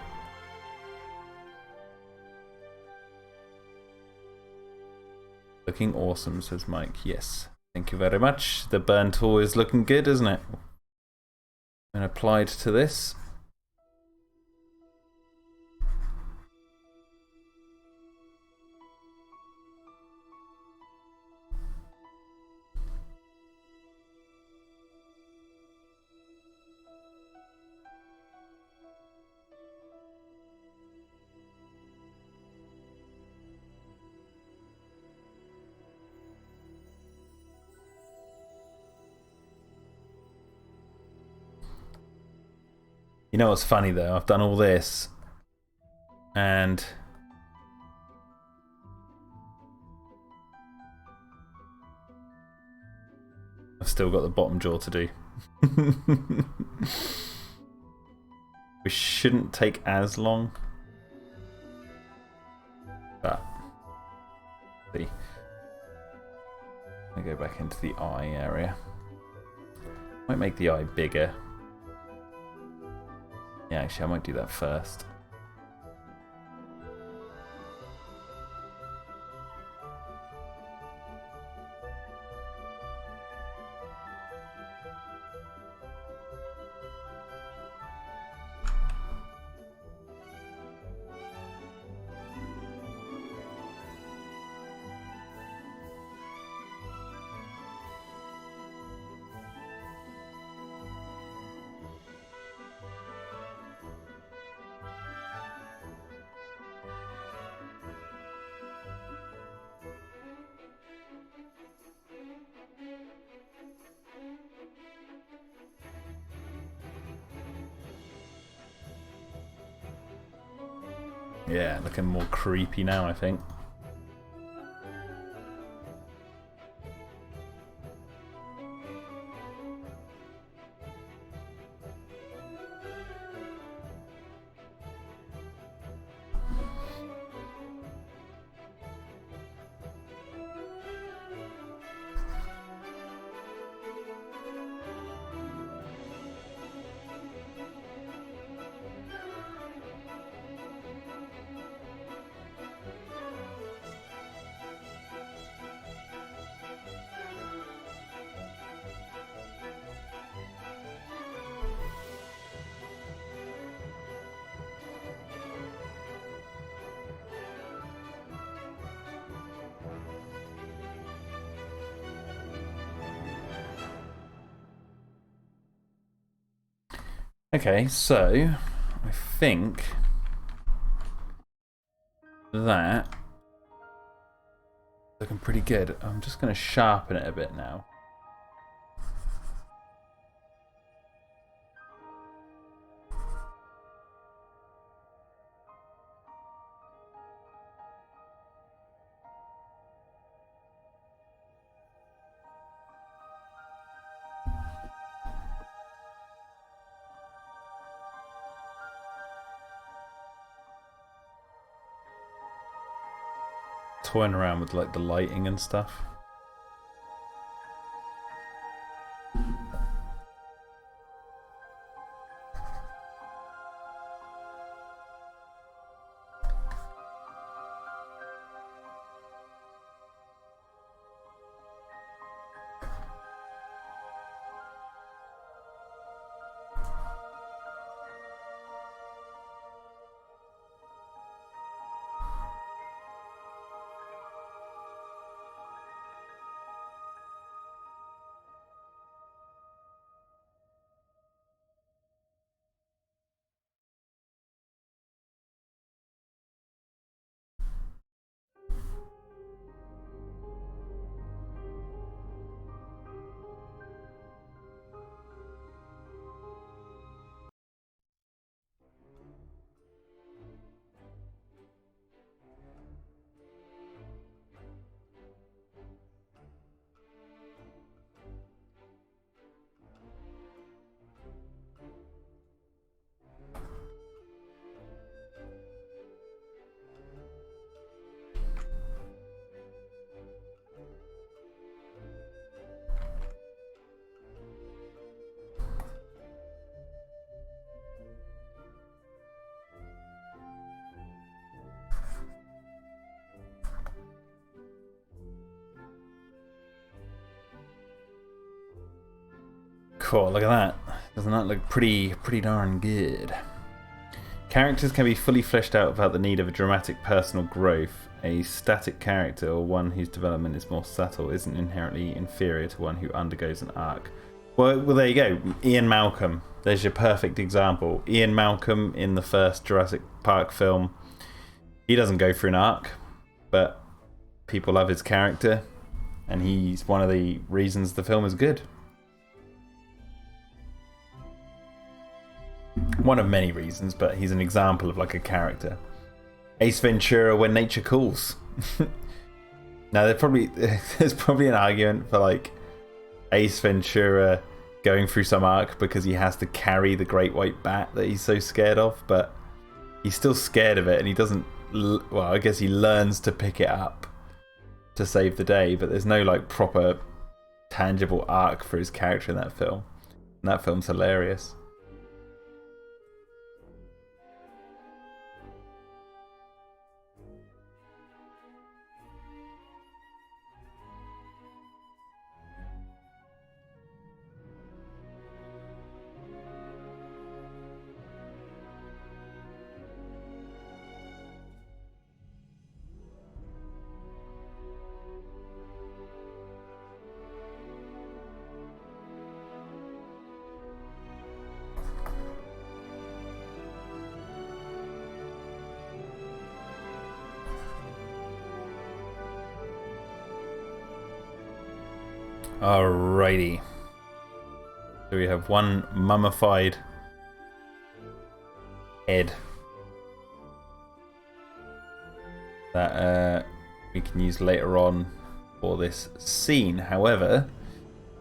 Looking awesome, says Mike. Yes, thank you very much. The burn tool is looking good, isn't it? And applied to this. You know what's funny though? I've done all this and I've still got the bottom jaw to do. Which shouldn't take as long. But see. I go back into the eye area. Might make the eye bigger. Yeah, actually, I might do that first. Yeah, looking more creepy now, I think. Okay, so I think that looking pretty good. I'm just going to sharpen it a bit now. Toying around with like the lighting and stuff. Cool, look at that. Doesn't that look pretty darn good? Characters can be fully fleshed out without the need of a dramatic personal growth. A static character, or one whose development is more subtle, isn't inherently inferior to one who undergoes an arc. Well, there you go. Ian Malcolm. There's your perfect example. Ian Malcolm in the first Jurassic Park film. He doesn't go through an arc, but people love his character, and he's one of the reasons the film is good. One of many reasons, but he's an example of like a character. Ace Ventura, When Nature Calls. Now there's probably an argument for like Ace Ventura going through some arc because he has to carry the great white bat that he's so scared of, but he's still scared of it, and he doesn't. Well, I guess he learns to pick it up to save the day, but there's no like proper tangible arc for his character in that film. And that film's hilarious. Alrighty. So we have one mummified head. that we can use later on for this scene. However,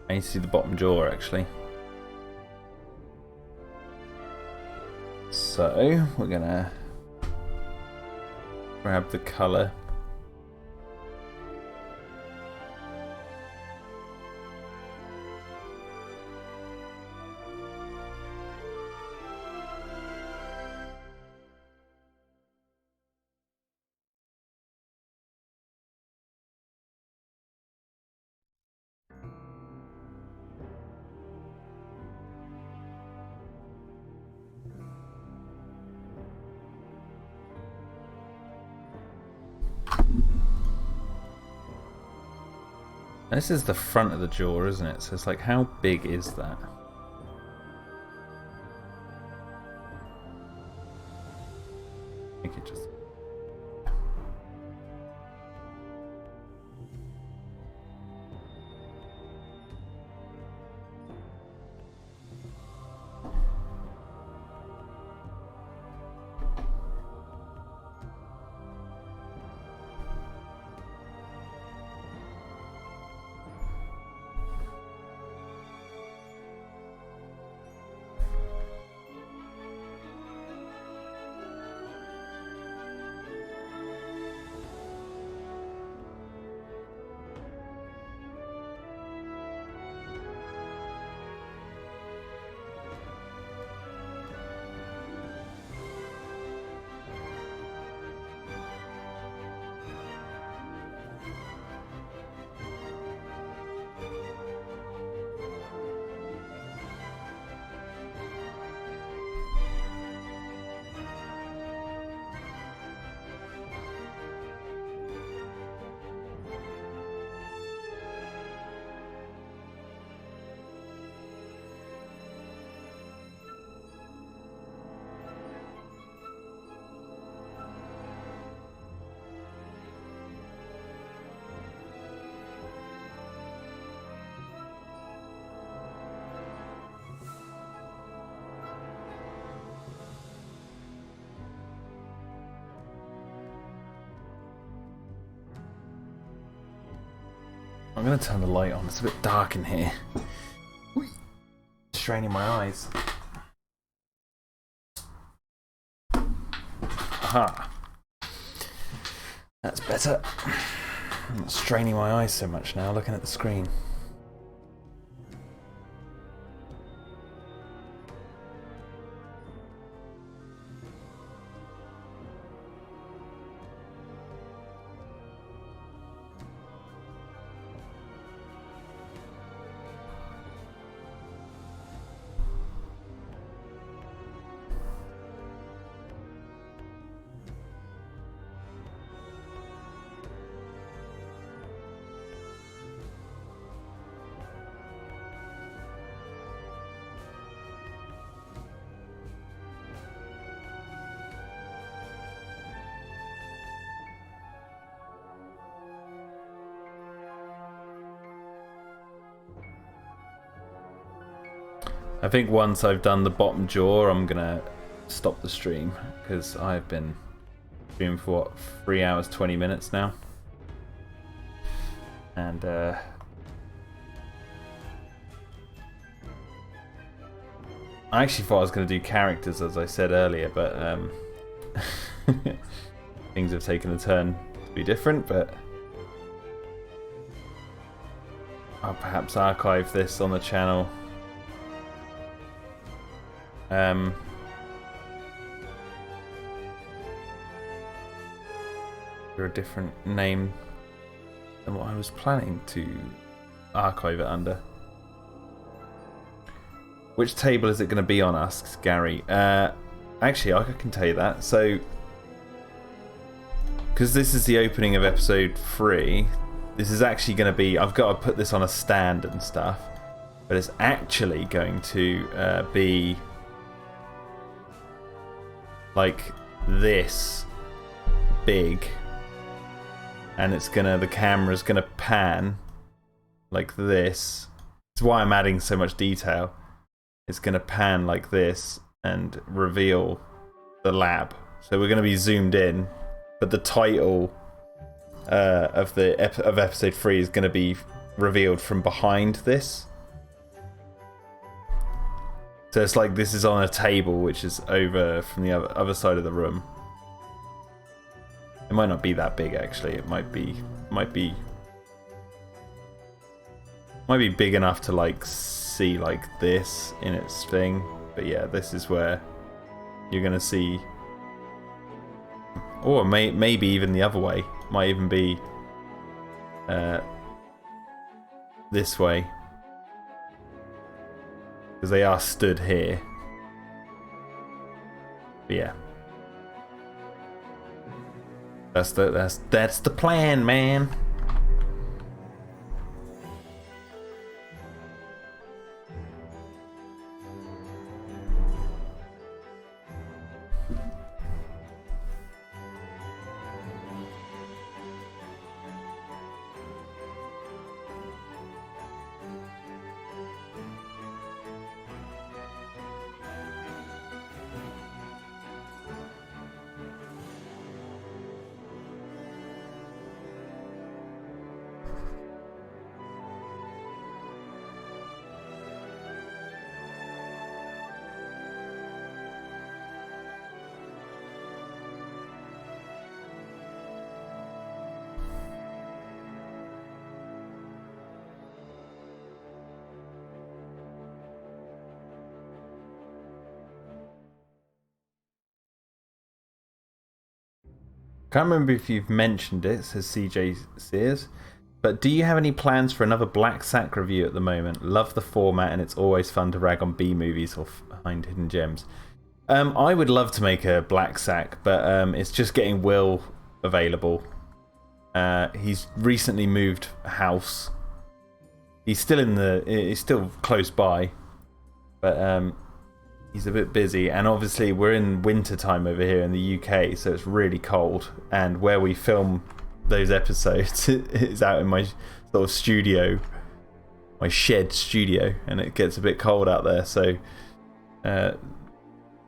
I need to see the bottom jaw actually. So we're gonna grab the colour. This is the front of the jaw, isn't it? So it's like, how big is that? I think it just... I'm going to turn the light on. It's a bit dark in here. Straining my eyes. Aha. That's better. I'm not straining my eyes so much now looking at the screen. I think once I've done the bottom jaw, I'm gonna stop the stream because I've been streaming for what, 3 hours 20 minutes now, and I actually thought I was gonna do characters as I said earlier, but things have taken a turn to be different. But I'll perhaps archive this on the channel. For a different name than what I was planning to archive it under. Which table is it going to be on, asks Gary. Actually, I can tell you that. So, because this is the opening of episode 3, this is actually going to be... I've got to put this on a stand and stuff, but it's actually going to be like this big, and it's gonna, the camera's gonna pan like this. That's why I'm adding so much detail. It's gonna pan like this and reveal the lab. So we're gonna be zoomed in, but the title of episode 3 is going to be revealed from behind this. So it's like this is on a table which is over from the other side of the room. It might not be that big actually. It might be big enough to like see like this in its thing. But yeah, this is where you're gonna see, or maybe even the other way. Might even be this way, because they are stood here. But yeah, that's the plan, man. Can't remember if you've mentioned it, says CJ Sears, but do you have any plans for another Black Sack review at the moment? Love the format and it's always fun to rag on B movies or find hidden gems. I would love to make a Black Sack, but it's just getting Will available. He's recently moved house. He's still close by, but he's a bit busy, and obviously we're in winter time over here in the UK, so it's really cold, and where we film those episodes is out in my sort of studio, my shed studio, and it gets a bit cold out there, so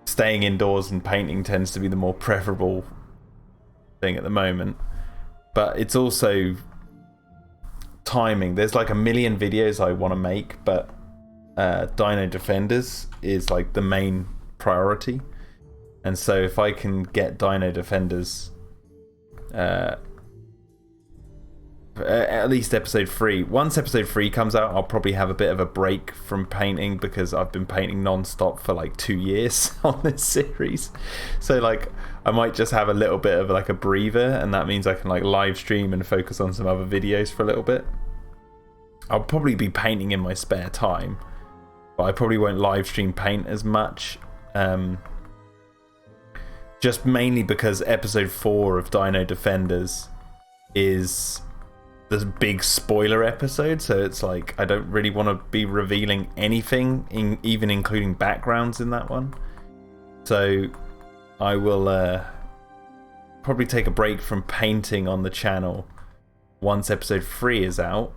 staying indoors and painting tends to be the more preferable thing at the moment. But it's also timing. There's like a million videos I want to make, but Dino-Defenders is like the main priority, and so if I can get Dino-Defenders at least episode 3, once episode 3 comes out, I'll probably have a bit of a break from painting, because I've been painting non-stop for like 2 years on this series, so like I might just have a little bit of like a breather, and that means I can like live stream and focus on some other videos for a little bit. I'll probably be painting in my spare time, but I probably won't live stream paint as much, just mainly because episode 4 of Dino-Defenders is the big spoiler episode, so it's like I don't really want to be revealing anything, even including backgrounds in that one. So I will probably take a break from painting on the channel once episode 3 is out.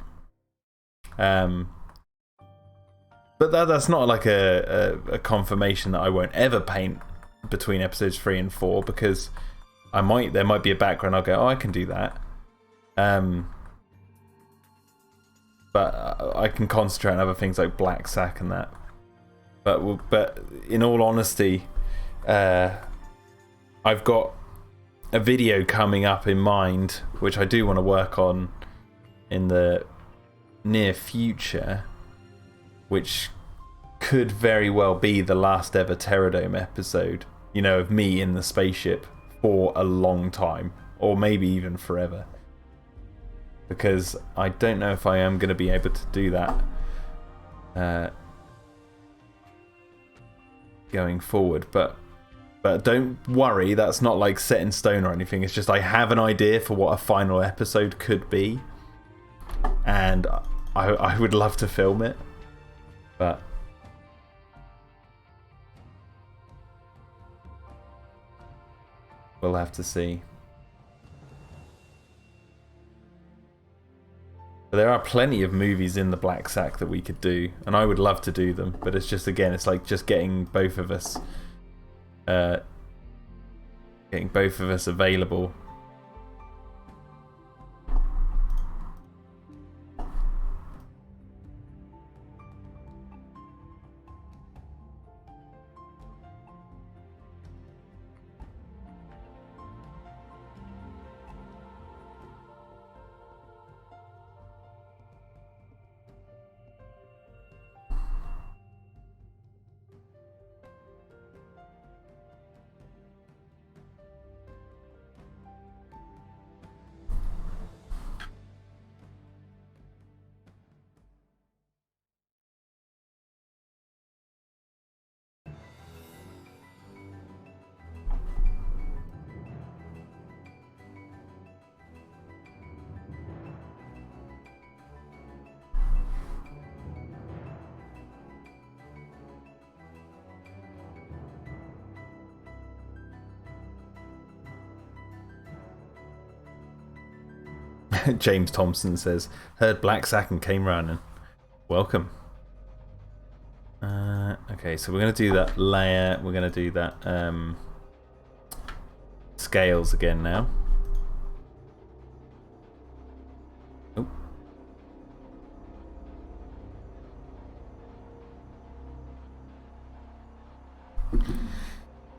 But that's not like a confirmation that I won't ever paint between episodes 3 and 4, because there might be a background I'll go, oh, I can do that. But I can concentrate on other things like Black Sack and that. But in all honesty, I've got a video coming up in mind which I do want to work on in the near future, which could very well be the last ever Pterodome episode, you know, of me in the spaceship for a long time, or maybe even forever, because I don't know if I am going to be able to do that going forward, but don't worry, that's not like set in stone or anything. It's just I have an idea for what a final episode could be, and I would love to film it, but we'll have to see. But there are plenty of movies in the Black Sack that we could do, and I would love to do them, but it's just, again, it's like just getting both of us available. James Thompson says, heard Black Sack and came running. Welcome. Okay, so we're going to do that layer. We're going to do that scales again now. Oh.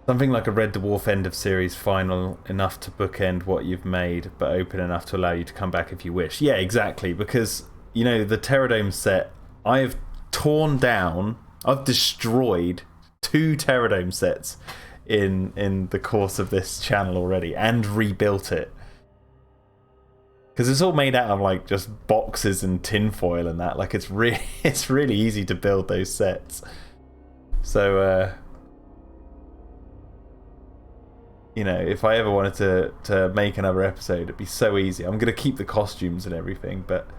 Something like a Red Dwarf end of series final, enough to bookend what you've made, but open enough to allow you to come back if you wish. Yeah, exactly, because, you know, the Pterodome set, I've torn down, I've destroyed 2 Pterodome sets in the course of this channel already, and rebuilt it. Because it's all made out of, like, just boxes and tinfoil and that. Like, it's really easy to build those sets. So, you know, if I ever wanted to make another episode, it'd be so easy. I'm going to keep the costumes and everything, but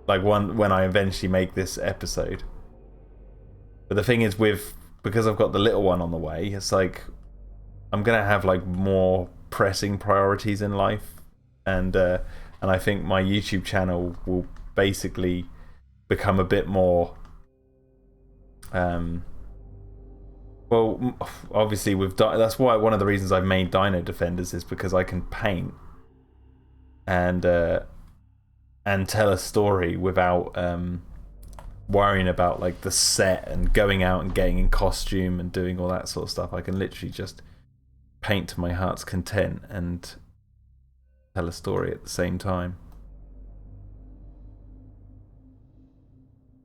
like when I eventually make this episode. But the thing is, because I've got the little one on the way, it's like I'm going to have like more pressing priorities in life, and I think my YouTube channel will basically become a bit more well, obviously that's why one of the reasons I've made Dino-Defenders is because I can paint and tell a story without worrying about like the set and going out and getting in costume and doing all that sort of stuff. I can literally just paint to my heart's content and tell a story at the same time.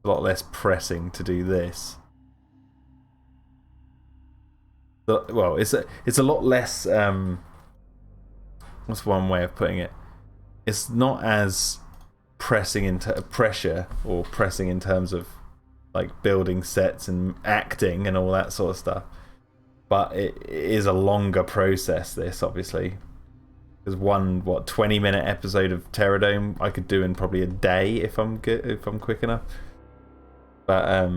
A lot less pressing to do this. Well, it's a lot less. What's one way of putting it? It's not as pressing into pressure or pressing in terms of like building sets and acting and all that sort of stuff. But it is a longer process. This obviously, because one 20-minute episode of Pterodome I could do in probably a day if I'm quick enough. But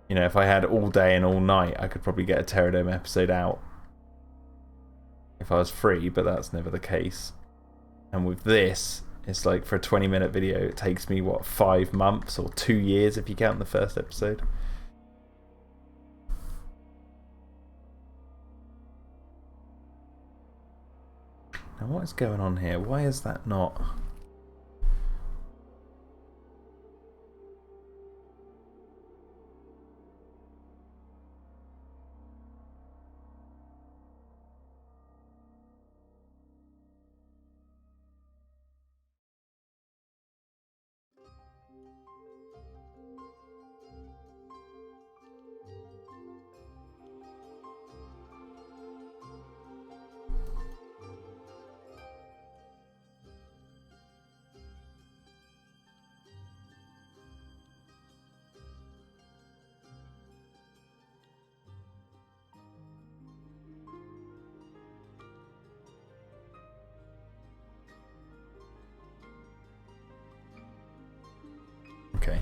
you know, if I had all day and all night, I could probably get a Pterodome episode out if I was free, but that's never the case. And with this, it's like for a 20-minute video, it takes me, what, 5 months or 2 years if you count the first episode. Now, what is going on here? Why is that not... Okay.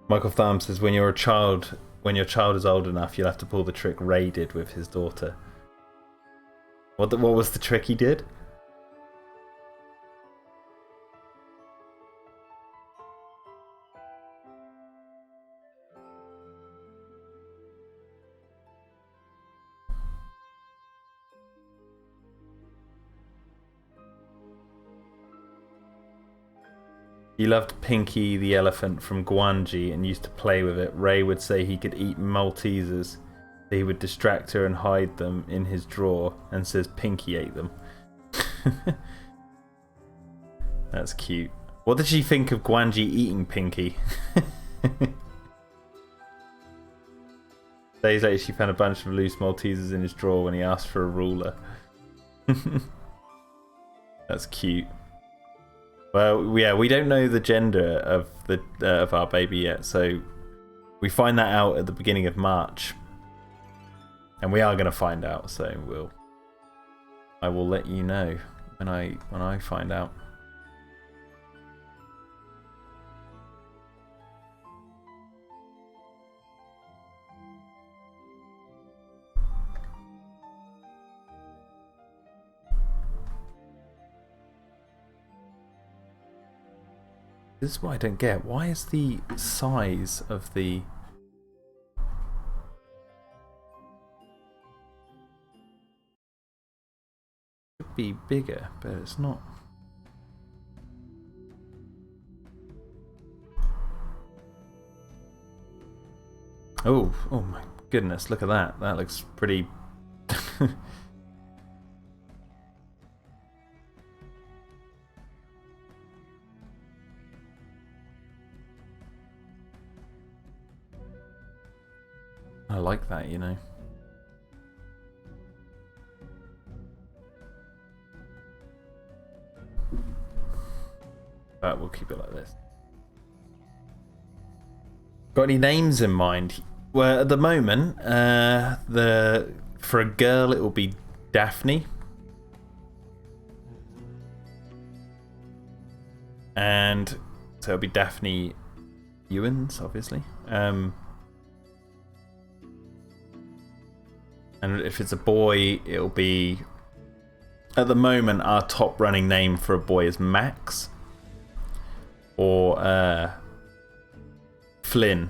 Michael Tharm says, when your child is old enough, you'll have to pull the trick Ray did with his daughter. What was the trick he did? He loved Pinky the elephant from Guanji and used to play with it. Ray would say he could eat Maltesers. He would distract her and hide them in his drawer, and says Pinky ate them. That's cute. What did she think of Guanji eating Pinky? Days later, she found a bunch of loose Maltesers in his drawer when he asked for a ruler. That's cute. Well, yeah, we don't know the gender of our baby yet, so we find that out at the beginning of March, and we are going to find out. So I will let you know when I find out. This is what I don't get. Why is the size of the... Should be bigger, but it's not. Oh my goodness, look at that. That looks pretty... I like that, you know. But we'll keep it like this. Got any names in mind? Well, at the moment, for a girl it will be Daphne. And so it'll be Daphne Ewens, obviously. And if it's a boy, it'll be... At the moment, our top running name for a boy is Max. Or Flynn.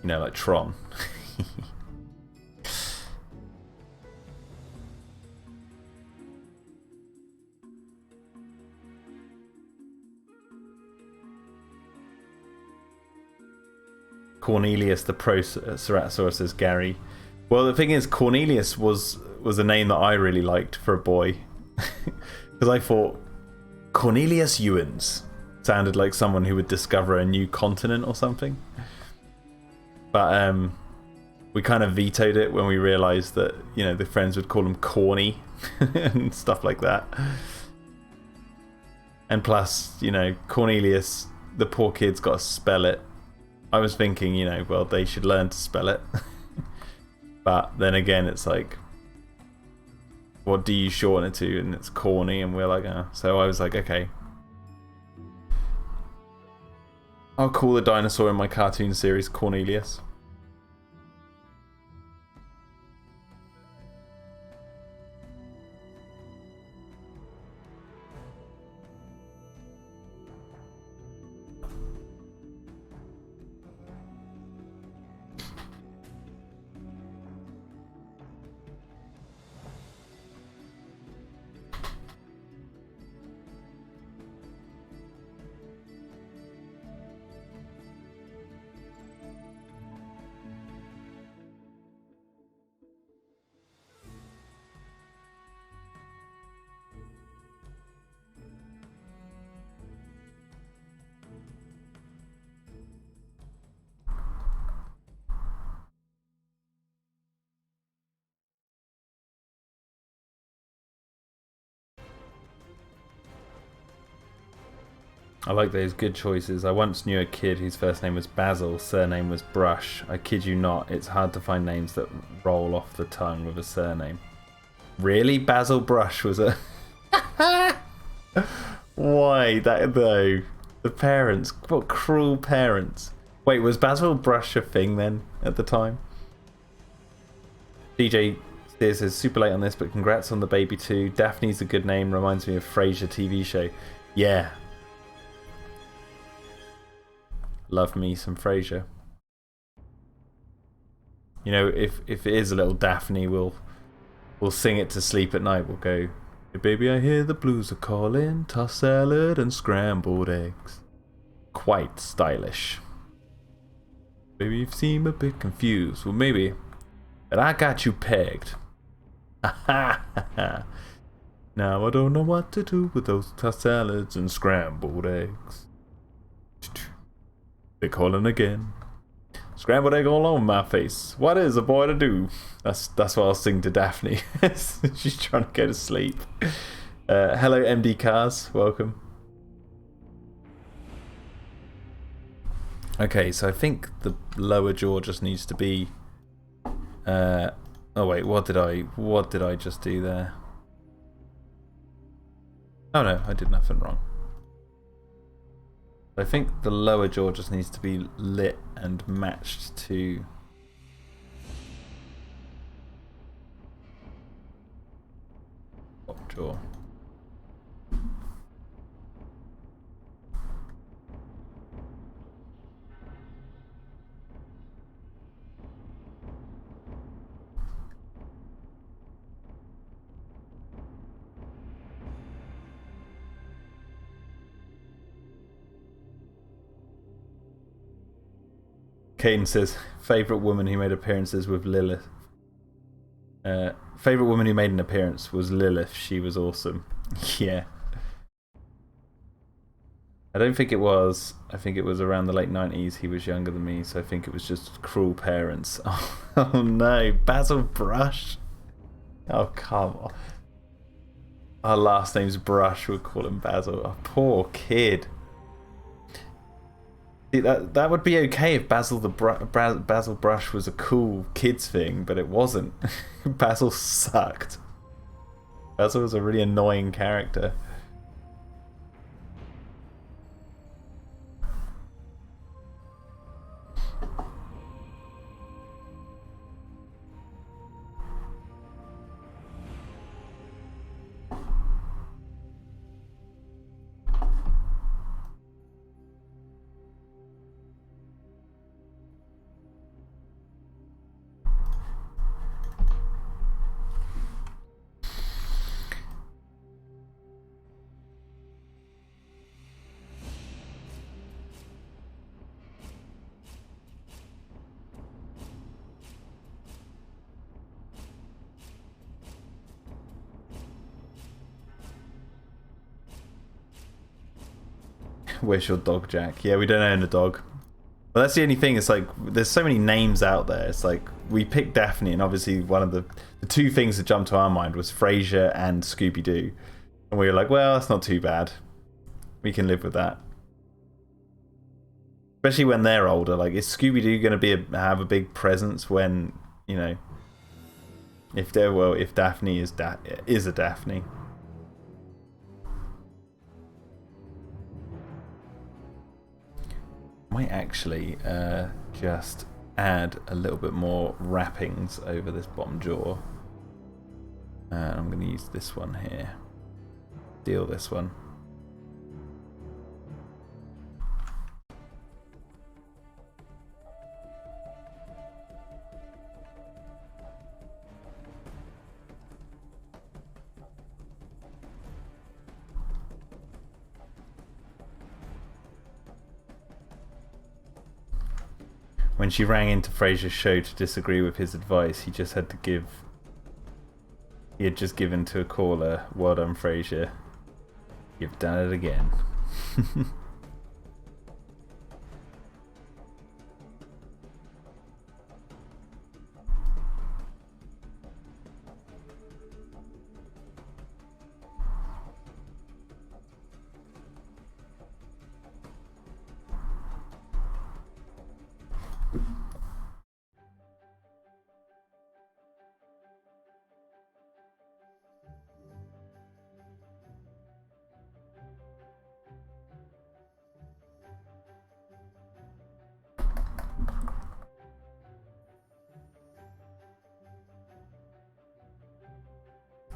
You know, like Tron. Cornelius the Ceratosaurus, says Gary. Well, the thing is, Cornelius was a name that I really liked for a boy. Because I thought Cornelius Ewens sounded like someone who would discover a new continent or something. But we kind of vetoed it when we realised that, you know, the friends would call him Corny and stuff like that. And plus, you know, Cornelius, the poor kid's got to spell it. I was thinking, you know, well, they should learn to spell it. But then again, it's like, what do you shorten it to? And it's Corny, and we're like, oh. So I was like, okay. I'll call the dinosaur in my cartoon series Cornelius. I like those, good choices. I once knew a kid whose first name was Basil, surname was Brush. I kid you not, it's hard to find names that roll off the tongue with a surname. Really? Basil Brush was a... Why? That though? The parents. What cruel parents. Wait, was Basil Brush a thing then at the time? DJ Steer says, super late on this, but congrats on the baby too. Daphne's a good name, reminds me of Frasier TV show. Yeah. Love me some Frasier. You know, if it is a little Daphne, we'll sing it to sleep at night. We'll go Hey baby, I hear the blues are calling. Tossed salad and scrambled eggs. Quite stylish. Baby, you seem a bit confused. Well, maybe. But I got you pegged. Ha ha ha. Now I don't know what to do with those tossed salads and scrambled eggs. They're calling again. Scrambled egg all over my face. What is a boy to do? That's what I'll sing to Daphne. She's trying to go to sleep. Hello, MD Cars. Welcome. Okay, so I think the lower jaw just needs to be. Oh wait, what did I just do there? Oh no, I did nothing wrong. I think the lower jaw just needs to be lit and matched to top jaw. Caden says, favourite woman who made appearances with Lilith. Favourite woman who made an appearance was Lilith. She was awesome. Yeah. I don't think it was. I think it was around the late 90s. He was younger than me, so I think it was just cruel parents. Oh no, Basil Brush. Oh, come on. Our last name's Brush. We'll call him Basil. Oh, poor kid. That would be okay if Basil Brush was a cool kids thing, but it wasn't. Basil sucked. Basil was a really annoying character. Where's your dog, Jack? Yeah, we don't own a dog. But that's the only thing. It's like there's so many names out there. It's like we picked Daphne, and obviously one of the two things that jumped to our mind was Frasier and Scooby-Doo, and we were like, well, that's not too bad. We can live with that. Especially when they're older. Like, is Scooby-Doo going to have a big presence when, you know, if Daphne is a Daphne. Might actually just add a little bit more wrappings over this bottom jaw. I'm going to use this one here. Deal this one. When she rang into Frasier's show to disagree with his advice, he just had to give. He had just given to a caller, "Well done, Frasier. You've done it again."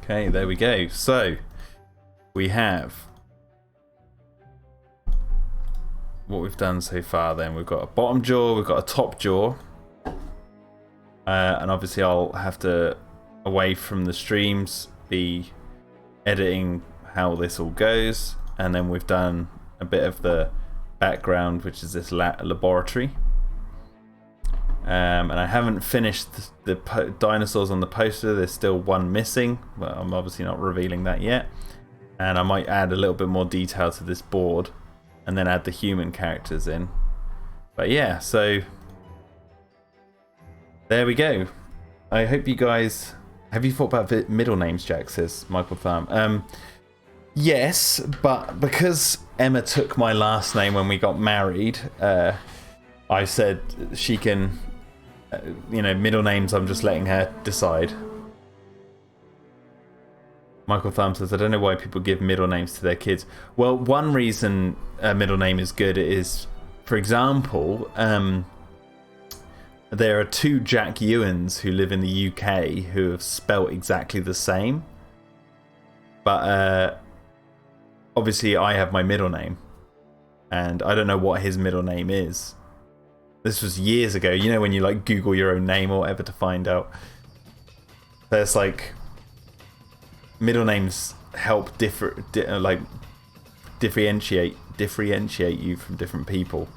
Okay, there we go. So, we have what we've done so far then. We've got a bottom jaw, we've got a top jaw. And obviously I'll have to, away from the streams, be editing how this all goes, and then we've done a bit of the background, which is this laboratory. And I haven't finished the dinosaurs on the poster. There's still one missing, but I'm obviously not revealing that yet. And I might add a little bit more detail to this board and then add the human characters in. But yeah, so there we go. I hope you guys... Have you thought about the middle names, Jack, says Michael Farm. Yes, but because Emma took my last name when we got married, I said she can, middle names I'm just letting her decide. Michael Farm says, I don't know why people give middle names to their kids. Well, one reason a middle name is good is, for example, there are 2 Jack Ewans who live in the UK who have spelt exactly the same. But obviously I have my middle name. And I don't know what his middle name is. This was years ago. You know when you like Google your own name or whatever to find out. There's like... Middle names help differentiate you from different people.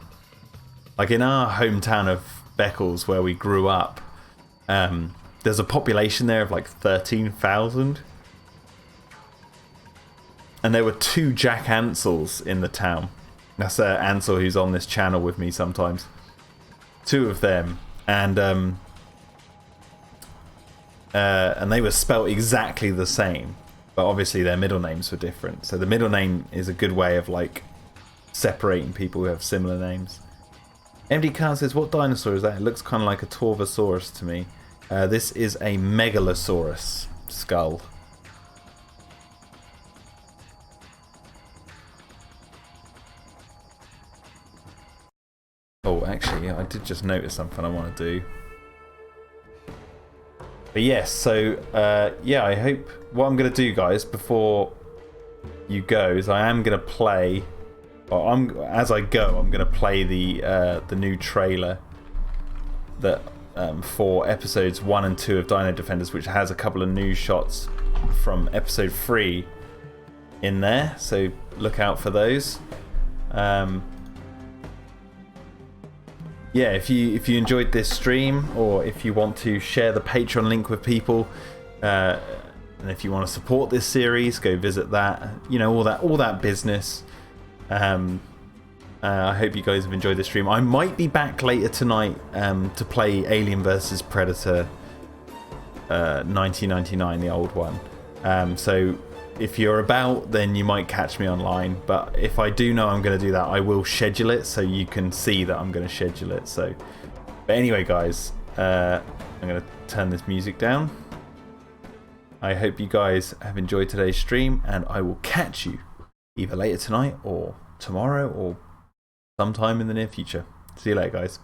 Like in our hometown of Beccles, where we grew up, there's a population there of like 13,000, and there were 2 Jack Ansels in the town. That's Ansel, who's on this channel with me sometimes. 2 of them, and they were spelt exactly the same, but obviously their middle names were different. So the middle name is a good way of like separating people who have similar names. MD Khan says, what dinosaur is that? It looks kind of like a Torvosaurus to me. This is a Megalosaurus skull. Oh, actually, I did just notice something I want to do. But yes, so, yeah, I hope... What I'm going to do, guys, before you go, is I am going to play... as I go, I'm going to play the new trailer that for episodes 1 and 2 of Dino-Defenders, which has a couple of new shots from episode 3 in there, so look out for those. Yeah, if you enjoyed this stream, or if you want to share the Patreon link with people, and if you want to support this series, go visit that. You know, all that business. I hope you guys have enjoyed the stream. I might be back later tonight to play Alien vs Predator 1999, the old one. So if you're about, then you might catch me online. But if I do know I'm going to do that, I will schedule it so you can see that I'm going to schedule it. So, but anyway, guys, I'm going to turn this music down. I hope you guys have enjoyed today's stream, and I will catch you either later tonight or tomorrow or sometime in the near future. See you later, guys.